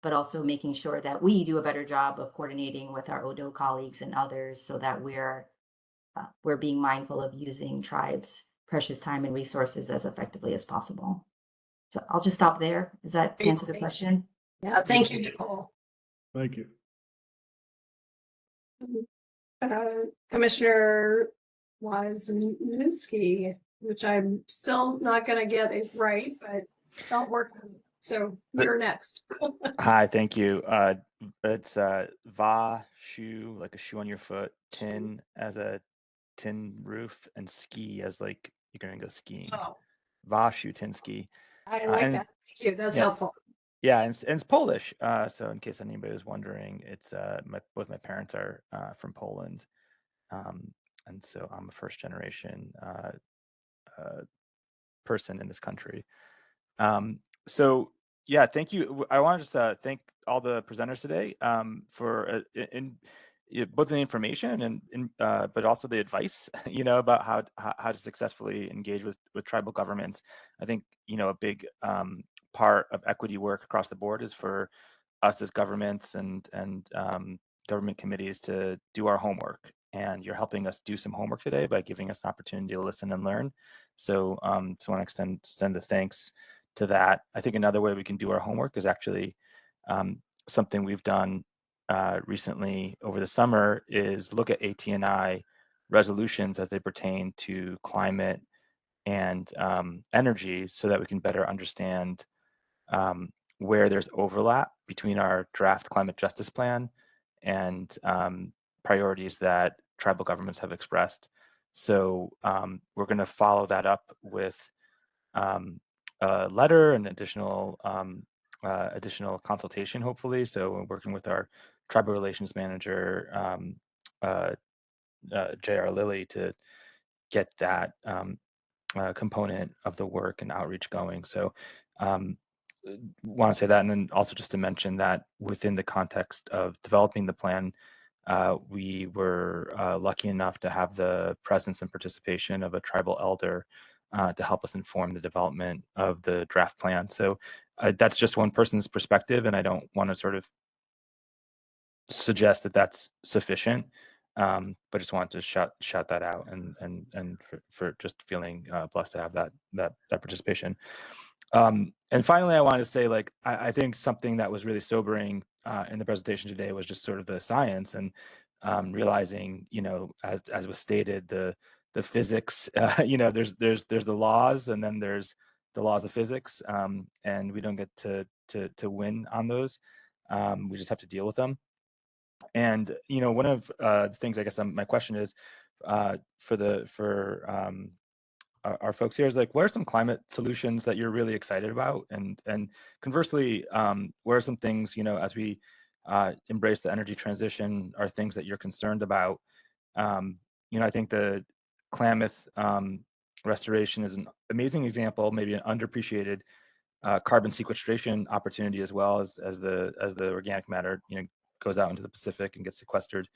but also making sure that we do a better job of coordinating with our ODO colleagues and others so that we're being mindful of using tribes' precious time and resources as effectively as possible. So I'll just stop there. Does that answer the question? Yeah, thank you, Nicole. Thank you. Commissioner Wisniewski, which I'm still not going to get it right, but I'll work on it. So you're next. Hi, thank you. It's va shoe, like a shoe on your foot, tin as a tin roof, and ski as like you're gonna go skiing. Oh, Va shoe, tin ski. I like And that. Thank you. That's yeah, helpful. yeah, and it's Polish. So in case anybody was wondering, it's both my parents are from Poland, and so I'm a first generation person in this country. So yeah, thank you. I want to just thank all the presenters today for both the information and but also the advice, about how to successfully engage with tribal governments. I think a big part of equity work across the board is for us as governments and government committees to do our homework. And you're helping us do some homework today by giving us an opportunity to listen and learn. So I want to extend the thanks to that. I think another way we can do our homework is actually something we've done recently over the summer is look at AT&I resolutions as they pertain to climate and energy, so that we can better understand where there's overlap between our draft climate justice plan and priorities that tribal governments have expressed. So we're going to follow that up with letter and additional consultation, hopefully. So we're working with our tribal relations manager, J.R. Lilly, to get that component of the work and outreach going. So want to say that, and then also just to mention that within the context of developing the plan, we were lucky enough to have the presence and participation of a tribal elder to help us inform the development of the draft plan. So that's just one person's perspective, and I don't want to sort of suggest that that's sufficient, but just wanted to shout that out, and for just feeling blessed to have that participation. And finally, I wanted to say, like, I think something that was really sobering in the presentation today was just sort of the science, and realizing, as was stated, the physics, there's the laws, and then there's the laws of physics, and we don't get to win on those. We just have to deal with them. And one of the things, I guess, my question is for our folks here is, like, what are some climate solutions that you're really excited about? And conversely, what are some things, as we embrace the energy transition, are things that you're concerned about? I think the Klamath restoration is an amazing example, maybe an underappreciated carbon sequestration opportunity, as well as the organic matter, goes out into the Pacific and gets sequestered.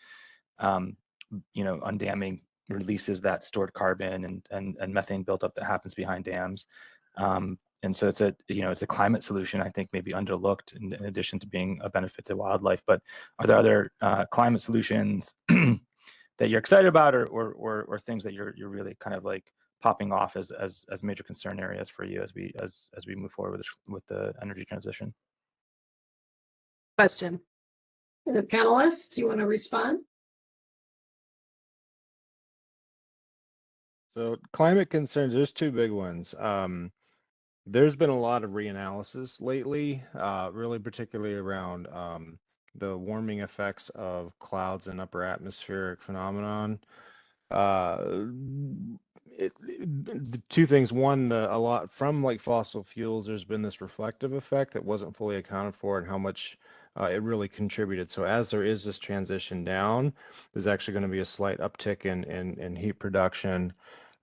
Undamming releases that stored carbon and methane buildup that happens behind dams. And so it's a climate solution, I think, maybe underlooked in addition to being a benefit to wildlife. But are there other climate solutions that you're excited about, or things that you're really kind of like popping off as major concern areas for you as we move forward with the energy transition? Question. The panelists, do you want to respond? So climate concerns, there's two big ones. There's been a lot of reanalysis lately, really particularly around the warming effects of clouds and upper atmospheric phenomenon. The two things. One, a lot from like fossil fuels, there's been this reflective effect that wasn't fully accounted for, and how much it really contributed. So as there is this transition down, there's actually going to be a slight uptick in heat production.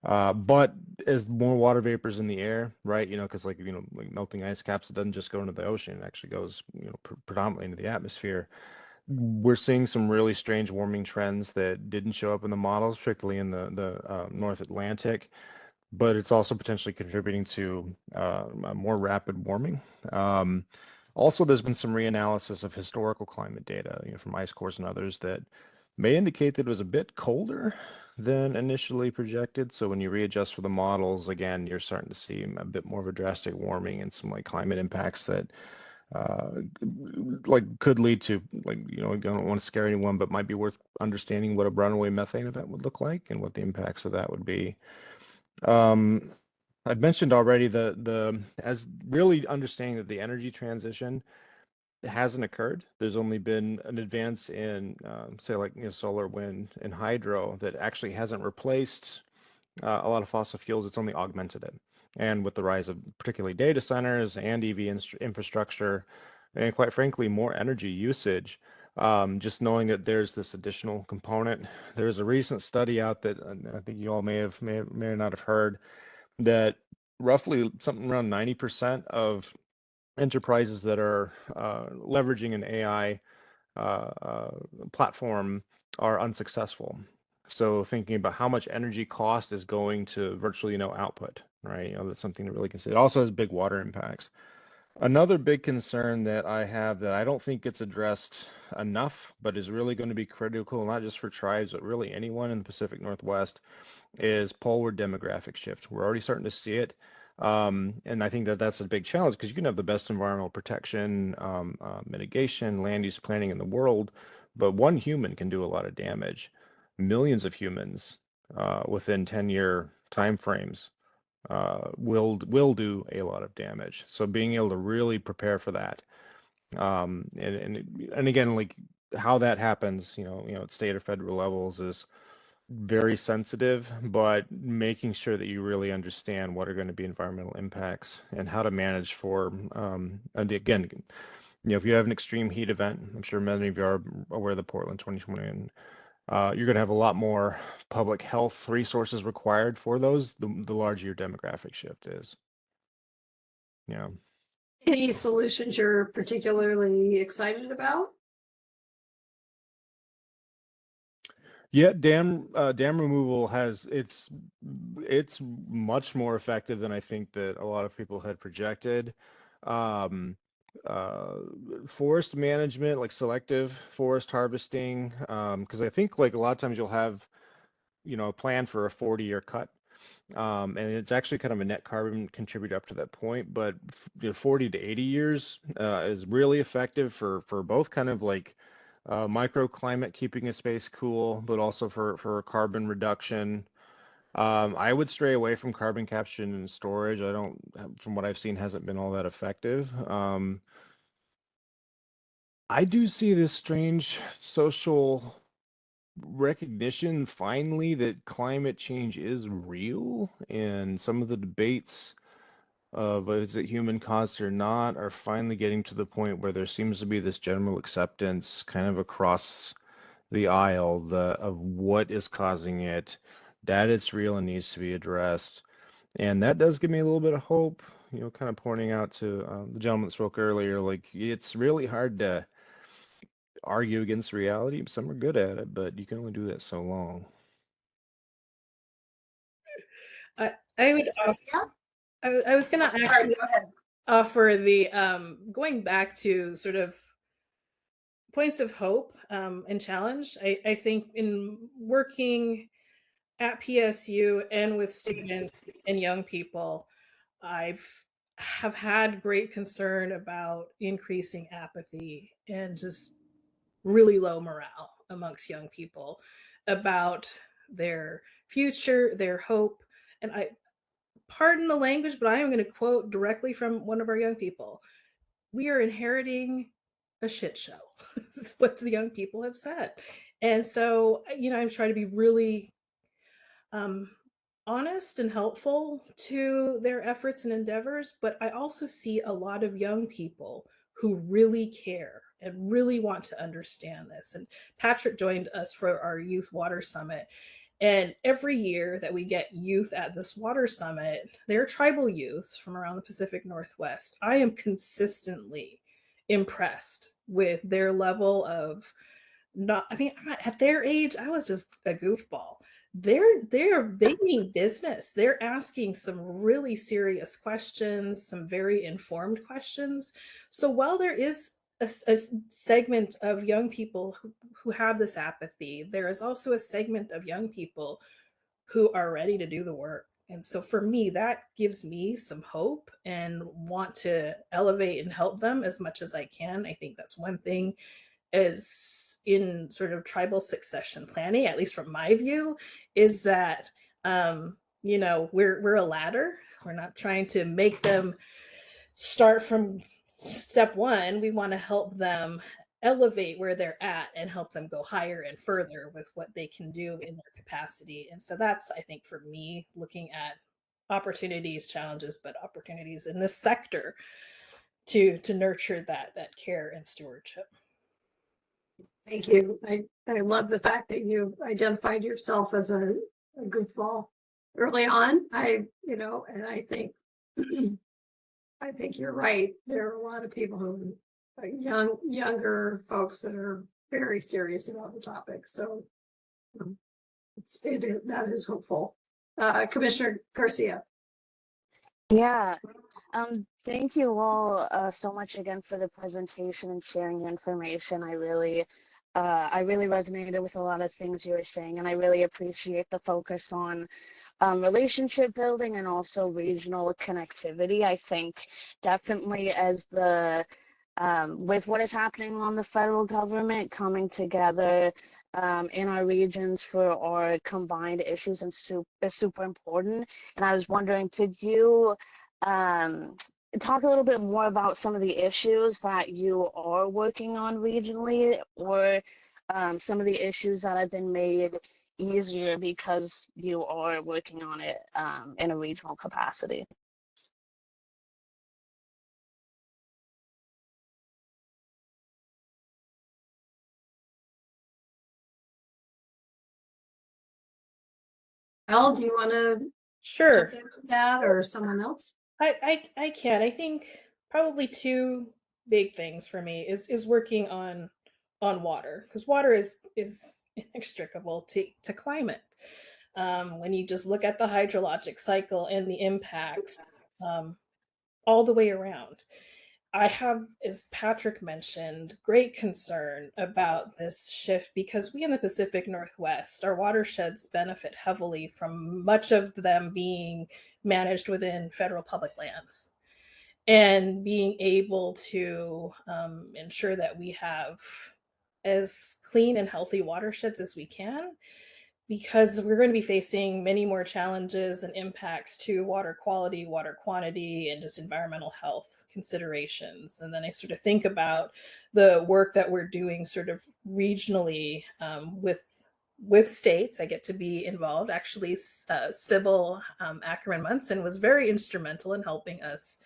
But as more water vapors in the air, right? Because like melting ice caps, it doesn't just go into the ocean; it actually goes predominantly into the atmosphere. We're seeing some really strange warming trends that didn't show up in the models, particularly in the North Atlantic, but it's also potentially contributing to more rapid warming. Also, there's been some reanalysis of historical climate data, from ice cores and others, that may indicate that it was a bit colder than initially projected. So when you readjust for the models, again, you're starting to see a bit more of a drastic warming and some like climate impacts that could lead to, I don't want to scare anyone, but might be worth understanding what a runaway methane event would look like and what the impacts of that would be. I've mentioned already as really understanding that the energy transition hasn't occurred. There's only been an advance in say solar, wind, and hydro that actually hasn't replaced a lot of fossil fuels. It's only augmented it. And with the rise of particularly data centers and EV infrastructure, and quite frankly, more energy usage, just knowing that there's this additional component. There's a recent study out that I think you all may or not have heard, that roughly something around 90% of enterprises that are leveraging an AI platform are unsuccessful. So thinking about how much energy cost is going to virtually no output, right? That's something to really consider. It also has big water impacts. Another big concern that I have that I don't think gets addressed enough, but is really going to be critical, not just for tribes, but really anyone in the Pacific Northwest, is poleward demographic shift. We're already starting to see it. And I think that that's a big challenge, because you can have the best environmental protection, mitigation, land use planning in the world, but one human can do a lot of damage. Millions of humans within 10-year timeframes will do a lot of damage. So being able to really prepare for that, and again, like how that happens, at state or federal levels is very sensitive, but making sure that you really understand what are going to be environmental impacts and how to manage for, and again, if you have an extreme heat event, I'm sure many of you are aware of the Portland 2020, and you're going to have a lot more public health resources required for those, the larger your demographic shift is. Yeah. Any solutions you're particularly excited about? Yeah, dam removal it's much more effective than I think that a lot of people had projected. Um, Forest management, like selective forest harvesting, because I think like a lot of times you'll have, a plan for a 40-year cut. And it's actually kind of a net carbon contributor up to that point, but 40 to 80 years is really effective for both kind of like microclimate, keeping a space cool, but also for carbon reduction. I would stray away from carbon capture and storage. I don't, from what I've seen, hasn't been all that effective. I do see this strange social recognition finally that climate change is real, and some of the debates of is it human caused or not are finally getting to the point where there seems to be this general acceptance kind of across the aisle of what is causing it, that it's real and needs to be addressed. And that does give me a little bit of hope, kind of pointing out to the gentleman that spoke earlier, like it's really hard to argue against reality. Some are good at it, but you can only do that so long. I would Yeah. I was gonna Sorry, actually go ahead. offer the going back to sort of points of hope and challenge. I think in working at PSU and with students and young people, have had great concern about increasing apathy and just really low morale amongst young people about their future, their hope. And I pardon the language, but I am going to quote directly from one of our young people. We are inheriting a shit show. That's what the young people have said. And so, I'm trying to be really um, honest and helpful to their efforts and endeavors, but I also see a lot of young people who really care and really want to understand this. And Patrick joined us for our Youth Water Summit. And every year that we get youth at this water summit, they're tribal youth from around the Pacific Northwest. I am consistently impressed with their level of at their age, I was just a goofball. They mean business. They're asking some really serious questions, some very informed questions. So while there is a segment of young people who have this apathy, there is also a segment of young people who are ready to do the work. And so for me, that gives me some hope and want to elevate and help them as much as I can. I think that's one thing is in sort of tribal succession planning, at least from my view, is that we're a ladder. We're not trying to make them start from step one. We want to help them elevate where they're at and help them go higher and further with what they can do in their capacity. And so that's, I think, for me, looking at opportunities, challenges, but opportunities in this sector to nurture that care and stewardship. Thank you. I love the fact that you identified yourself as a goofball early on. And I think I think you're right. There are a lot of people who younger folks that are very serious about the topic. So that is hopeful. Commissioner Garcia. Yeah, thank you all so much again for the presentation and sharing your information. I really resonated with a lot of things you were saying, and I really appreciate the focus on relationship building and also regional connectivity. I think definitely as with what is happening on the federal government coming together in our regions for our combined issues is super important. And I was wondering, could you talk a little bit more about some of the issues that you are working on regionally, or some of the issues that have been made easier because you are working on it in a regional capacity. Al, do you want to Sure. jump into that or someone else? I can. I think probably two big things for me is working on water, because water is inextricable to climate. When you just look at the hydrologic cycle and the impacts all the way around. I have, as Patrick mentioned, great concern about this shift because we in the Pacific Northwest, our watersheds benefit heavily from much of them being managed within federal public lands. And being able to ensure that we have as clean and healthy watersheds as we can, because we're going to be facing many more challenges and impacts to water quality, water quantity, and just environmental health considerations. And then I sort of think about the work that we're doing sort of regionally with states. I get to be involved. Actually, Sybil Ackerman Munson was very instrumental in helping us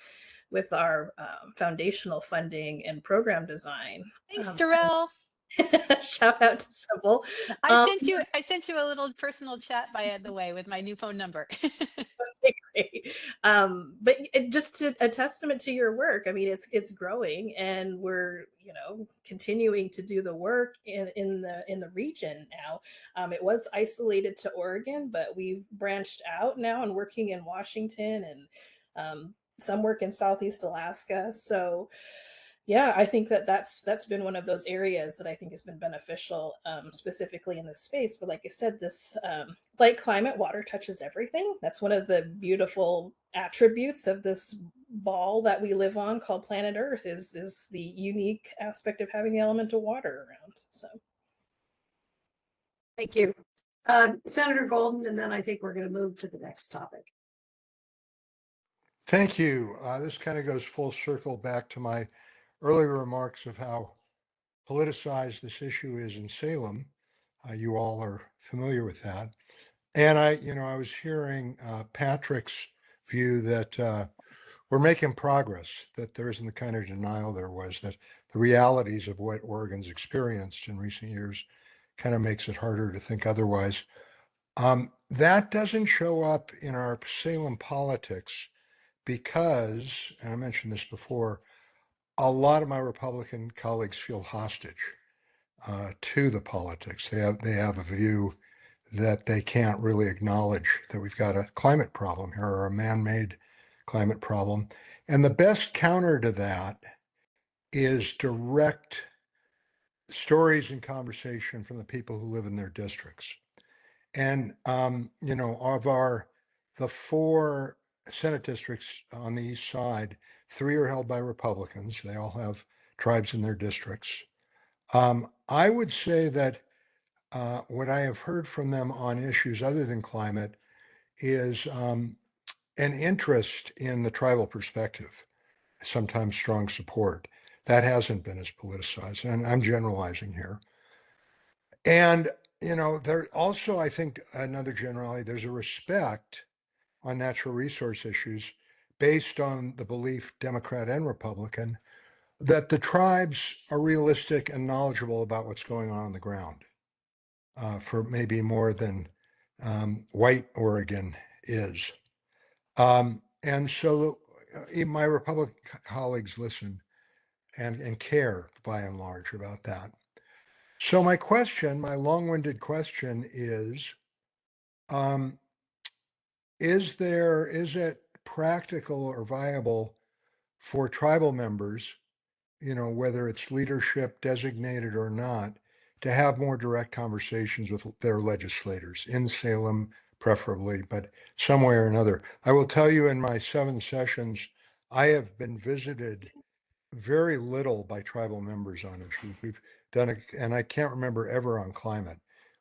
with our foundational funding and program design. Thanks, Darrell. Shout out to Sybil. I sent you a little personal chat, by the way, with my new phone number. Okay, great. But just a testament to your work. I mean, it's growing, and we're continuing to do the work in the region now. It was isolated to Oregon, but we've branched out now and working in Washington and some work in Southeast Alaska. So yeah, I think that's been one of those areas that I think has been beneficial, specifically in this space. But like I said, this like climate, water touches everything. That's one of the beautiful attributes of this ball that we live on called planet Earth is the unique aspect of having the element of water around. So Thank you. Senator Golden, and then I think we're going to move to the next topic. Thank you. This kind of goes full circle back to my earlier remarks of how politicized this issue is in Salem. You all are familiar with that. And I was hearing Patrick's view that we're making progress, that there isn't the kind of denial there was, that the realities of what Oregon's experienced in recent years kind of makes it harder to think otherwise. That doesn't show up in our Salem politics because, and I mentioned this before, a lot of my Republican colleagues feel hostage to the politics. They have a view that they can't really acknowledge that we've got a climate problem here, or a man-made climate problem. And the best counter to that is direct stories and conversation from the people who live in their districts. And of the 4 Senate districts on the east side, 3 are held by Republicans. They all have tribes in their districts. I would say that what I have heard from them on issues other than climate is an interest in the tribal perspective, sometimes strong support. That hasn't been as politicized, and I'm generalizing here. And, there also, I think, another generality, there's a respect on natural resource issues based on the belief, Democrat and Republican, that the tribes are realistic and knowledgeable about what's going on the ground, for maybe more than white Oregon is. And so my Republican colleagues listen and care by and large about that. So my long-winded question is it practical or viable for tribal members, whether it's leadership designated or not, to have more direct conversations with their legislators in Salem, preferably, but some way or another? I will tell you, in my 7 sessions, I have been visited very little by tribal members on issues. We've done it, and I can't remember ever on climate.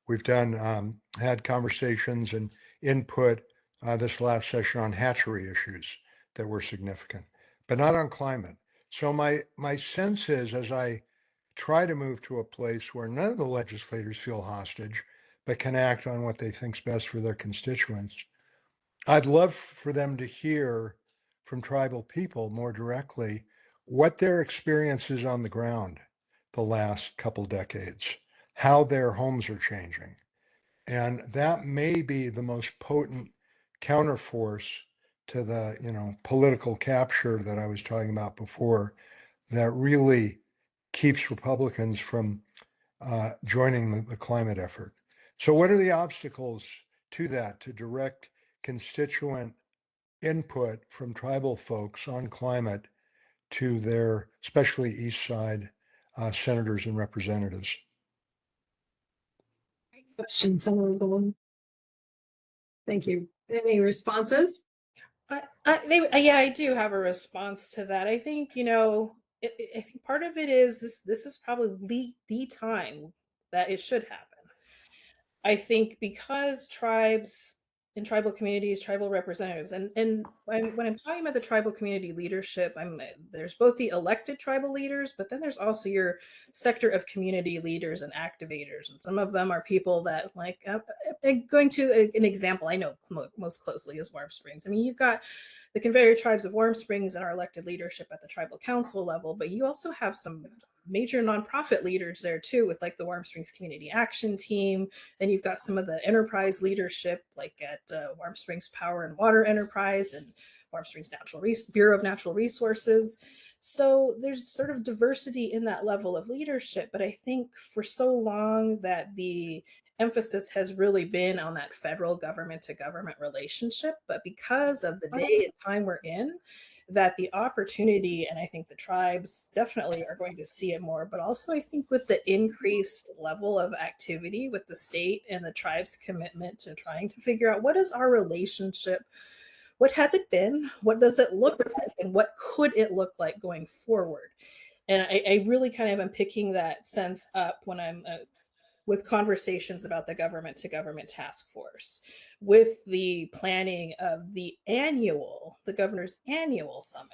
We've had conversations and input this last session on hatchery issues that were significant, but not on climate. So my sense is, as I try to move to a place where none of the legislators feel hostage, but can act on what they think's best for their constituents. I'd love for them to hear from tribal people more directly what their experience is on the ground the last couple decades, how their homes are changing. And that may be the most potent counterforce to the, political capture that I was talking about before, that really keeps Republicans from joining the climate effort. So what are the obstacles to that, to direct constituent input from tribal folks on climate to their, especially East Side senators and representatives? Question, Senator Golden. Thank you. Any responses? Yeah, I do have a response to that. I think, I think part of it is this is probably the time that it should happen. I think because tribes and tribal communities, tribal representatives, and when I'm talking about the tribal community leadership, there's both the elected tribal leaders, but then there's also your sector of community leaders and activators, and some of them are people that going to an example I know most closely is Warm Springs. I mean, you've got the Confederate Tribes of Warm Springs and our elected leadership at the tribal council level, but you also have some major nonprofit leaders there too, with like the Warm Springs Community Action Team. Then you've got some of the enterprise leadership, like at Warm Springs Power and Water Enterprise and Warm Springs Bureau of Natural Resources. So there's sort of diversity in that level of leadership. But I think for so long that the emphasis has really been on that federal government to government relationship. But because of the day and time we're in, that the opportunity, and I think the tribes definitely are going to see it more, but also I think with the increased level of activity with the state and the tribes' commitment to trying to figure out what is our relationship, what has it been, what does it look like, and what could it look like going forward. And I really kind of am picking that sense up when I'm with conversations about the government to government task force, with the planning of the governor's annual summit.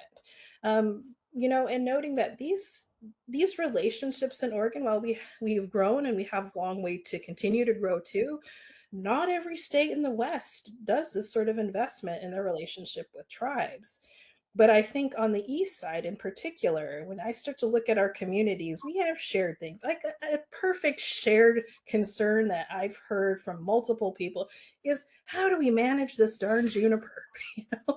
And noting that these relationships in Oregon, while we've grown and we have a long way to continue to grow too, not every state in the West does this sort of investment in their relationship with tribes. But I think on the East Side in particular, when I start to look at our communities, we have shared things. Like a perfect shared concern that I've heard from multiple people is, how do we manage this darn juniper?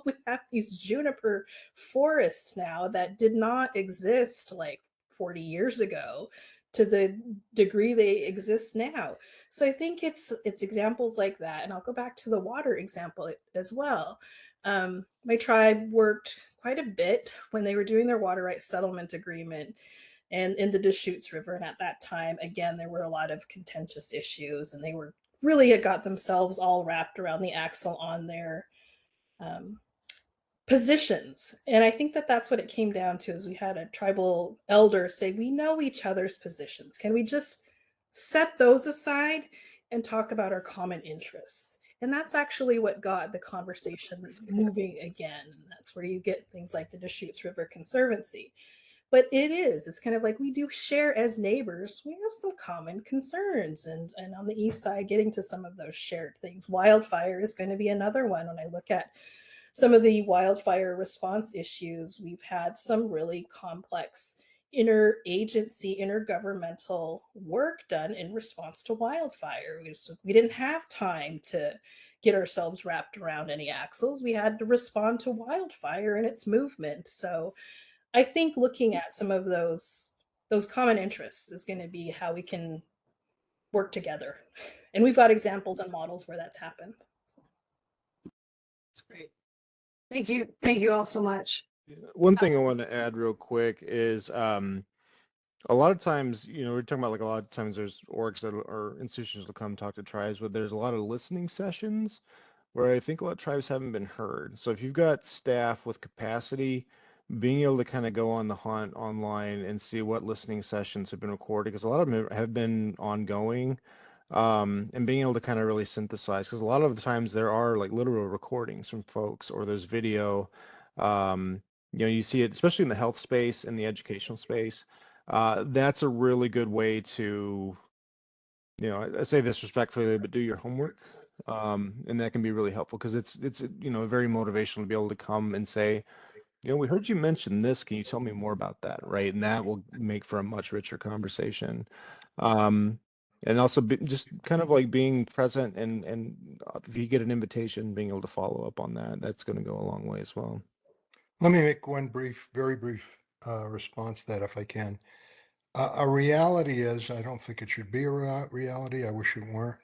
We have these juniper forests now that did not exist like 40 years ago to the degree they exist now. So I think it's examples like that. And I'll go back to the water example as well. My tribe worked quite a bit when they were doing their water rights settlement agreement and in the Deschutes River. And at that time, again, there were a lot of contentious issues, and they were really had got themselves all wrapped around the axle on their positions. And I think that that's what it came down to, is we had a tribal elder say, we know each other's positions. Can we just set those aside and talk about our common interests? And that's actually what got the conversation moving again. And that's where you get things like the Deschutes River Conservancy. But it's kind of like we do share as neighbors. We have some common concerns. And on the East Side, getting to some of those shared things. Wildfire is going to be another one. When I look at some of the wildfire response issues, we've had some really complex interagency, intergovernmental work done in response to wildfire. We didn't have time to get ourselves wrapped around any axles. We had to respond to wildfire and its movement. So I think looking at some of those common interests is going to be how we can work together. And we've got examples and models where that's happened. So. That's great. Thank you. Thank you all so much. One thing I want to add real quick is a lot of times, we're talking about like a lot of times there's orgs that or institutions will come talk to tribes, but there's a lot of listening sessions where I think a lot of tribes haven't been heard. So if you've got staff with capacity, being able to kind of go on the hunt online and see what listening sessions have been recorded, because a lot of them have been ongoing, and being able to kind of really synthesize, because a lot of the times there are like literal recordings from folks, or there's video. You see it, especially in the health space and the educational space. That's a really good way to you know, I say this respectfully, but do your homework. And that can be really helpful because it's you know, very motivational to be able to come and say, you know, we heard you mention this. Can you tell me more about that? Right. And that will make for a much richer conversation. And also just kind of like being present and if you get an invitation, being able to follow up on that, that's going to go a long way as well. Let me make one very brief response to that if I can. A reality is, I don't think it should be a reality, I wish it weren't,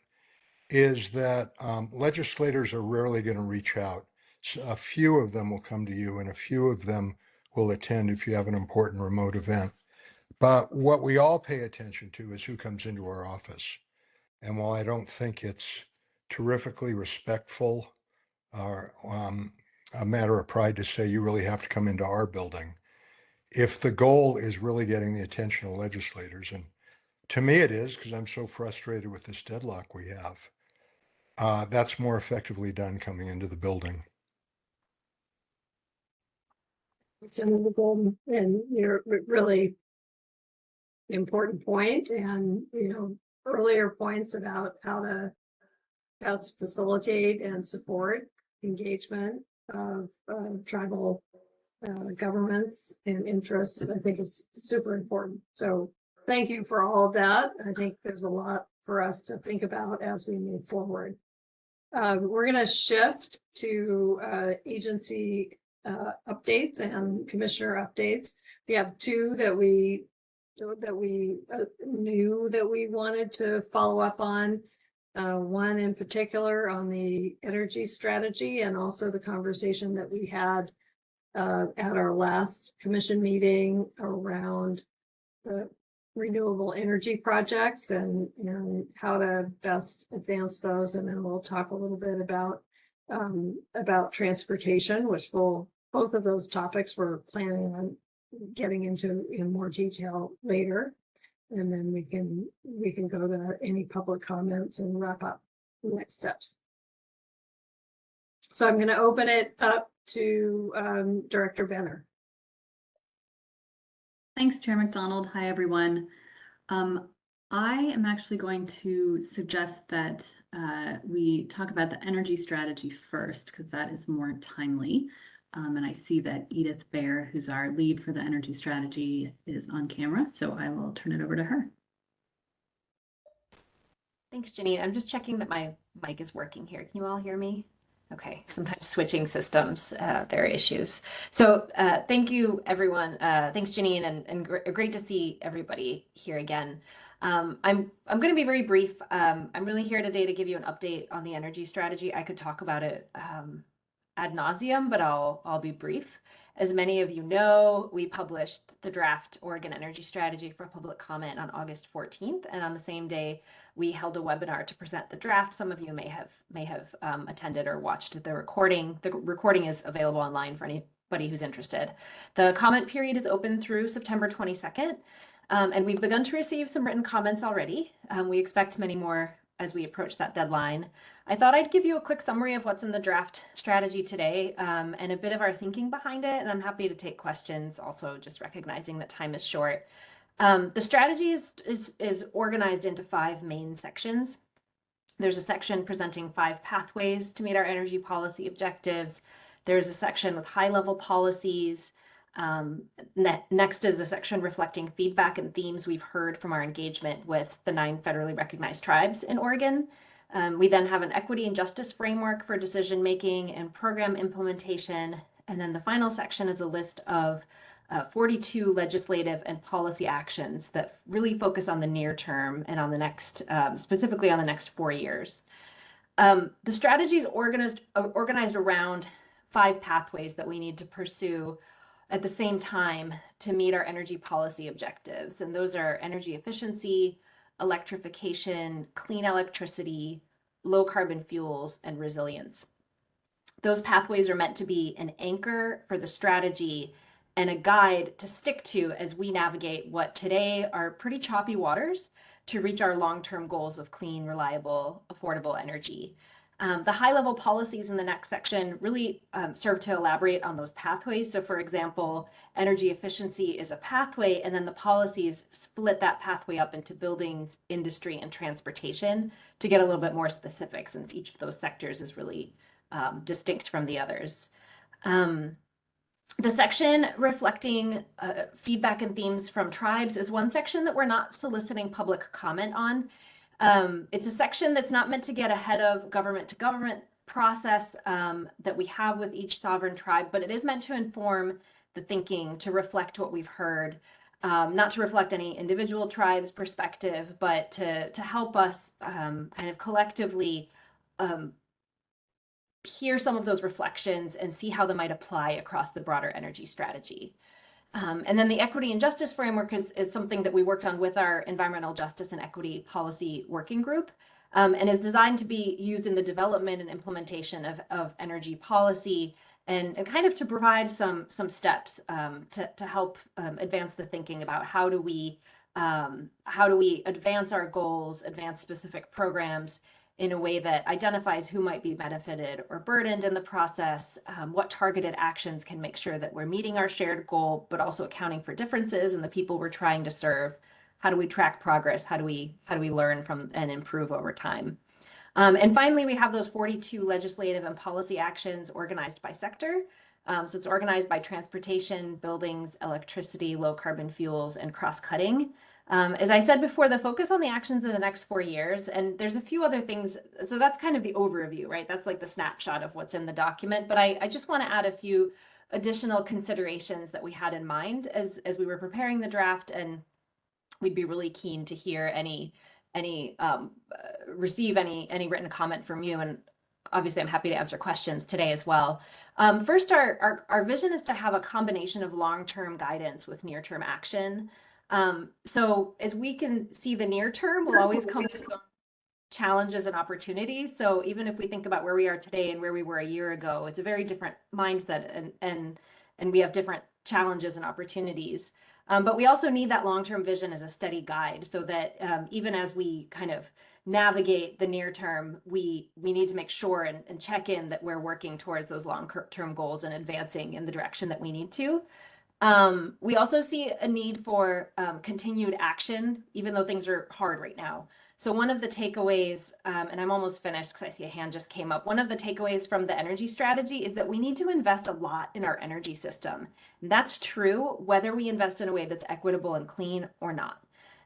is that legislators are rarely going to reach out. A few of them will come to you and a few of them will attend if you have an important remote event. But what we all pay attention to is who comes into our office. And while I don't think it's terrifically respectful or a matter of pride to say you really have to come into our building, if the goal is really getting the attention of legislators, and to me it is because I'm so frustrated with this deadlock we have, that's more effectively done coming into the building. Senator Golden, and you're really important point, and you know, earlier points about how to best facilitate and support engagement of tribal governments and interests, I think is super important. So thank you for all of that. I think there's a lot for us to think about as we move forward. We're going to shift to agency updates and commissioner updates. We have two that we knew that we wanted to follow up on. One in particular on the energy strategy, and also the conversation that we had at our last commission meeting around the renewable energy projects and how to best advance those. And then we'll talk a little bit about transportation, which both of those topics we're planning on getting into in more detail later. And then we can go to any public comments and wrap up the next steps. So I'm going to open it up to Director Benner. Thanks, Chair McDonald. Hi, everyone. I am actually going to suggest that we talk about the energy strategy first, because that is more timely. And I see that Edith Baer, who's our lead for the energy strategy, is on camera, so I will turn it over to her. Thanks, Janine. I'm just checking that my mic is working here. Can you all hear me? Okay, sometimes switching systems, there are issues. So thank you, everyone. Thanks, Janine, and great to see everybody here again. I'm going to be very brief. I'm really here today to give you an update on the energy strategy. I could talk about it ad nauseum, but I'll be brief. As many of you know, we published the draft Oregon Energy Strategy for public comment on August 14th, and on the same day, we held a webinar to present the draft. Some of you may have attended or watched the recording. The recording is available online for anybody who's interested. The comment period is open through September 22nd, and we've begun to receive some written comments already. We expect many more as we approach that deadline. I thought I'd give you a quick summary of what's in the draft strategy today, and a bit of our thinking behind it, and I'm happy to take questions, also just recognizing that time is short. The strategy is organized into 5 main sections. There's a section presenting 5 pathways to meet our energy policy objectives. There's a section with high-level policies. Next is a section reflecting feedback and themes we've heard from our engagement with the 9 federally recognized tribes in Oregon. We then have an equity and justice framework for decision making and program implementation. And then the final section is a list of 42 legislative and policy actions that really focus on the near term and on the next, specifically on the next 4 years. The strategy is organized around 5 pathways that we need to pursue at the same time to meet our energy policy objectives. And those are energy efficiency, electrification, clean electricity, low carbon fuels, and resilience. Those pathways are meant to be an anchor for the strategy and a guide to stick to as we navigate what today are pretty choppy waters to reach our long-term goals of clean, reliable, affordable energy. The high-level policies in the next section really serve to elaborate on those pathways. So for example, energy efficiency is a pathway, and then the policies split that pathway up into buildings, industry, and transportation to get a little bit more specific, since each of those sectors is really distinct from the others. The section reflecting feedback and themes from tribes is one section that we're not soliciting public comment on. It's a section that's not meant to get ahead of government to government process that we have with each sovereign tribe, but it is meant to inform the thinking, to reflect what we've heard, not to reflect any individual tribe's perspective, but to help us kind of collectively hear some of those reflections and see how they might apply across the broader energy strategy. And then the equity and justice framework is something that we worked on with our environmental justice and equity policy working group, and is designed to be used in the development and implementation of energy policy, and kind of to provide some steps to help advance the thinking about how do we advance our goals, advance specific programs in a way that identifies who might be benefited or burdened in the process, what targeted actions can make sure that we're meeting our shared goal, but also accounting for differences in the people we're trying to serve. How do we track progress? How do we learn from and improve over time? And finally, we have those 42 legislative and policy actions organized by sector. So it's organized by transportation, buildings, electricity, low carbon fuels, and cross-cutting. As I said before, the focus on the actions in the next 4 years, and there's a few other things. So that's kind of the overview, right? That's like the snapshot of what's in the document. But I just want to add a few additional considerations that we had in mind as we were preparing the draft, and we'd be really keen to hear receive any written comment from you. And obviously I'm happy to answer questions today as well. First, our vision is to have a combination of long-term guidance with near-term action. So as we can see, the near term will always come with its own challenges and opportunities. So even if we think about where we are today and where we were a year ago, it's a very different mindset, and we have different challenges and opportunities. But we also need that long-term vision as a steady guide, so that even as we kind of navigate the near term, we need to make sure and check in that we're working towards those long-term goals and advancing in the direction that we need to. We also see a need for continued action, even though things are hard right now. So one of the takeaways, and I'm almost finished because I see a hand just came up. One of the takeaways from the energy strategy is that we need to invest a lot in our energy system. And that's true whether we invest in a way that's equitable and clean or not.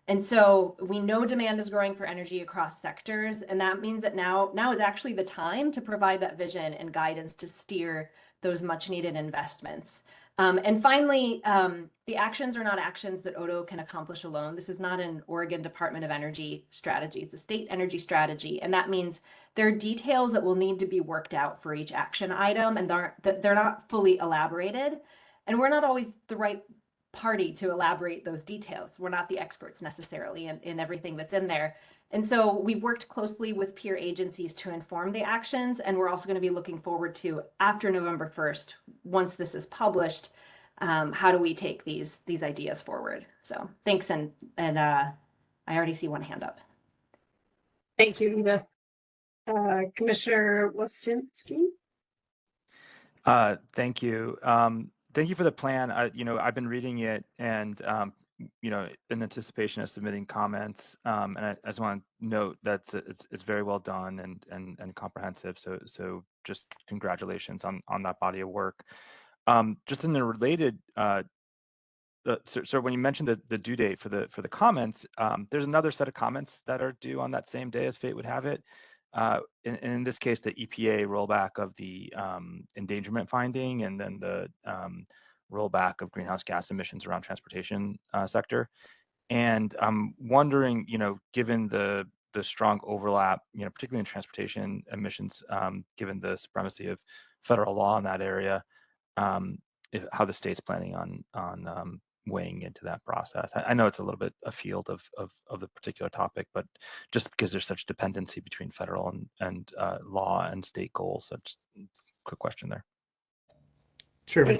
And so we know demand is growing for energy across sectors, and that means that now is actually the time to provide that vision and guidance to steer those much needed investments. And finally, the actions are not actions that Odo can accomplish alone. This is not an Oregon Department of Energy strategy. It's a state energy strategy. And that means there are details that will need to be worked out for each action item, and they're not fully elaborated. And we're not always the right party to elaborate those details. We're not the experts necessarily in everything that's in there. And so we've worked closely with peer agencies to inform the actions, and we're also going to be looking forward to, after November 1st, once this is published, how do we take these ideas forward? So thanks, and I already see one hand up. Thank you, Edith. Commissioner Waschinsky. Thank you. Thank you for the plan. I've been reading it, and in anticipation of submitting comments. And I just want to note that it's very well done and comprehensive. So just congratulations on that body of work. Just in the related, so when you mentioned the due date for the comments, there's another set of comments that are due on that same day as fate would have it. In this case, the EPA rollback of the endangerment finding, and then the rollback of greenhouse gas emissions around transportation sector. And I'm wondering, given the strong overlap, particularly in transportation emissions, given the supremacy of federal law in that area, how the state's planning on weighing into that process. I know it's a little bit afield of the particular topic, but just because there's such dependency between federal and law and state goals. So just a quick question there. Chairman,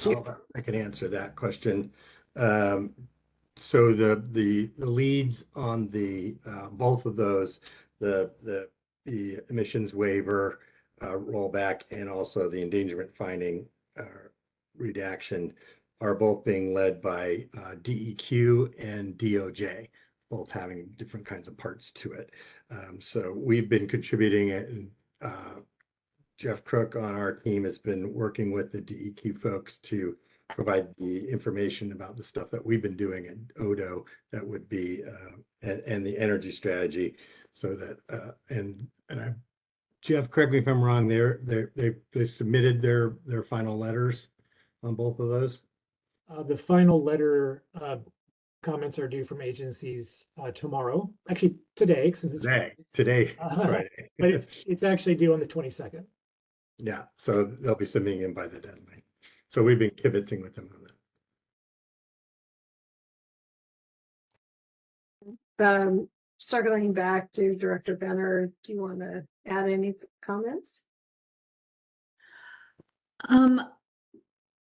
I can answer that question. So the leads on the both of those, the emissions waiver rollback and also the endangerment finding redaction are both being led by DEQ and DOJ, both having different kinds of parts to it. So we've been contributing it, and Jeff Crook on our team has been working with the DEQ folks to provide the information about the stuff that we've been doing at Odo that would be and the energy strategy, so that Jeff, correct me if I'm wrong, they've submitted their final letters on both of those. The final letter comments are due from agencies tomorrow. Actually, today, since it's Today, Friday. But it's actually due on the 22nd. Yeah, so they'll be submitting in by the deadline. So we've been kibitzing with them on that. Circling back to Director Benner, do you want to add any comments?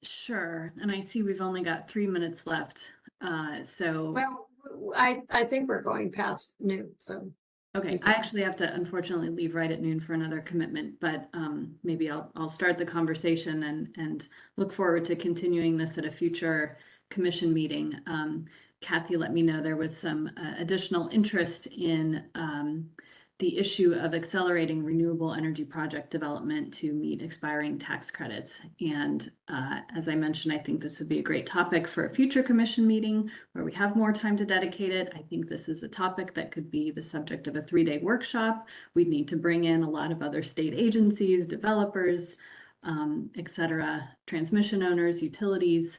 Sure. And I see we've only got 3 minutes left. So well, I think we're going past noon, so. Okay, I actually have to unfortunately leave right at noon for another commitment, but maybe I'll start the conversation and look forward to continuing this at a future commission meeting. Kathy let me know there was some additional interest in the issue of accelerating renewable energy project development to meet expiring tax credits. And as I mentioned, I think this would be a great topic for a future commission meeting where we have more time to dedicate it. I think this is a topic that could be the subject of a 3-day workshop. We'd need to bring in a lot of other state agencies, developers, et cetera, transmission owners, utilities.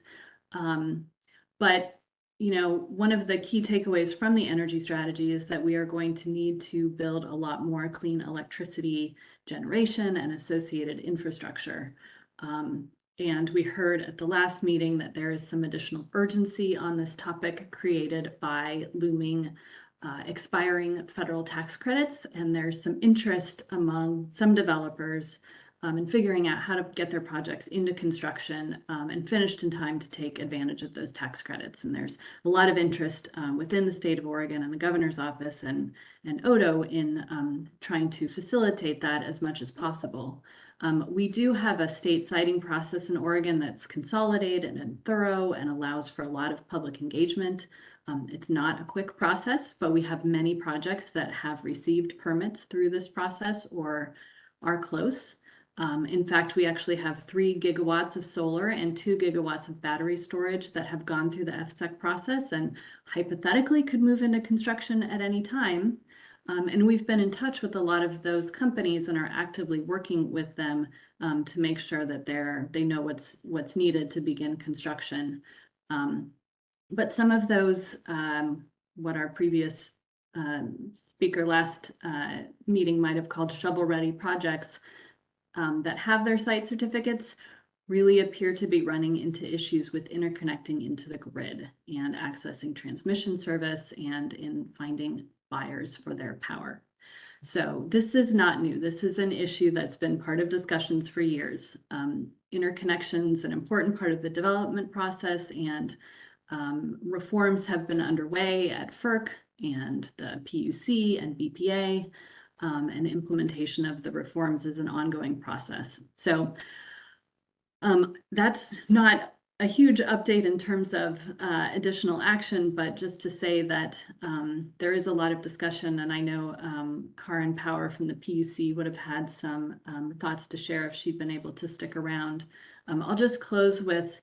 But you know, one of the key takeaways from the energy strategy is that we are going to need to build a lot more clean electricity generation and associated infrastructure. And we heard at the last meeting that there is some additional urgency on this topic created by looming expiring federal tax credits. And there's some interest among some developers and figuring out how to get their projects into construction and finished in time to take advantage of those tax credits. And there's a lot of interest within the state of Oregon and the governor's office and Odo in trying to facilitate that as much as possible. We do have a state siting process in Oregon that's consolidated and thorough and allows for a lot of public engagement. It's not a quick process, but we have many projects that have received permits through this process or are close. In fact, we actually have 3 gigawatts of solar and 2 gigawatts of battery storage that have gone through the FSEC process and hypothetically could move into construction at any time. And we've been in touch with a lot of those companies and are actively working with them to make sure that they know what's needed to begin construction. But some of those, what our previous speaker last meeting might have called shovel-ready projects, that have their site certificates really appear to be running into issues with interconnecting into the grid and accessing transmission service and in finding buyers for their power. So this is not new. This is an issue that's been part of discussions for years. Interconnections, an important part of the development process, and reforms have been underway at FERC and the PUC and BPA. And implementation of the reforms is an ongoing process. So that's not a huge update in terms of additional action, but just to say that there is a lot of discussion, and I know Karen Power from the PUC would have had some thoughts to share if she'd been able to stick around. I'll just close with,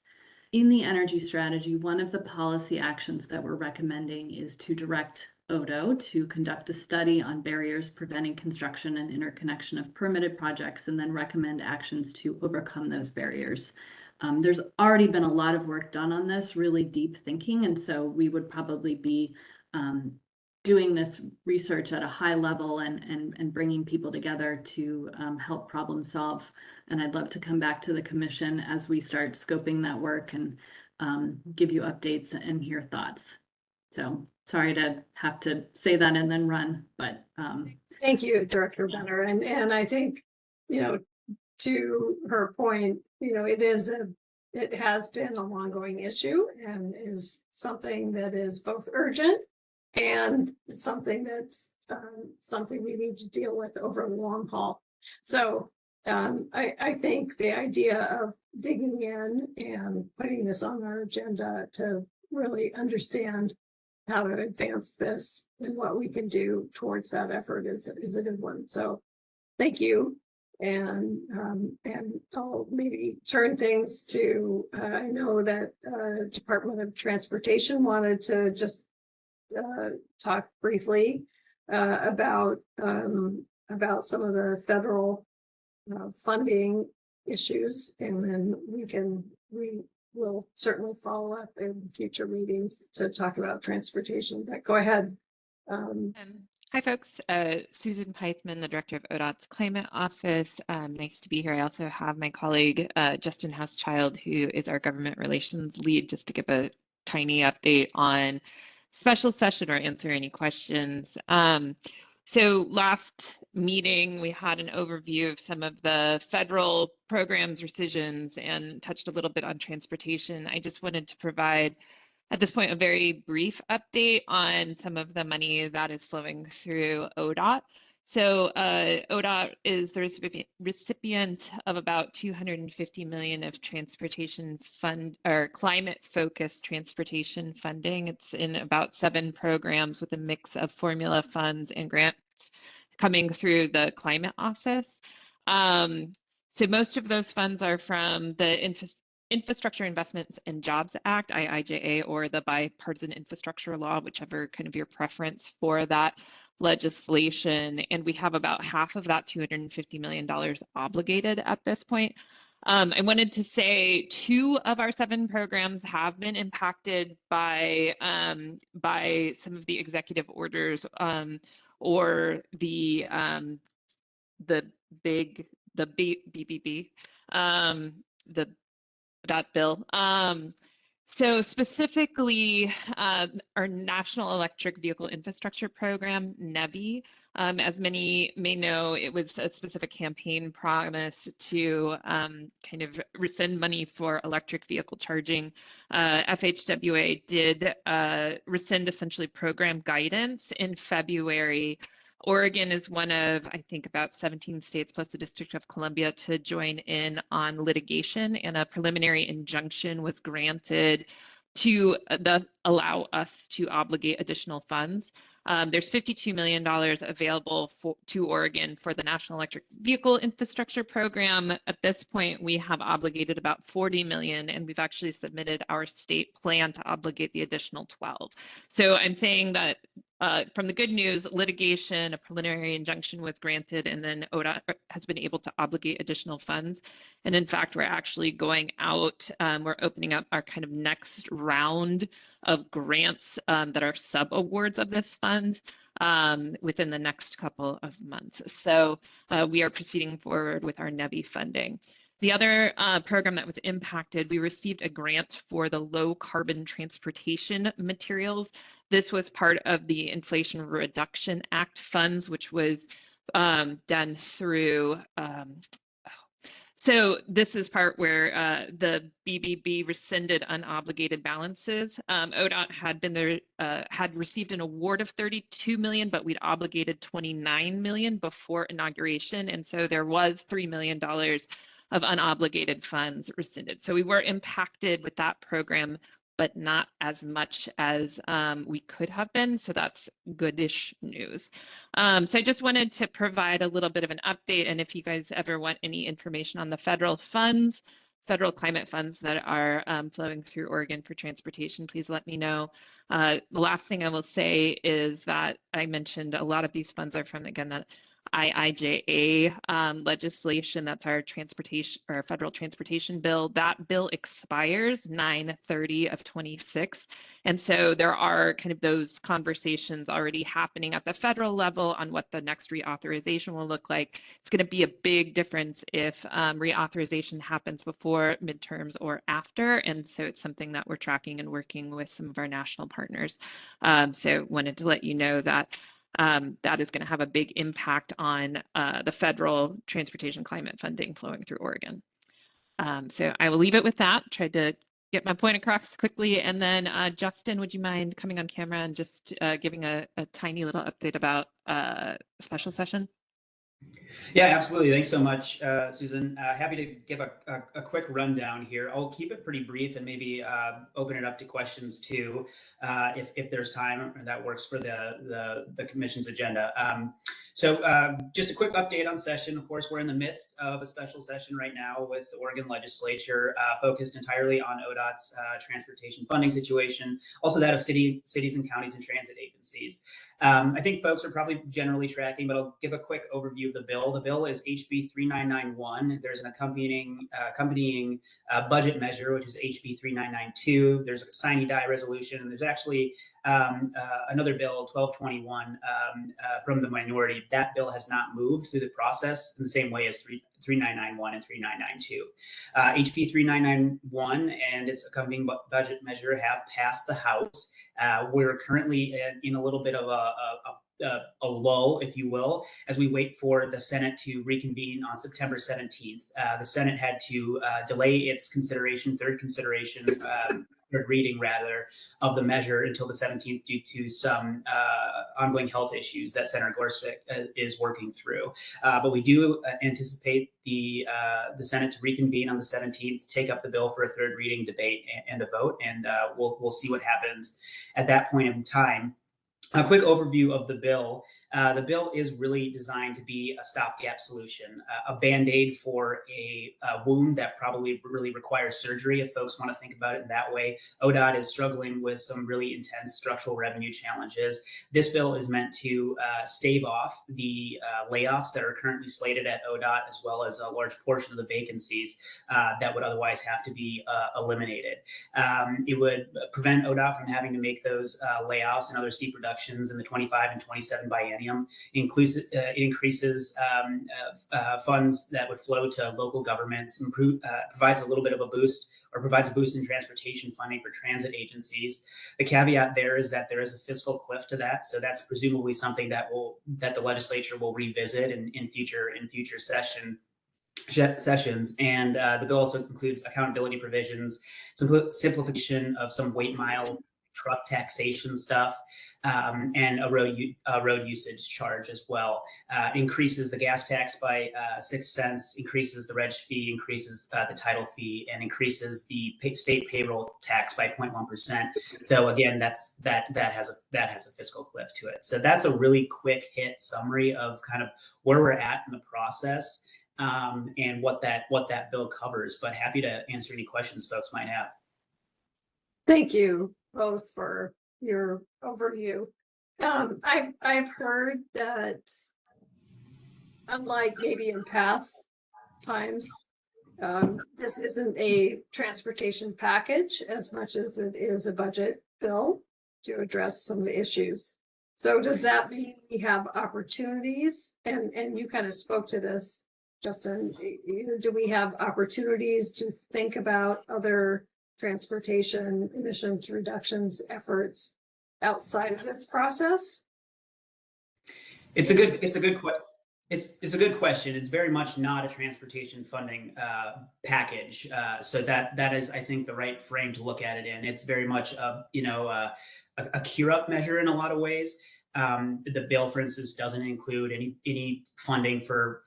in the energy strategy, one of the policy actions that we're recommending is to direct Odo to conduct a study on barriers preventing construction and interconnection of permitted projects, and then recommend actions to overcome those barriers. There's already been a lot of work done on this, really deep thinking, and so we would probably be doing this research at a high level and bringing people together to help problem solve. And I'd love to come back to the commission as we start scoping that work and give you updates and hear thoughts. So sorry to have to say that and then run, but thank you, Director Benner. And I think, you know, to her point, you know, it has been an ongoing issue and is something that is both urgent and something that's something we need to deal with over the long haul. So I think the idea of digging in and putting this on our agenda to really understand how to advance this and what we can do towards that effort is a good one. So thank you. And I'll maybe turn things to, I know that Department of Transportation wanted to just talk briefly about some of the federal funding issues, and then we will certainly follow up in future meetings to talk about transportation. But go ahead. Hi, folks. Susan Peithman, the director of ODOT's Climate Office. Nice to be here. I also have my colleague, Justin Housechild, who is our government relations lead, just to give a tiny update on special session or answer any questions. So last meeting, we had an overview of some of the federal programs, rescissions, and touched a little bit on transportation. I just wanted to provide, at this point, a very brief update on some of the money that is flowing through ODOT. So ODOT is the recipient of about $250 million of transportation fund or climate-focused transportation funding. It's in about 7 programs with a mix of formula funds and grants coming through the Climate Office. So most of those funds are from the Infrastructure Investments and Jobs Act, IIJA, or the Bipartisan Infrastructure Law, whichever kind of your preference for that legislation. And we have about half of that $250 million obligated at this point. I wanted to say 2 of our 7 programs have been impacted by some of the executive orders or the BBB, that bill. So specifically, our National Electric Vehicle Infrastructure Program, NEVI, as many may know, it was a specific campaign promise to kind of rescind money for electric vehicle charging. FHWA did rescind essentially program guidance in February. Oregon is one of, I think, about 17 states plus the District of Columbia to join in on litigation, and a preliminary injunction was granted to allow us to obligate additional funds. There's $52 million available to Oregon for the National Electric Vehicle Infrastructure Program. At this point, we have obligated about $40 million, and we've actually submitted our state plan to obligate the additional 12. So I'm saying that from the good news, litigation, a preliminary injunction was granted, and then ODOT has been able to obligate additional funds. And in fact, we're actually going out, we're opening up our kind of next round of grants that are sub-awards of this fund within the next couple of months. So we are proceeding forward with our NEVI funding. The other program that was impacted, we received a grant for the low carbon transportation materials. This was part of the Inflation Reduction Act funds, which was done through, so this is part where the BBB rescinded unobligated balances. ODOT had been there, had received an award of 32 million, but we'd obligated 29 million before inauguration. And so there was $3 million of unobligated funds rescinded. So we were impacted with that program, but not as much as we could have been. So that's goodish news. So I just wanted to provide a little bit of an update. And if you guys ever want any information on the federal funds, federal climate funds that are flowing through Oregon for transportation, please let me know. The last thing I will say is that I mentioned a lot of these funds are from, again, that IIJA legislation. That's our transportation or federal transportation bill. That bill expires 9/30 of 26. And so there are kind of those conversations already happening at the federal level on what the next reauthorization will look like. It's going to be a big difference if reauthorization happens before midterms or after. And so it's something that we're tracking and working with some of our national partners. So wanted to let you know that that is going to have a big impact on the federal transportation climate funding flowing through Oregon. So I will leave it with that. Tried to get my point across quickly. And then Justin, would you mind coming on camera and just giving a tiny little update about special session? Yeah, absolutely. Thanks so much, Susan. Happy to give a quick rundown here. I'll keep it pretty brief and maybe open it up to questions too, if there's time that works for the commission's agenda. Just a quick update on session. Of course, we're in the midst of a special session right now with the Oregon legislature, focused entirely on ODOT's transportation funding situation, also that of cities and counties and transit agencies. I think folks are probably generally tracking, but I'll give a quick overview of the bill. The bill is HB 3991. There's an accompanying budget measure, which is HB 3992. There's a sine die resolution, and there's actually another bill, 1221, from the minority. That bill has not moved through the process in the same way as 3991 and 3992. HB 3991 and its accompanying budget measure have passed the House. We're currently in a little bit of a lull, if you will, as we wait for the Senate to reconvene on September 17th. The Senate had to delay its third reading rather, of the measure until the 17th due to some ongoing health issues that Senator Gorsuch is working through. But we do anticipate the Senate to reconvene on the 17th, take up the bill for a third reading, debate, and a vote, and we'll see what happens at that point in time. A quick overview of the bill. The bill is really designed to be a stopgap solution, a Band-Aid for a wound that probably really requires surgery, if folks want to think about it in that way. ODOT is struggling with some really intense structural revenue challenges. This bill is meant to stave off the layoffs that are currently slated at ODOT, as well as a large portion of the vacancies that would otherwise have to be eliminated. It would prevent ODOT from having to make those layoffs and other steep reductions in the 25 and 27 biennium. It increases funds that would flow to local governments, provides a little bit of a boost, or provides a boost in transportation funding for transit agencies. The caveat there is that there is a fiscal cliff to that, so that's presumably something that the legislature will revisit in future sessions. And the bill also includes accountability provisions, simplification of some weight mile truck taxation stuff, and a road usage charge as well. Increases the gas tax by 6 cents, increases the reg fee, increases the title fee, and increases the state payroll tax by 0.1%. Though again, that has a fiscal cliff to it. So that's a really quick hit summary of kind of where we're at in the process, and what that bill covers. But happy to answer any questions folks might have. Thank you both for your overview. I've heard that, unlike maybe in past times, this isn't a transportation package as much as it is a budget bill to address some of the issues. So does that mean we have opportunities? And you kind of spoke to this, Justin. Do we have opportunities to think about other transportation emissions reductions efforts outside of this process? It's a good question. It's a good question. It's very much not a transportation funding package. So that is, I think, the right frame to look at it in. It's very much a cure up measure in a lot of ways. The bill, for instance, doesn't include any funding for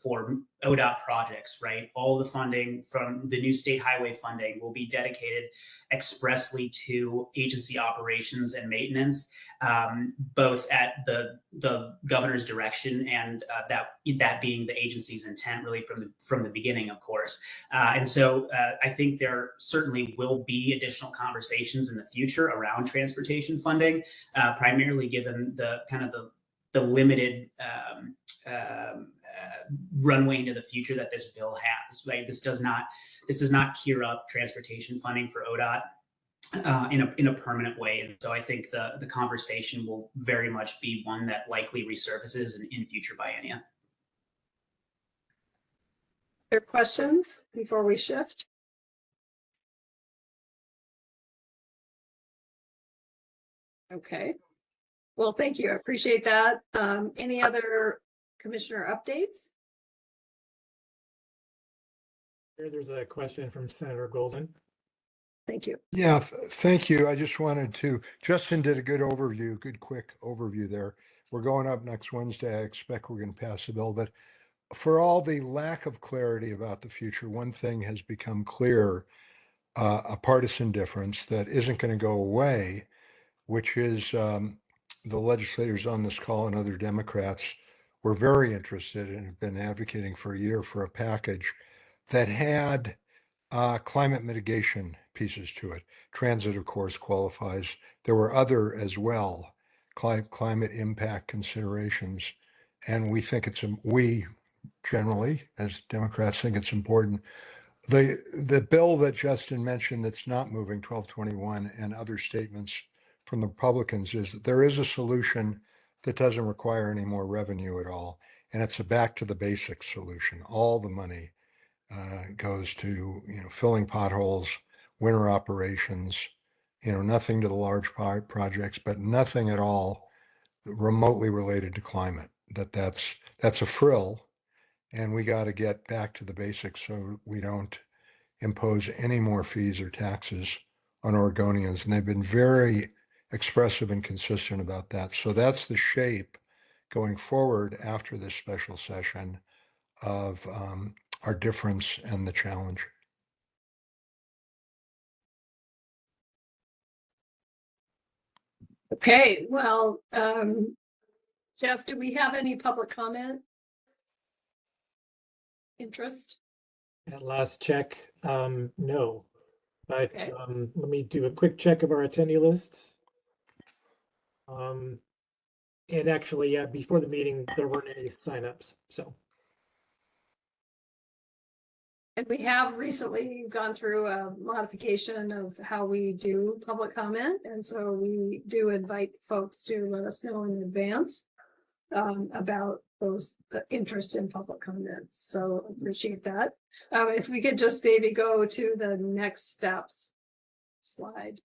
ODOT projects, right? All the funding from the new state highway funding will be dedicated expressly to agency operations and maintenance, both at the governor's direction and that being the agency's intent really from the beginning, of course. And so I think there certainly will be additional conversations in the future around transportation funding, primarily given the kind of the limited runway into the future that this bill has. Right, this does not cure up transportation funding for ODOT in a permanent way, and so I think the conversation will very much be one that likely resurfaces in future biennia. Other questions before we shift? Okay. Well, thank you. I appreciate that. Any other commissioner updates? There's a question from Senator Golden. Thank you. Yeah, thank you. I just wanted to, Justin did a good overview, good quick overview there. We're going up next Wednesday. I expect we're going to pass the bill, but for all the lack of clarity about the future, one thing has become clear, a partisan difference that isn't going to go away, which is the legislators on this call and other Democrats were very interested and have been advocating for a year for a package that had climate mitigation pieces to it. Transit, of course, qualifies. There were other as well, climate impact considerations. And we generally, as Democrats, think it's important. The bill that Justin mentioned that's not moving, 1221, and other statements from the Republicans is that there is a solution that doesn't require any more revenue at all. And it's a back to the basics solution. All the money goes to, filling potholes, winter operations, nothing to the large projects, but nothing at all remotely related to climate. That's a frill, and we got to get back to the basics so we don't impose any more fees or taxes on Oregonians. And they've been very expressive and consistent about that. So that's the shape going forward after this special session of our difference and the challenge. Okay, well, Jeff, do we have any public comment? Interest? At last check, no. But Okay. let me do a quick check of our attendee lists. And actually, yeah, before the meeting, there weren't any signups, so. And we have recently gone through a modification of how we do public comment. And so we do invite folks to let us know in advance about the interest in public comments. So appreciate that. If we could just maybe go to the next steps slide,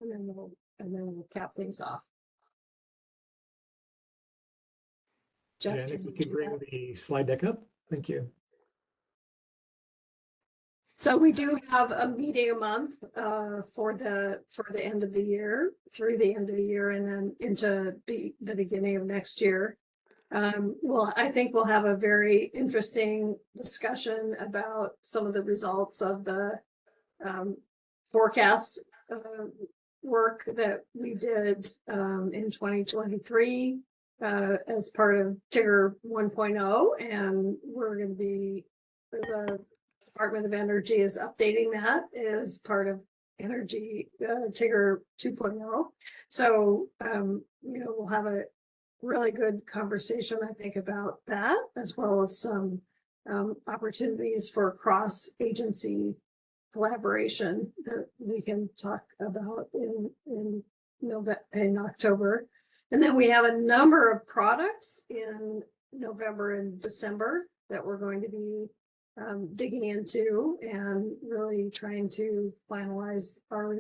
and then we'll cap things off. Jeff, Jen, can if you you could do bring that? the slide deck up, thank you. So we do have a meeting a month for the end of the year, through the end of the year, and then into the beginning of next year. Well, I think we'll have a very interesting discussion about some of the results of the forecast work that we did in 2023 as part of Tigger 1.0, and we're going to be the Department of Energy is updating that as part of Energy Tigger 2.0. So we'll have a really good conversation, I think, about that, as well as some opportunities for cross-agency collaboration that we can talk about in October. And then we have a number of products in November and December that we're going to be digging into and really trying to finalize our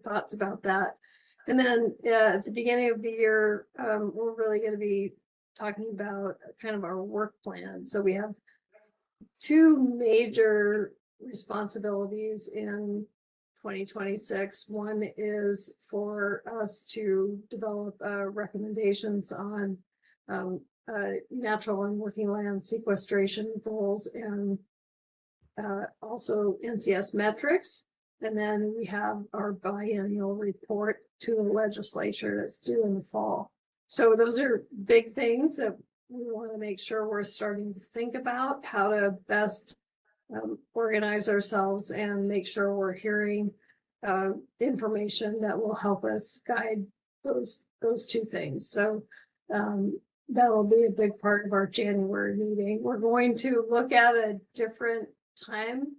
thoughts about that. And then at the beginning of the year, we're really going to be talking about kind of our work plan. So we have two major responsibilities in 2026. One is for us to develop recommendations on natural and working land sequestration goals and also NCS metrics. And then we have our biennial report to the legislature that's due in the fall. So those are big things that we want to make sure we're starting to think about how to best organize ourselves and make sure we're hearing information that will help us guide those two things. So that'll be a big part of our January meeting. We're going to look at a different time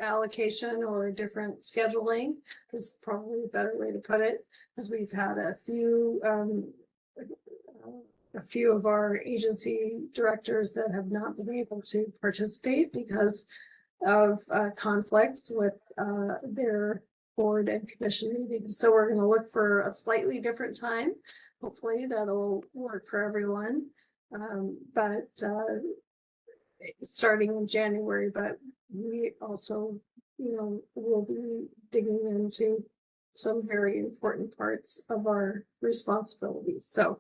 allocation or a different scheduling is probably a better way to put it, because we've had a few of our agency directors that have not been able to participate because of conflicts with their board and commission meetings. So we're going to look for a slightly different time. Hopefully that'll work for everyone. But starting in January, but we also, will be digging into some very important parts of our responsibilities. So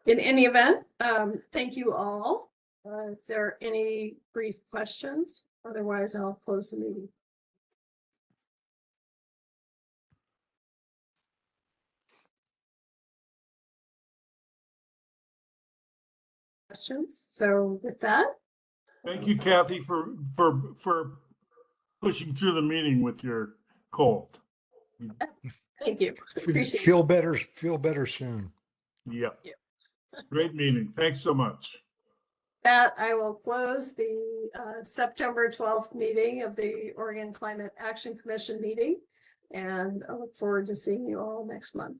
In any event, thank you all. If there are any brief questions, otherwise I'll close the meeting. Questions? So with that. Thank you, Kathy, for pushing through the meeting with your cold. Thank you. Appreciate Feel better soon. Yeah. Great meeting. Thanks so much. that. I will close the September 12th meeting of the Oregon Climate Action Commission meeting. And I look forward to seeing you all next month.